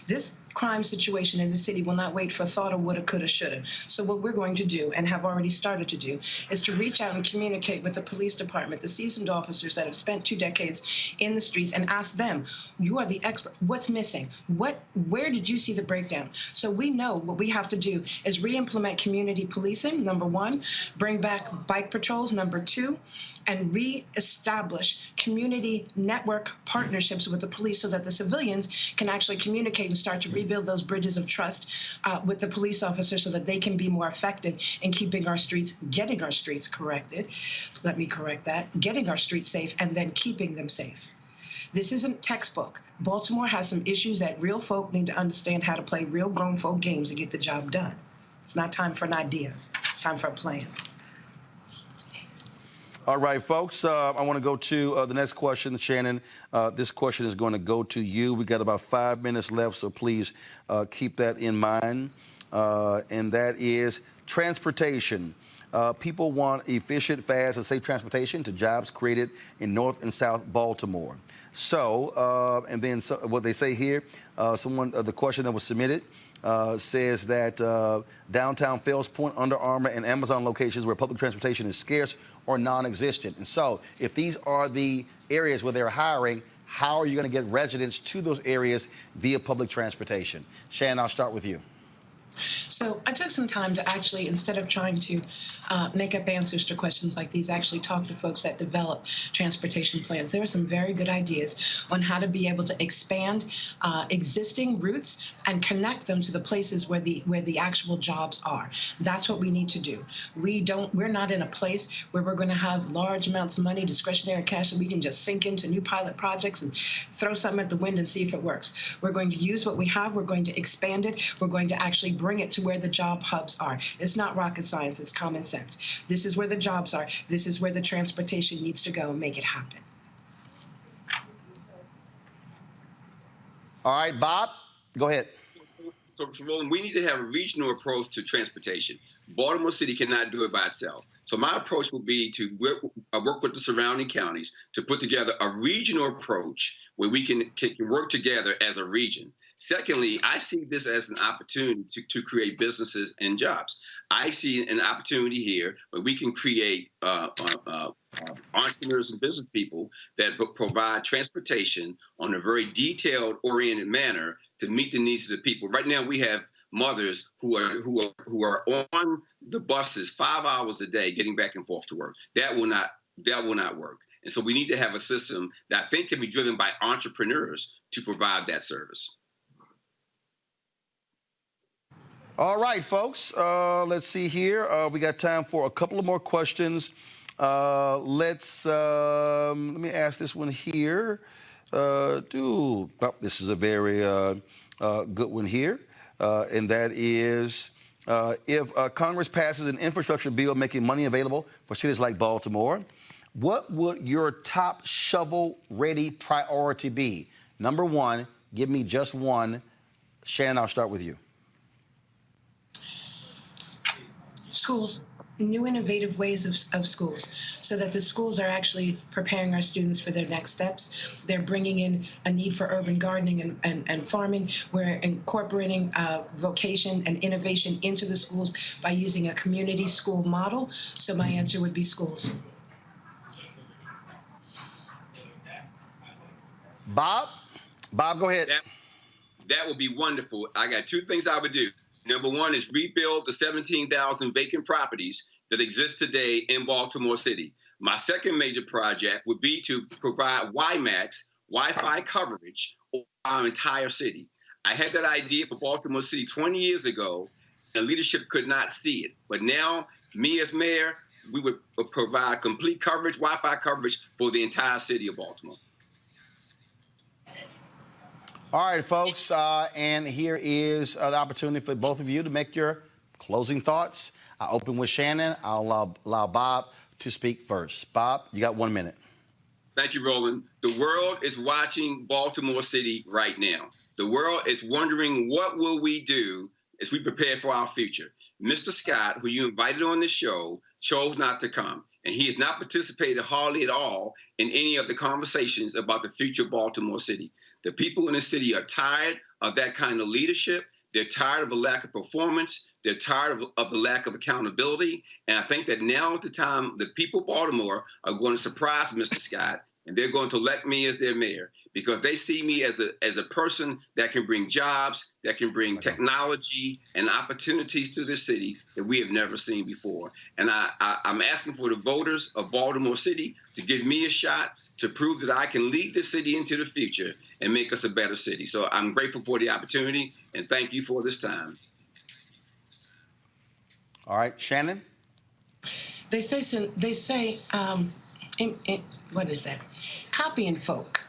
This crime situation in the city will not wait for thought of woulda, coulda, shoulda. So what we're going to do, and have already started to do, is to reach out and communicate with the police department, the seasoned officers that have spent 2 decades in the streets, and ask them, you are the expert, what's missing? Where did you see the breakdown? So we know what we have to do is re-implement community policing, number 1, bring back bike patrols, number 2, and re-establish community network partnerships with the police so that the civilians can actually communicate and start to rebuild those bridges of trust with the police officers so that they can be more effective in keeping our streets, getting our streets corrected. Let me correct that. Getting our streets safe and then keeping them safe. This isn't textbook. Baltimore has some issues that real folk need to understand how to play real grown folk games to get the job done. It's not time for an idea. It's time for a plan. All right, folks, I want to go to the next question, Shannon. This question is going to go to you. We got about 5 minutes left, so please keep that in mind. And that is transportation. People want efficient, fast, and safe transportation to jobs created in North and South Baltimore. So, and then what they say here, the question that was submitted says that downtown Fells Point, Under Armour, and Amazon locations where public transportation is scarce or non-existent. And so if these are the areas where they're hiring, how are you going to get residents to those areas via public transportation? Shannon, I'll start with you. So I took some time to actually, instead of trying to make up answers to questions like these, actually talk to folks that develop transportation plans. There are some very good ideas on how to be able to expand existing routes and connect them to the places where the actual jobs are. That's what we need to do. We're not in a place where we're going to have large amounts of money, discretionary cash, that we can just sink into new pilot projects and throw something at the wind and see if it works. We're going to use what we have. We're going to expand it. We're going to actually bring it to where the job hubs are. It's not rocket science, it's common sense. This is where the jobs are. This is where the transportation needs to go and make it happen. All right, Bob, go ahead. So Roland, we need to have a regional approach to transportation. Baltimore City cannot do it by itself. So my approach will be to work with the surrounding counties to put together a regional approach where we can work together as a region. Secondly, I see this as an opportunity to create businesses and jobs. I see an opportunity here where we can create entrepreneurs and business people that provide transportation on a very detailed, oriented manner to meet the needs of the people. Right now, we have mothers who are on the buses 5 hours a day getting back and forth to work. That will not work. And so we need to have a system that I think can be driven by entrepreneurs to provide that service. All right, folks, let's see here. We got time for a couple of more questions. Let me ask this one here. This is a very good one here. And that is, If Congress passes an infrastructure bill making money available for cities like Baltimore, what would your top shovel-ready priority be? Number one, give me just one. Shannon, I'll start with you. Schools. New innovative ways of schools, so that the schools are actually preparing our students for their next steps. They're bringing in a need for urban gardening and farming. We're incorporating vocation and innovation into the schools by using a community school model. So my answer would be schools. Bob, go ahead. That would be wonderful. I got two things I would do. Number one is rebuild the 17,000 vacant properties that exist today in Baltimore City. My second major project would be to provide WiMAX, Wi-Fi coverage over our entire city. I had that idea for Baltimore City 20 years ago, and leadership could not see it. But now, me as mayor, we would provide complete coverage, Wi-Fi coverage for the entire city of Baltimore. All right, folks, and here is the opportunity for both of you to make your closing thoughts. I open with Shannon. I'll allow Bob to speak first. Bob, you got 1 minute. Thank you, Roland. The world is watching Baltimore City right now. The world is wondering, what will we do as we prepare for our future? Mr. Scott, who you invited on this show, chose not to come. And he has not participated hardly at all in any of the conversations about the future of Baltimore City. The people in the city are tired of that kind of leadership. They're tired of the lack of performance. They're tired of the lack of accountability. And I think that now is the time the people of Baltimore are going to surprise Mr. Scott, and they're going to elect me as their mayor, because they see me as a person that can bring jobs, that can bring technology and opportunities to this city that we have never seen before. And I'm asking for the voters of Baltimore City to give me a shot to prove that I can lead this city into the future and make us a better city. So I'm grateful for the opportunity, and thank you for this time. All right, Shannon? They say, what is that? Copying folk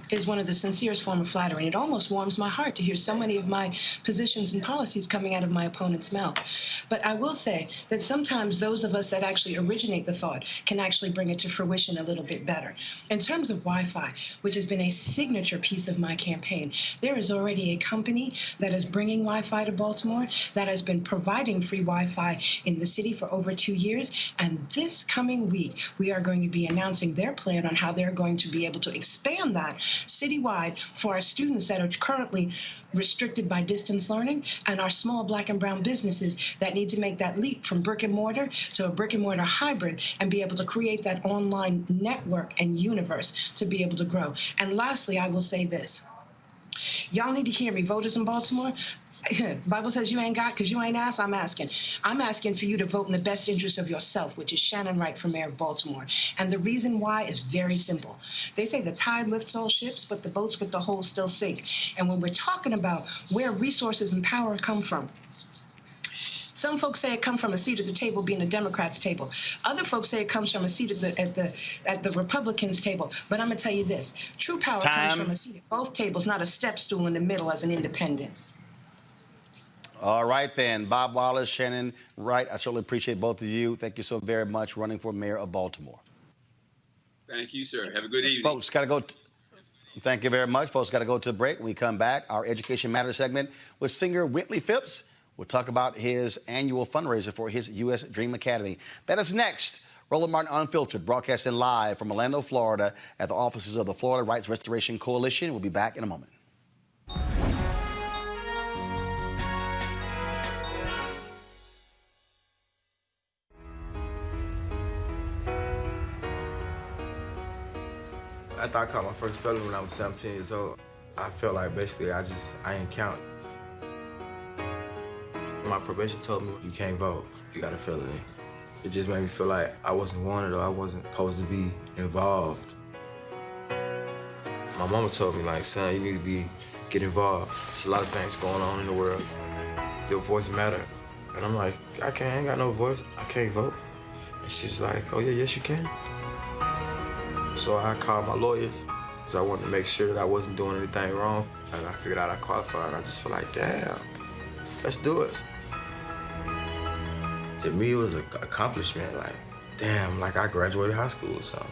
is one of the sincerest form of flattery, and it almost warms my heart to hear so many of my positions and policies coming out of my opponent's mouth. But I will say that sometimes those of us that actually originate the thought can actually bring it to fruition a little bit better. In terms of Wi-Fi, which has been a signature piece of my campaign, there is already a company that is bringing Wi-Fi to Baltimore, that has been providing free Wi-Fi in the city for over 2 years, and this coming week, we are going to be announcing their plan on how they're going to be able to expand that citywide for our students that are currently restricted by distance learning, and our small Black and brown businesses that need to make that leap from brick and mortar to a brick and mortar hybrid and be able to create that online network and universe to be able to grow. And lastly, I will say this. Y'all need to hear me, voters in Baltimore. Bible says you ain't got because you ain't asked. I'm asking. I'm asking for you to vote in the best interest of yourself, which is Shannon Wright for mayor of Baltimore. And the reason why is very simple. They say the tide lifts all ships, but the boats with the holes still sink. And when we're talking about where resources and power come from, some folks say it comes from a seat at the table being a Democrat's table. Other folks say it comes from a seat at the Republicans' table. But I'm gonna tell you this: true power comes from a seat at both tables, not a step stool in the middle as an independent. All right, then. Bob Wallace, Shannon Wright, I certainly appreciate both of you. Thank you so very much running for mayor of Baltimore. Thank you, sir. Have a good evening. Folks, got to go. Thank you very much. Folks, got to go to a break. When we come back, our Education Matters segment with singer Wintley Phipps. We'll talk about his annual fundraiser for his U.S. Dream Academy. That is next. Roland Martin Unfiltered, broadcasting live from Orlando, Florida, at the offices of the Florida Rights Restoration Coalition. We'll be back in a moment. After I caught my first felony when I was 17 years old, I felt like basically I ain't count. My probation told me, you can't vote, you got a felony. It just made me feel like I wasn't wanted or I wasn't supposed to be involved. My mama told me, like, son, you need to get involved. There's a lot of things going on in the world. Your voice matter. And I'm like, I ain't got no voice, I can't vote. And she's like, oh yeah, yes you can. So I called my lawyers because I wanted to make sure that I wasn't doing anything wrong. And I figured out I qualified. I just feel like, damn, let's do it. To me, it was an accomplishment. Like, damn, like I graduated high school or something.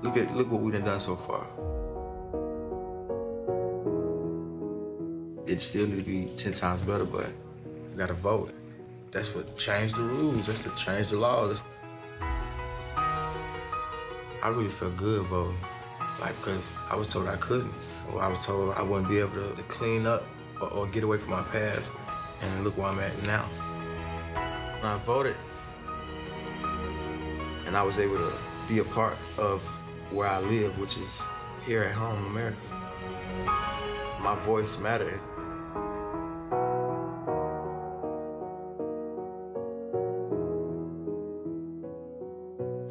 Look what we done so far. It still need to be 10 times better, but you gotta vote. That's what changed the rules. That's to change the laws. I really felt good voting, like, because I was told I couldn't, or I was told I wouldn't be able to clean up or get away from my past, and look where I'm at now. When I voted, and I was able to be a part of where I live, which is here at home in America. My voice mattered.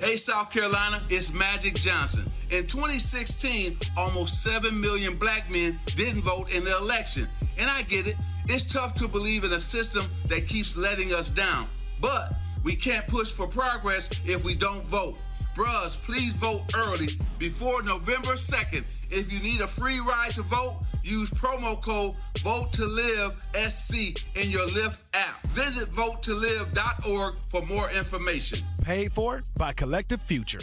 Hey, South Carolina, it's Magic Johnson. In 2016, almost 7 million black men didn't vote in the election. And I get it. It's tough to believe in a system that keeps letting us down. But we can't push for progress if we don't vote. Bruhs, please vote early before November 2nd. If you need a free ride to vote, use promo code VOTETOLIVE-SC in your Lyft app. Visit votetolive.org for more information. Paid for by Collective Future.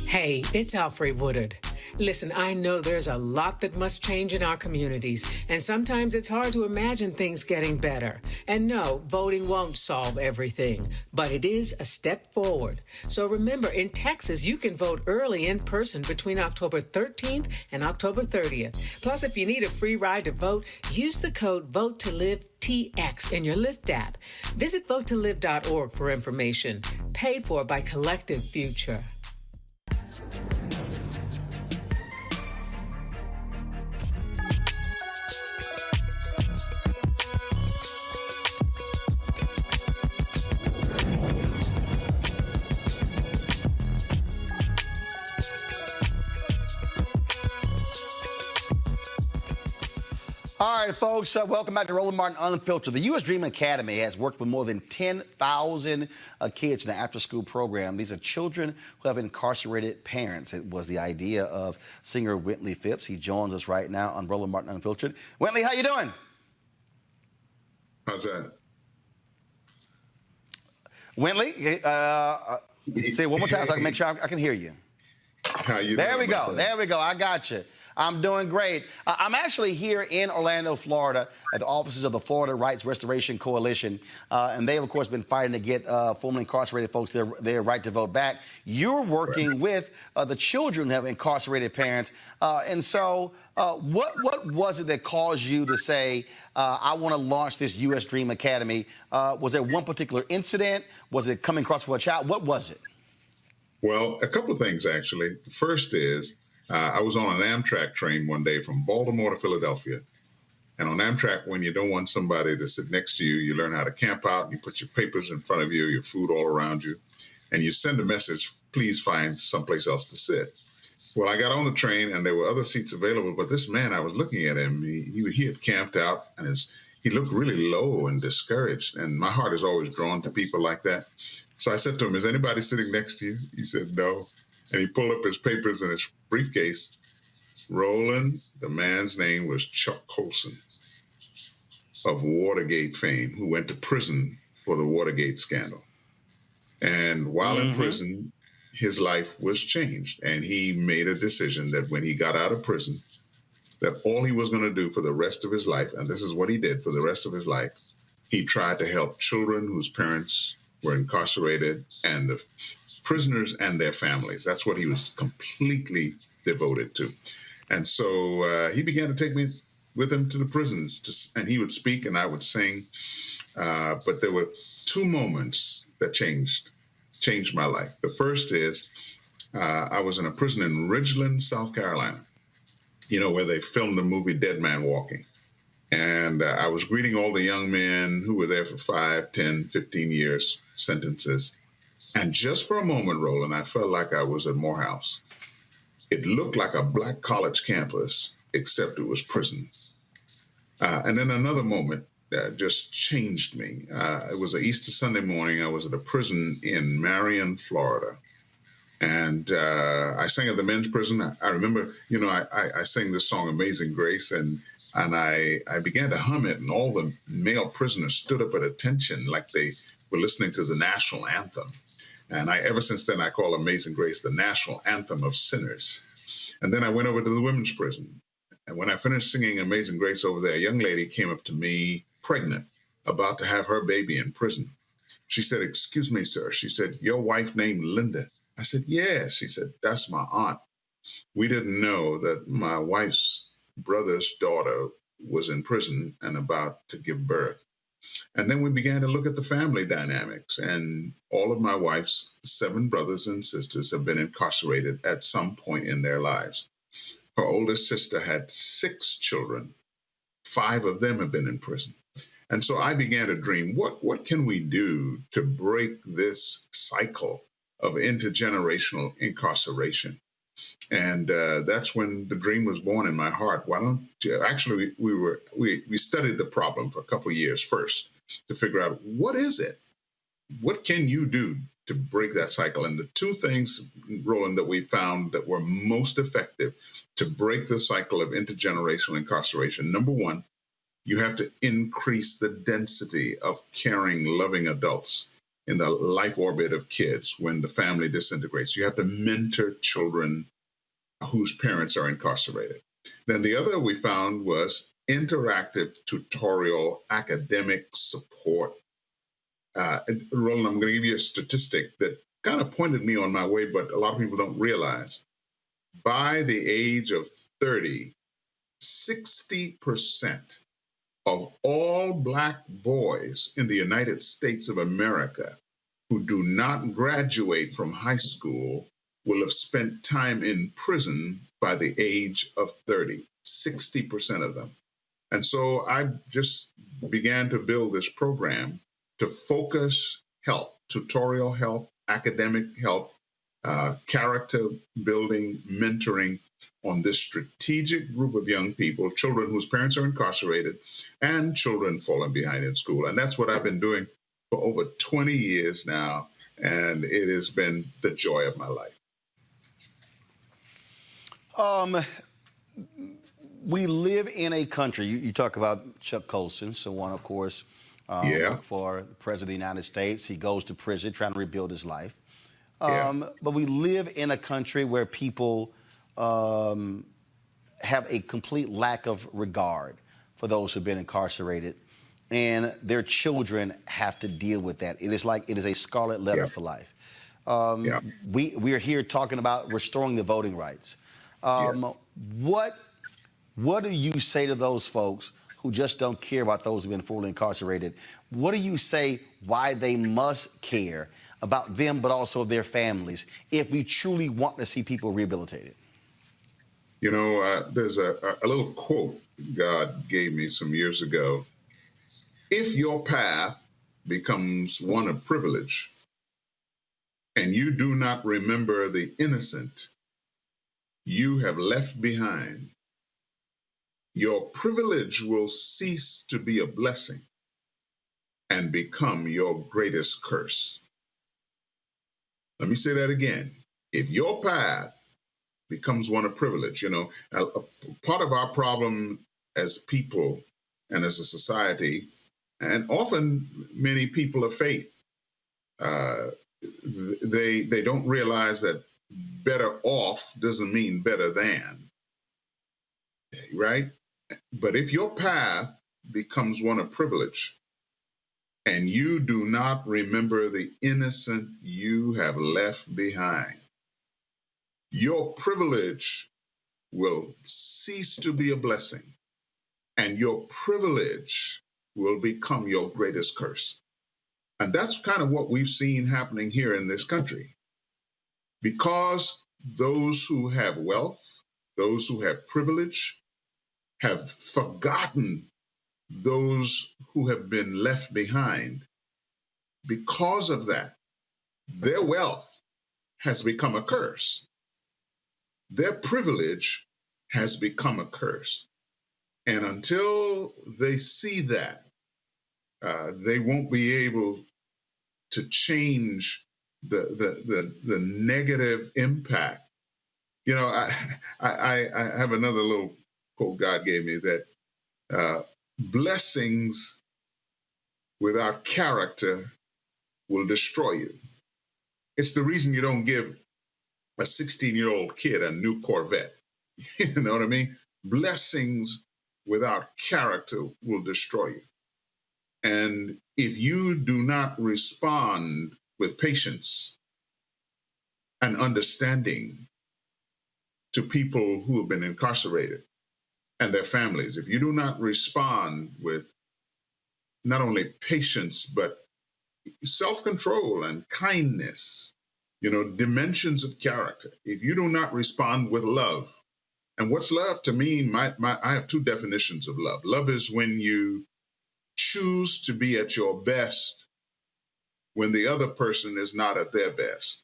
Hey, it's Alfre Woodard. Listen, I know there's a lot that must change in our communities, and sometimes it's hard to imagine things getting better. And no, voting won't solve everything, but it is a step forward. So remember, in Texas, you can vote early in person between October 13th and October 30th. Plus, if you need a free ride to vote, use the code VOTETOLIVE-TX in your Lyft app. Visit votetolive.org for information. Paid for by Collective Future. All right, folks, welcome back to Roland Martin Unfiltered. The U.S. Dream Academy has worked with more than 10,000 kids in the after-school program. These are children who have incarcerated parents. It was the idea of singer Wintley Phipps. He joins us right now on Roland Martin Unfiltered. Wintley, how you doing? How's that? Wintley, say it one more time so I can make sure I can hear you. How you there doing? We go. There we go. I got you. I'm doing great. I'm actually here in Orlando, Florida, at the offices of the Florida Rights Restoration Coalition. And they've, of course, been fighting to get formerly incarcerated folks their right to vote back. You're working with the children who have incarcerated parents. And so what was it that caused you to say, I want to launch this U.S. Dream Academy? Was there one particular incident? Was it coming across for a child? What was it? Well, a couple of things, actually. The first is I was on an Amtrak train one day from Baltimore to Philadelphia. And on Amtrak, when you don't want somebody to sit next to you, you learn how to camp out, and you put your papers in front of you, your food all around you, and you send a message, please find someplace else to sit. Well, I got on the train, and there were other seats available, but this man, I was looking at him, he had camped out, and he looked really low and discouraged, and my heart is always drawn to people like that. So I said to him, is anybody sitting next to you? He said, no. And he pulled up his papers in his briefcase. Roland, the man's name was Chuck Colson of Watergate fame, who went to prison for the Watergate scandal. And while in prison, his life was changed. And he made a decision that when he got out of prison, that all he was going to do for the rest of his life, and this is what he did for the rest of his life, he tried to help children whose parents were incarcerated and the prisoners and their families. That's what he was completely devoted to. And so he began to take me with him to the prisons, and he would speak and I would sing. But there were two moments that changed my life. The first is I was in a prison in Ridgeland, South Carolina, where they filmed the movie Dead Man Walking. And I was greeting all the young men who were there for 5, 10, 15 years sentences. And just for a moment, Roland, I felt like I was at Morehouse. It looked like a black college campus, except it was prison. And then another moment that just changed me. It was an Easter Sunday morning. I was at a prison in Marion, Florida. And I sang at the men's prison. I remember, I sang this song, Amazing Grace, and I began to hum it, and all the male prisoners stood up at attention like they were listening to the national anthem. And ever since then, I call Amazing Grace the national anthem of sinners. And then I went over to the women's prison. And when I finished singing Amazing Grace over there, a young lady came up to me, pregnant, about to have her baby in prison. She said, "Excuse me, sir." She said, "Your wife named Linda?" I said, "Yes." She said, "That's my aunt. We didn't know that my wife's brother's daughter was in prison and about to give birth." And then we began to look at the family dynamics. And all of my wife's 7 brothers and sisters have been incarcerated at some point in their lives. Her oldest sister had 6 children. 5 of them have been in prison. And so I began to dream, what can we do to break this cycle of intergenerational incarceration? And that's when the dream was born in my heart. Why don't you, actually, we studied the problem for a couple of years first to figure out, what is it? What can you do to break that cycle? And the 2 things, Roland, that we found that were most effective to break the cycle of intergenerational incarceration. Number 1, you have to increase the density of caring, loving adults in the life orbit of kids when the family disintegrates. You have to mentor children whose parents are incarcerated. Then the other we found was interactive tutorial academic support. Roland, I'm going to give you a statistic that kind of pointed me on my way, but a lot of people don't realize. By the age of 30, 60% of all Black boys in the United States of America who do not graduate from high school will have spent time in prison by the age of 30, 60% of them. And so I just began to build this program to focus help, tutorial help, academic help, character building, mentoring on this strategic group of young people, children whose parents are incarcerated and children falling behind in school. And that's what I've been doing for over 20 years now, and it has been the joy of my life. We live in a country, you talk about Chuck Colson, someone, of course, for the President of the United States. He goes to prison trying to rebuild his life. But we live in a country where people have a complete lack of regard for those who've been incarcerated, and their children have to deal with that. It is a scarlet letter for life. We are here talking about restoring the voting rights. What do you say to those folks who just don't care about those who've been fully incarcerated? What do you say why they must care about them, but also their families, if we truly want to see people rehabilitated? You know, there's a little quote God gave me some years ago. If your path becomes one of privilege and you do not remember the innocent you have left behind, your privilege will cease to be a blessing and become your greatest curse. Let me say that again. If your path becomes one of privilege, you know, part of our problem as people and as a society, and often many people of faith, they don't realize that better off doesn't mean better than, right? But if your path becomes one of privilege and you do not remember the innocent you have left behind, your privilege will cease to be a blessing, and your privilege will become your greatest curse. And that's kind of what we've seen happening here in this country. Because those who have wealth, those who have privilege, have forgotten those who have been left behind. Because of that, their wealth has become a curse. Their privilege has become a curse. And until they see that, they won't be able to change the negative impact. You know, I have another little quote God gave me that blessings without character will destroy you. It's the reason you don't give a 16-year-old kid a new Corvette. You know what I mean? Blessings without character will destroy you. And if you do not respond with patience and understanding to people who have been incarcerated and their families, if you do not respond with not only patience, but self-control and kindness, you know, dimensions of character, if you do not respond with love. And what's love to me? I have two definitions of love. Love is when you choose to be at your best when the other person is not at their best.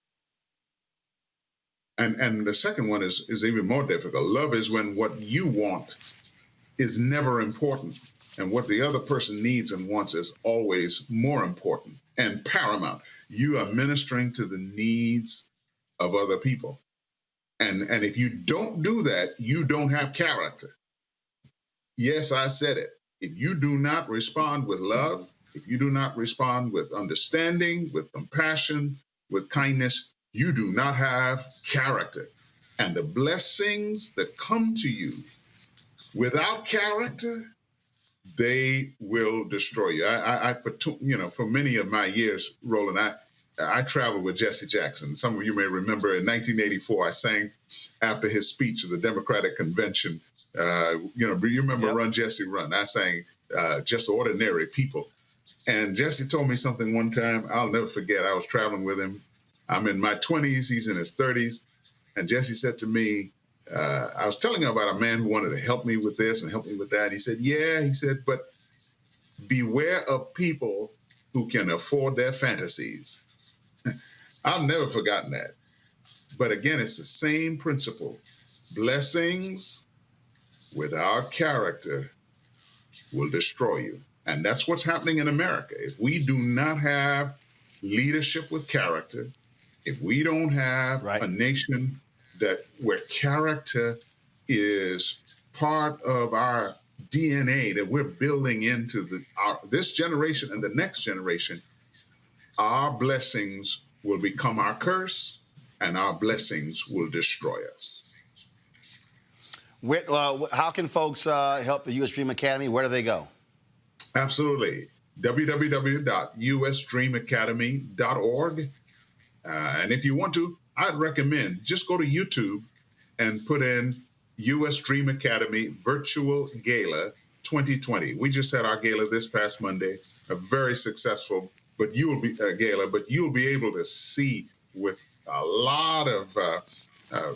And the second one is even more difficult. Love is when what you want is never important, and what the other person needs and wants is always more important and paramount. You are ministering to the needs of other people. And if you don't do that, you don't have character. Yes, I said it. If you do not respond with love, if you do not respond with understanding, with compassion, with kindness, you do not have character. And the blessings that come to you without character, they will destroy you. For many of my years, Roland, I traveled with Jesse Jackson. Some of you may remember in 1984, I sang after his speech at the Democratic Convention. You remember Run, Jesse, Run. I sang Just Ordinary People. And Jesse told me something one time I'll never forget. I was traveling with him. I'm in my 20s. He's in his 30s. And Jesse said to me, I was telling him about a man who wanted to help me with this and help me with that. And he said, yeah, he said, but beware of people who can afford their fantasies. I've never forgotten that. But again, it's the same principle. Blessings without character will destroy you. And that's what's happening in America. If we do not have leadership with character, if we don't have a nation where character is part of our DNA that we're building into this generation and the next generation, our blessings will become our curse, and our blessings will destroy us. How can folks help the U.S. Dream Academy? Where do they go? Absolutely. www.usdreamacademy.org. And if you want to, I'd recommend just go to YouTube and put in U.S. Dream Academy Virtual Gala 2020. We just had our gala this past Monday, a very successful gala, but you'll be able to see with a lot of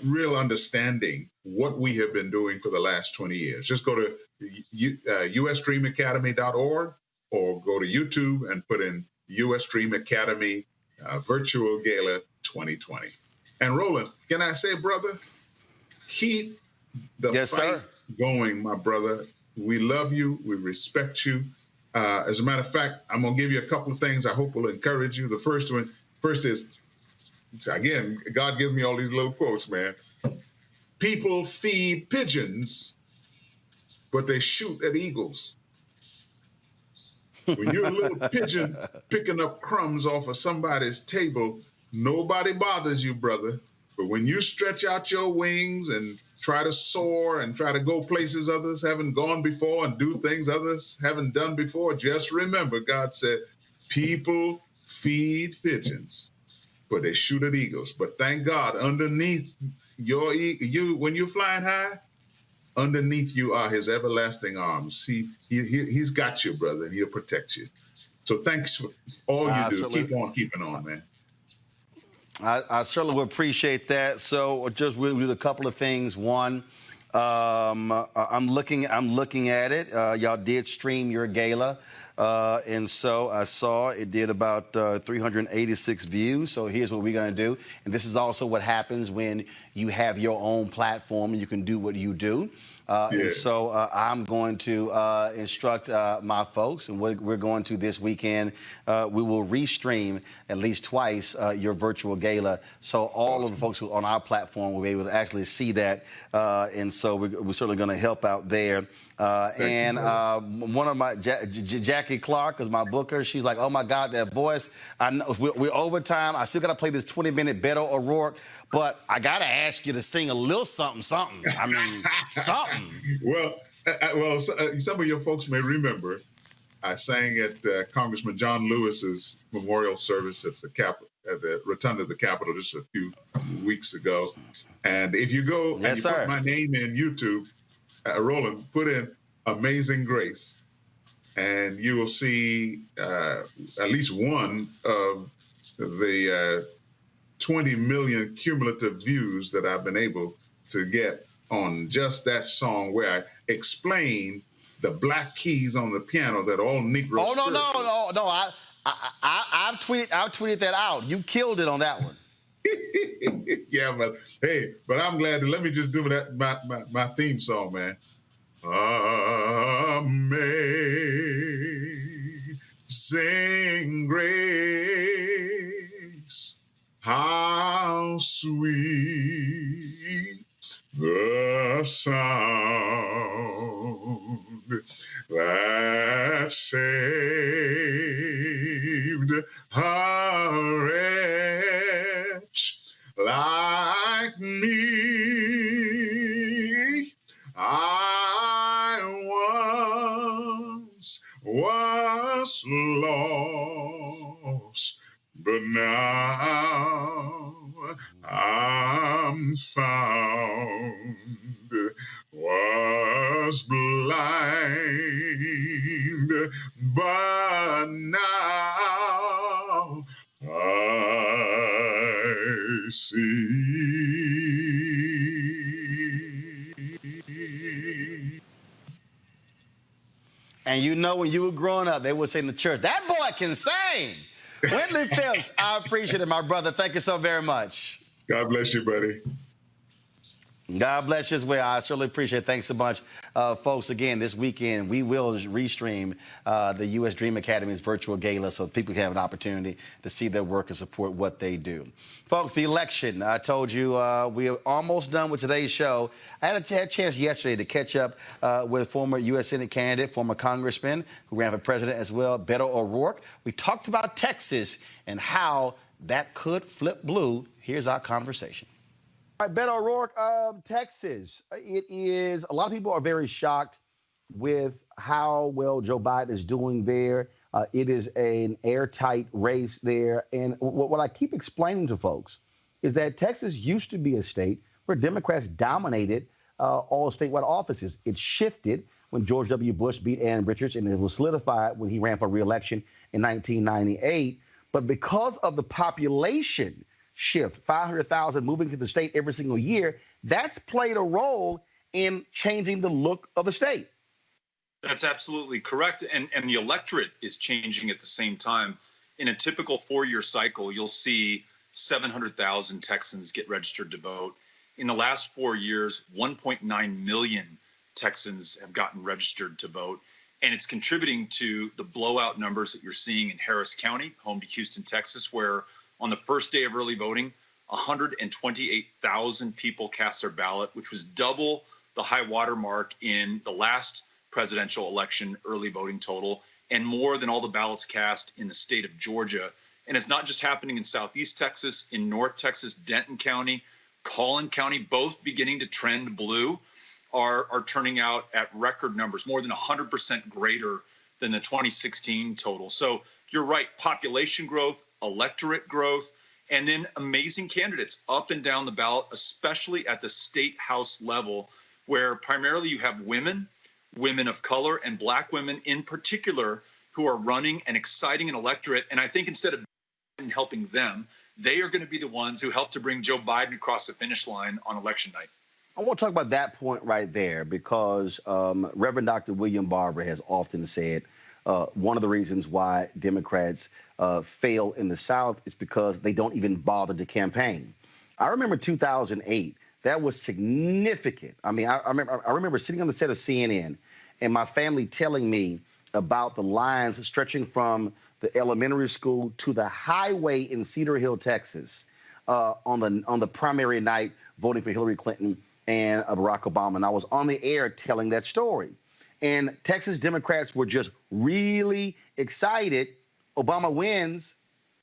real understanding what we have been doing for the last 20 years. Just go to usdreamacademy.org or go to YouTube and put in U.S. Dream Academy Virtual Gala 2020. And Roland, can I say, brother, keep the fight going, my brother. We love you. We respect you. As a matter of fact, I'm going to give you a couple of things I hope will encourage you. The first is, again, God gives me all these little quotes, man. People feed pigeons, but they shoot at eagles. When you're a little pigeon picking up crumbs off of somebody's table, nobody bothers you, brother. But when you stretch out your wings and try to soar and try to go places others haven't gone before and do things others haven't done before, just remember, God said, people feed pigeons, but they shoot at eagles. But thank God, underneath when you're flying high, underneath you are his everlasting arms. He's got you, brother, and he'll protect you. So thanks for all you do. Keep on keeping on, man. I certainly would appreciate that. So just we'll do a couple of things. One, I'm looking at it. Y'all did stream your gala. And so I saw it did about 386 views. So here's what we're going to do. And this is also what happens when you have your own platform and you can do what you do. And so I'm going to instruct my folks, and we're going to this weekend. We will restream at least twice your virtual gala, so all of the folks who are on our platform will be able to actually see that. And so we're certainly going to help out there. One of my Jackie Clark is my booker. She's like, "Oh my God, that voice! I know we're overtime. I still got to play this 20-minute Beto O'Rourke, but I got to ask you to sing a little something. I mean, something." Well, some of your folks may remember I sang at Congressman John Lewis's memorial service at the Rotunda of the Capitol just a few weeks ago. And if you go and you put my name in YouTube, Roland, put in Amazing Grace, and you will see at least one of the 20 million cumulative views that I've been able to get on just that song, where I explain the black keys on the piano that all Negro. Oh no! I've tweeted that out. You killed it on that one. Yeah, but I'm glad to let me just do that my theme song, man. Amazing grace, how sweet the sound that saved a wretch like me. I once was lost, but now I'm found. Was blind, but now I see. And you know, when you were growing up, they would say in the church, "That boy can sing." Wintley Phipps, I appreciate it, my brother. Thank you so very much. God bless you, buddy. God bless you as well. I certainly appreciate it. Thanks so much, folks. Again, this weekend, we will restream the U.S. Dream Academy's virtual gala so people can have an opportunity to see their work and support what they do. Folks, the election, I told you we are almost done with today's show. I had a chance yesterday to catch up with former U.S. Senate candidate, former congressman who ran for president as well, Beto O'Rourke. We talked about Texas and how that could flip blue. Here's our conversation. All right, Beto O'Rourke, Texas. It is, a lot of people are very shocked with how well Joe Biden is doing there. It is an airtight race there. And what I keep explaining to folks is that Texas used to be a state where Democrats dominated all statewide offices. It shifted when George W. Bush beat Ann Richards, and it was solidified when he ran for re-election in 1998. But because of the population shift, 500,000 moving to the state every single year, that's played a role in changing the look of the state. That's absolutely correct. And the electorate is changing at the same time. In a typical 4-year cycle, you'll see 700,000 Texans get registered to vote. In the last 4 years, 1.9 million Texans have gotten registered to vote. And it's contributing to the blowout numbers that you're seeing in Harris County, home to Houston, Texas, where on the first day of early voting, 128,000 people cast their ballot, which was double the high water mark in the last presidential election early voting total, and more than all the ballots cast in the state of Georgia. And it's not just happening in Southeast Texas, in North Texas, Denton County, Collin County, both beginning to trend blue, are turning out at record numbers, more than 100% greater than the 2016 total. So you're right, population growth, electorate growth, and then amazing candidates up and down the ballot, especially at the state house level, where primarily you have women of color, and black women in particular, who are running and exciting an electorate. And I think instead of helping them, they are going to be the ones who help to bring Joe Biden across the finish line on election night. I want to talk about that point right there because Reverend Dr. William Barber has often said one of the reasons why Democrats fail in the South is because they don't even bother to campaign. I remember 2008, that was significant. I mean, I remember sitting on the set of CNN and my family telling me about the lines stretching from the elementary school to the highway in Cedar Hill, Texas, on the primary night voting for Hillary Clinton and Barack Obama. And I was on the air telling that story. And Texas Democrats were just really excited. Obama wins,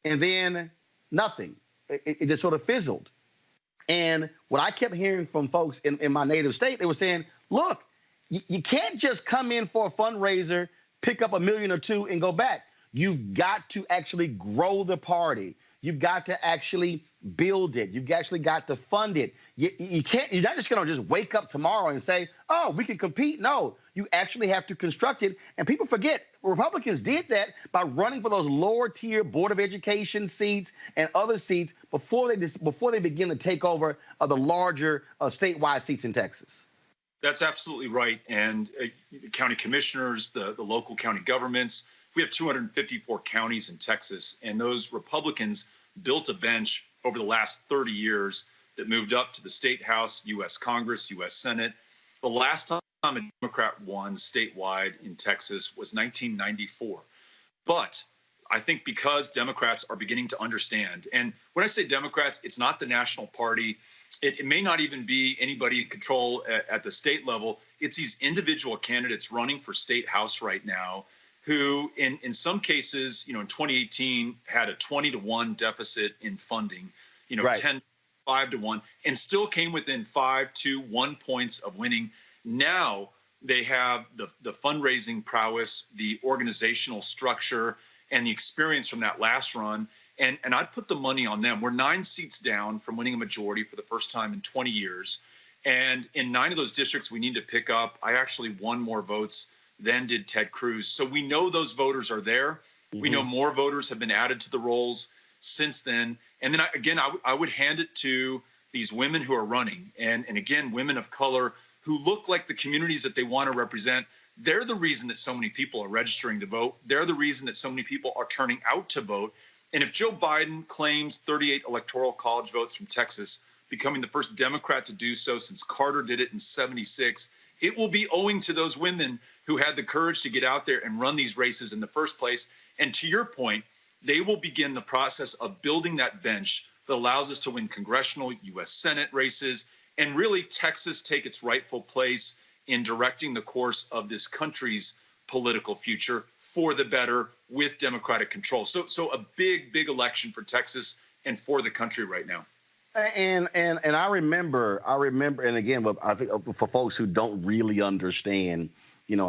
and then nothing. It just sort of fizzled. And what I kept hearing from folks in my native state, they were saying, look, you can't just come in for a fundraiser, pick up $1 million or $2 million and go back. You've got to actually grow the party. You've got to actually build it. You've actually got to fund it. You can't, you're not just going to just wake up tomorrow and say, oh, we can compete. No, you actually have to construct it. And people forget, Republicans did that by running for those lower tier Board of Education seats and other seats before they begin to take over the larger statewide seats in Texas. That's absolutely right. And the county commissioners, the local county governments, we have 254 counties in Texas, and those Republicans built a bench over the last 30 years that moved up to the state house, U.S. Congress, U.S. Senate. The last time a Democrat won statewide in Texas was 1994. But I think because Democrats are beginning to understand, and when I say Democrats, it's not the national party. It may not even be anybody in control at the state level. It's these individual candidates running for state house right now who in some cases, in 2018 had a 20-1 deficit in funding, right. 10, 5-1, and still came within 5 to 1 points of winning. Now they have the fundraising prowess, the organizational structure, and the experience from that last run. And I'd put the money on them. We're 9 seats down from winning a majority for the first time in 20 years. And in 9 of those districts we need to pick up, I actually won more votes than did Ted Cruz. So we know those voters are there. Mm-hmm. We know more voters have been added to the rolls since then. And then I would hand it to these women who are running. And again, women of color who look like the communities that they want to represent. They're the reason that so many people are registering to vote. They're the reason that so many people are turning out to vote. And if Joe Biden claims 38 electoral college votes from Texas, becoming the first Democrat to do so since Carter did it in 76, it will be owing to those women who had the courage to get out there and run these races in the first place. And to your point, they will begin the process of building that bench that allows us to win congressional, U.S. Senate races, and really Texas take its rightful place in directing the course of this country's political future for the better with Democratic control. So a big election for Texas and for the country right now. And I remember, and again, I think for folks who don't really understand,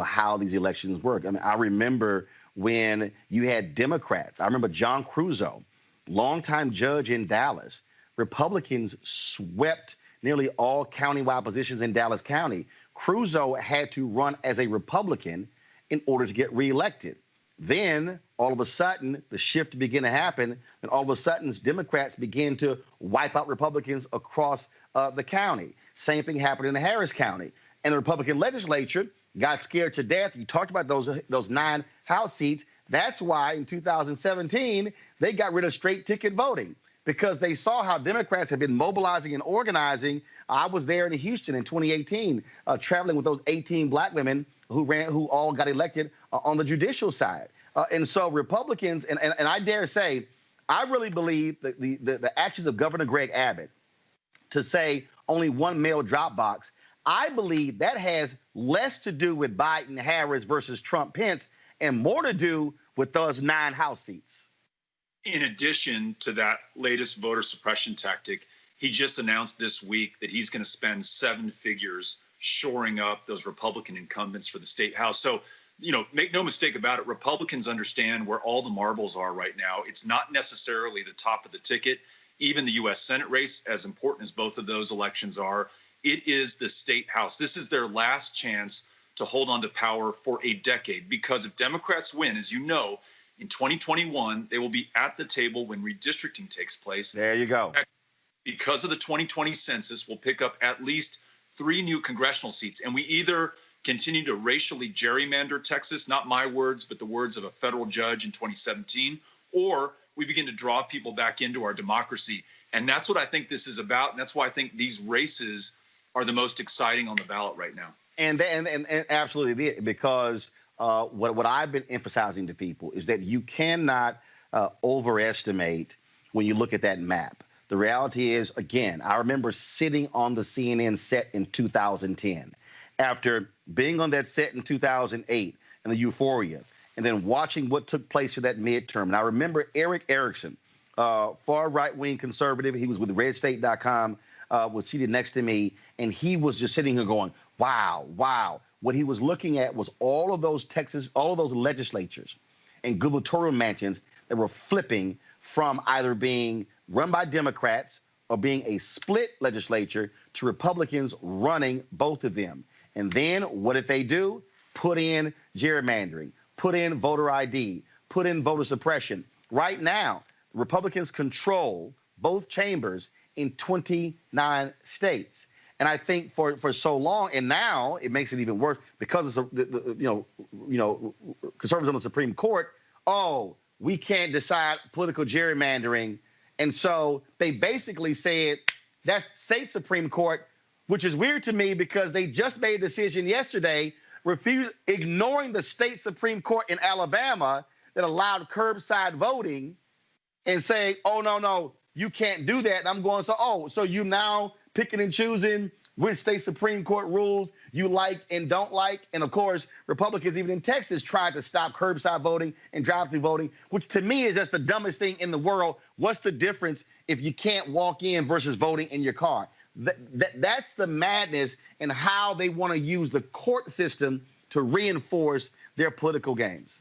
how these elections work. I mean, I remember when you had Democrats. I remember John Cruzo, longtime judge in Dallas. Republicans swept nearly all countywide positions in Dallas County. Cruzo had to run as a Republican in order to get reelected. Then, all of a sudden, the shift began to happen, and all of a sudden, Democrats began to wipe out Republicans across the county. Same thing happened in the Harris County. And the Republican legislature got scared to death. You talked about those 9 House seats. That's why in 2017, they got rid of straight ticket voting, because they saw how Democrats have been mobilizing and organizing. I was there in Houston in 2018, traveling with those 18 black women who all got elected on the judicial side. And so Republicans, and I dare say, I really believe that the actions of Governor Greg Abbott to say only 1 mail drop box, I believe that has less to do with Biden, Harris versus Trump, Pence, and more to do with those 9 House seats. In addition to that latest voter suppression tactic, he just announced this week that he's going to spend 7 figures shoring up those Republican incumbents for the state house. So, make no mistake about it, Republicans understand where all the marbles are right now. It's not necessarily the top of the ticket. Even the U.S. Senate race, as important as both of those elections are, it is the state house. This is their last chance to hold on to power for a decade, because if Democrats win, as you know, in 2021, they will be at the table when redistricting takes place. There you go. Because of the 2020 census, we'll pick up at least 3 new congressional seats. And we either continue to racially gerrymander Texas, not my words, but the words of a federal judge in 2017, or we begin to draw people back into our democracy. And that's what I think this is about. And that's why I think these races are the most exciting on the ballot right now. And absolutely, because what I've been emphasizing to people is that you cannot overestimate when you look at that map. The reality is, again, I remember sitting on the CNN set in 2010 after being on that set in 2008 and the euphoria, and then watching what took place for that midterm. And I remember Eric Erickson, far right-wing conservative. He was with redstate.com, was seated next to me, and he was just sitting here going, wow, wow. What he was looking at was all of those legislatures and gubernatorial mansions that were flipping from either being run by Democrats or being a split legislature to Republicans running both of them. And then what did they do? Put in gerrymandering, put in voter ID, put in voter suppression. Right now, Republicans control both chambers in 29 states. And I think for so long, and now it makes it even worse because of conservatives on the Supreme Court. Oh, we can't decide political gerrymandering. And so they basically said that state Supreme Court, which is weird to me because they just made a decision yesterday, ignoring the state Supreme Court in Alabama that allowed curbside voting and saying, oh, no, you can't do that. And I'm going, so you now picking and choosing which state Supreme Court rules you like and don't like. And of course, Republicans, even in Texas, tried to stop curbside voting and drive-through voting, which to me is just the dumbest thing in the world. What's the difference if you can't walk in versus voting in your car? That's the madness and how they want to use the court system to reinforce their political games.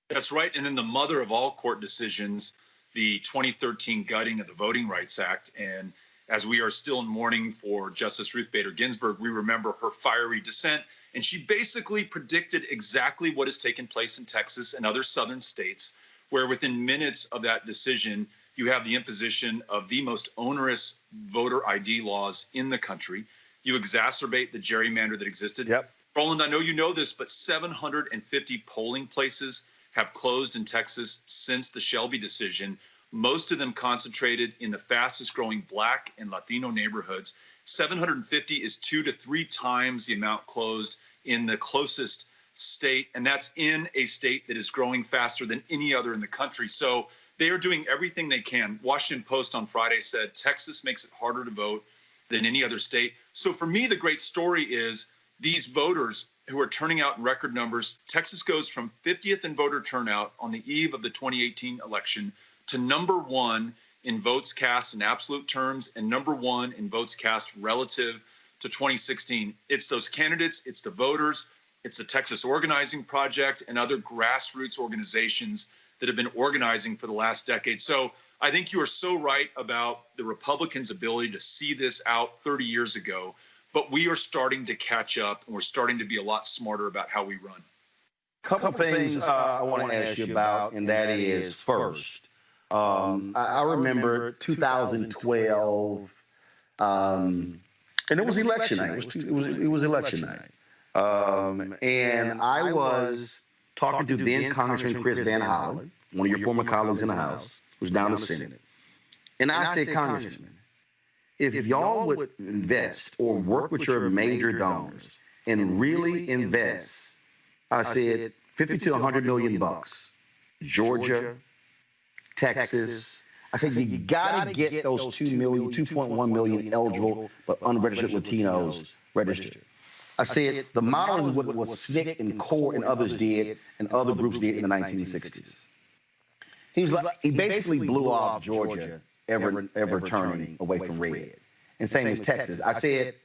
That's right. And then the mother of all court decisions, the 2013 gutting of the Voting Rights Act. And as we are still in mourning for Justice Ruth Bader Ginsburg, we remember her fiery dissent. And she basically predicted exactly what has taken place in Texas and other southern states, where within minutes of that decision, you have the imposition of the most onerous voter ID laws in the country. You exacerbate the gerrymander that existed. Yep. Roland, I know you know this, but 750 polling places have closed in Texas since the Shelby decision, most of them concentrated in the fastest growing Black and Latino neighborhoods. 750 is 2 to 3 times the amount closed in the closest state, and that's in a state that is growing faster than any other in the country. So they are doing everything they can. Washington Post on Friday said Texas makes it harder to vote than any other state. So for me, the great story is these voters who are turning out in record numbers. Texas goes from 50th in voter turnout on the eve of the 2018 election to number 1 in votes cast in absolute terms and number 1 in votes cast relative to 2016. It's those candidates, it's the voters, it's the Texas Organizing Project and other grassroots organizations that have been organizing for the last decade. So I think you are so right about the Republicans' ability to see this out 30 years ago, but we are starting to catch up and we're starting to be a lot smarter about how we run. Couple things I want to ask you about, and that is first, I remember 2012, and it was election night. It was election night, and I was talking to then Congressman Chris Van Hollen, one of your former colleagues in the House, who's down in the Senate, and I said, Congressman, if y'all would invest or work with your major donors and really invest, I said, 50 to 100 million bucks, Georgia, Texas. I said, you got to get those 2.1 million eligible but unregistered Latinos registered. I said, the model is what SNCC and CORE and others did and other groups did in the 1960s. He basically blew off Georgia ever turning away from red. And same as Texas. I said,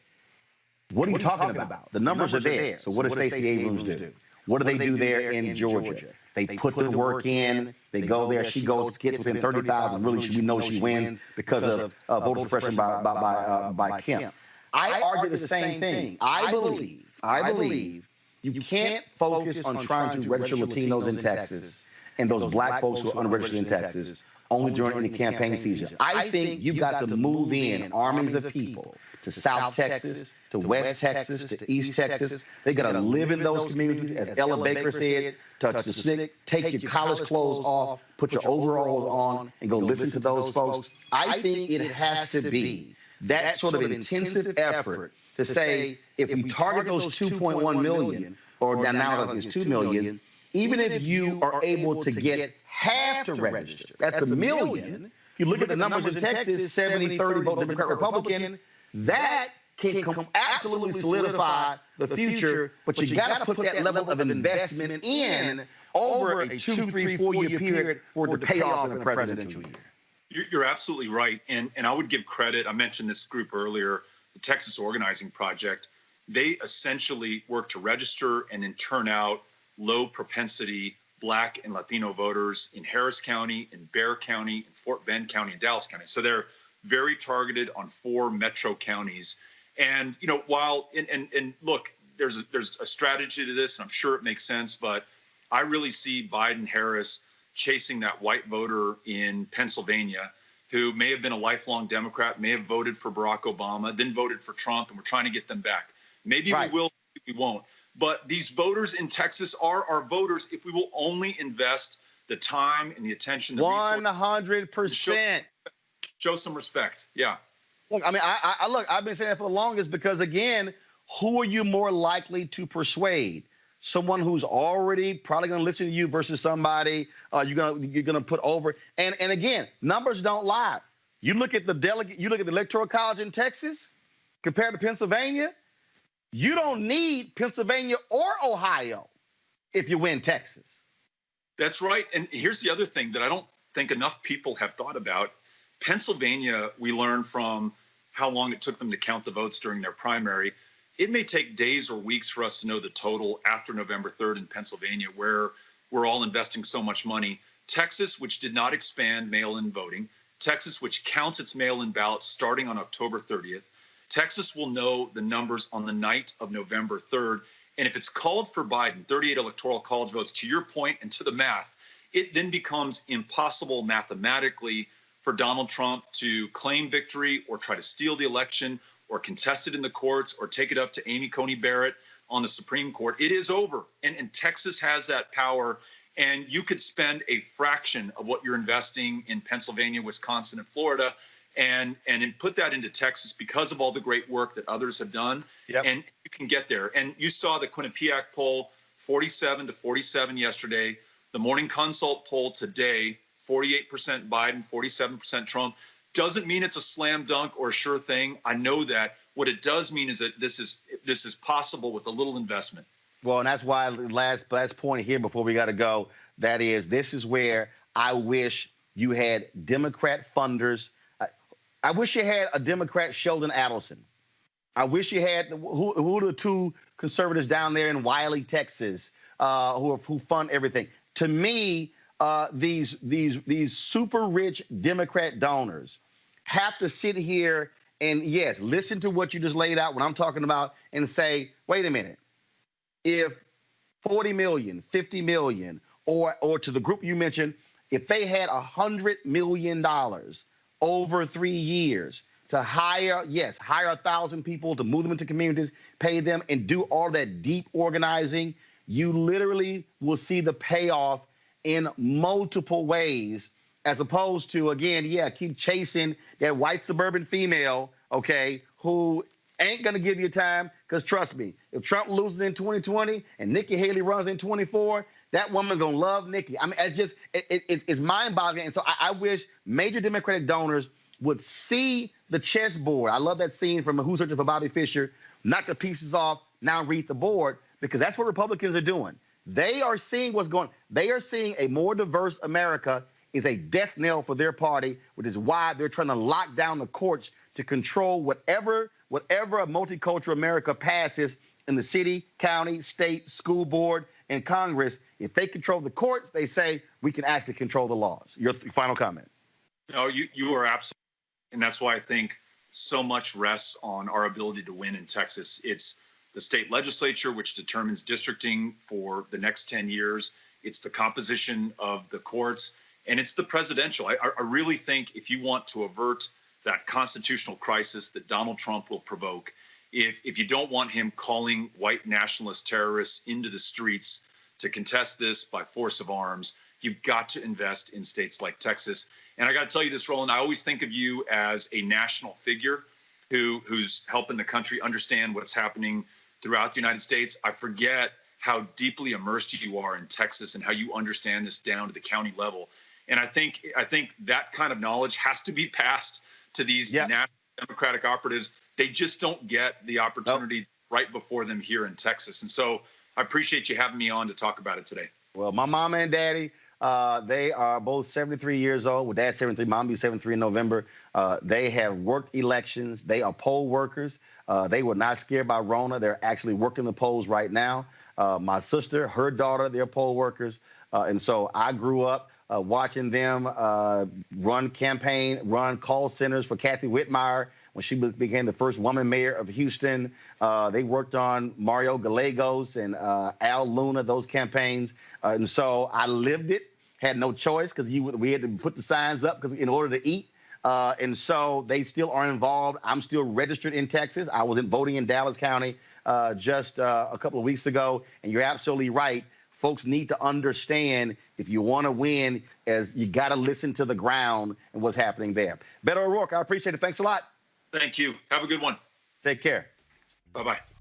what are you talking about? The numbers are there. So what does Stacey Abrams do? What do they do there in Georgia? They put the work in. They go there. She gets within 30,000. Really, we know she wins because of voter suppression by Kemp. I argue the same thing. I believe you can't focus on trying to register Latinos in Texas and those black folks who are unregistered in Texas only during the campaign season. I think you've got to move in armies of people to South Texas, to West Texas, to East Texas. They got to live in those communities, as Ella Baker said, touch the stick, take your college clothes off, put your overalls on, and go listen to those folks. I think it has to be that sort of intensive effort to say, if we target those 2.1 million, or now I think it's 2 million, even if you are able to get half to register, that's a million. You look at the numbers in Texas, 70-30 vote Democrat, Republican, that can absolutely solidify the future, but you got to put that level of investment in over a 2, 3, 4 year period for it to pay off in a presidential year. You're absolutely right. And I would give credit. I mentioned this group earlier, the Texas Organizing Project. They essentially work to register and then turn out low propensity Black and Latino voters in Harris County, in Bexar County, in Fort Bend County, and Dallas County. So they're very targeted on 4 metro counties. And, you know, while, and look, there's a strategy to this, and I'm sure it makes sense, but I really see Biden-Harris chasing that white voter in Pennsylvania who may have been a lifelong Democrat, may have voted for Barack Obama, then voted for Trump, and we're trying to get them back. Maybe we will, maybe we won't. But these voters in Texas are our voters if we will only invest the time and the attention, the 100%. Show some respect. Yeah. Look, I mean, I've been saying that for the longest because, again, who are you more likely to persuade? Someone who's already probably going to listen to you versus somebody you're gonna put over. And again, numbers don't lie. You look at the Electoral College in Texas compared to Pennsylvania. You don't need Pennsylvania or Ohio if you win Texas. That's right. And here's the other thing that I don't think enough people have thought about. Pennsylvania, we learned from how long it took them to count the votes during their primary. It may take days or weeks for us to know the total after November 3rd in Pennsylvania, where we're all investing so much money. Texas, which did not expand mail-in voting. Texas, which counts its mail-in ballots starting on October 30th. Texas will know the numbers on the night of November 3rd. And if it's called for Biden, 38 electoral college votes, to your point and to the math, it then becomes impossible mathematically for Donald Trump to claim victory or try to steal the election or contest it in the courts or take it up to Amy Coney Barrett on the Supreme Court. It is over. And Texas has that power. And you could spend a fraction of what you're investing in Pennsylvania, Wisconsin, and Florida and put that into Texas because of all the great work that others have done. Yep. And you can get there. And you saw the Quinnipiac poll, 47-47 yesterday. The Morning Consult poll today, 48% Biden, 47% Trump. Doesn't mean it's a slam dunk or a sure thing. I know that. What it does mean is that this is possible with a little investment. Well, and that's why last point here before we got to go, that is, this is where I wish you had Democrat funders. I wish you had a Democrat Sheldon Adelson. I wish you had who are the 2 conservatives down there in Wiley, Texas, who fund everything. To me, these super rich Democrat donors have to sit here and, yes, listen to what you just laid out, what I'm talking about, and say, wait a minute, if 40 million, 50 million, or to the group you mentioned, if they had $100 million over 3 years to hire 1,000 people to move them into communities, pay them, and do all that deep organizing, you literally will see the payoff in multiple ways, as opposed to, again, keep chasing that white suburban female, okay, who ain't going to give you time, because trust me, if Trump loses in 2020 and Nikki Haley runs in 24, that woman's going to love Nikki. I mean, it's mind-boggling. And so I wish major Democratic donors would see the chessboard. I love that scene from Who's Searching for Bobby Fischer, knock the pieces off, now read the board, because that's what Republicans are doing. They are seeing what's going on. They are seeing a more diverse America is a death knell for their party, which is why they're trying to lock down the courts to control whatever a multicultural America passes in the city, county, state, school board, and Congress. If they control the courts, they say we can actually control the laws. Your final comment. No, you are absolutely, and that's why I think so much rests on our ability to win in Texas. It's the state legislature, which determines districting for the next 10 years. It's the composition of the courts, and it's the presidential. I really think if you want to avert that constitutional crisis that Donald Trump will provoke if you don't want him calling white nationalist terrorists into the streets to contest this by force of arms. You've got to invest in states like Texas. And I got to tell you this, Roland, I always think of you as a national figure who's helping the country understand what's happening throughout the United States. I forget how deeply immersed you are in Texas and how you understand this down to the county level. And I think that kind of knowledge has to be passed to these national Democratic operatives. They just don't get the opportunity right before them here in Texas. And so I appreciate you having me on to talk about it today. Well, my mama and daddy, they are both 73 years old. Well, dad's 73, mom will be 73 in November. They have worked elections. They are poll workers. They were not scared by Rona. They're actually working the polls right now. My sister, her daughter, they're poll workers. And so I grew up watching them run call centers for Kathy Whitmire when she became the first woman mayor of Houston. They worked on Mario Gallegos and Al Luna, those campaigns. And so I lived it, had no choice because we had to put the signs up in order to eat. And so they still are involved. I'm still registered in Texas. I was voting in Dallas County just a couple of weeks ago. And you're absolutely right. Folks need to understand if you want to win, you got to listen to the ground and what's happening there. Beto O'Rourke, I appreciate it. Thanks a lot. Thank you. Have a good one. Take care. Bye-bye.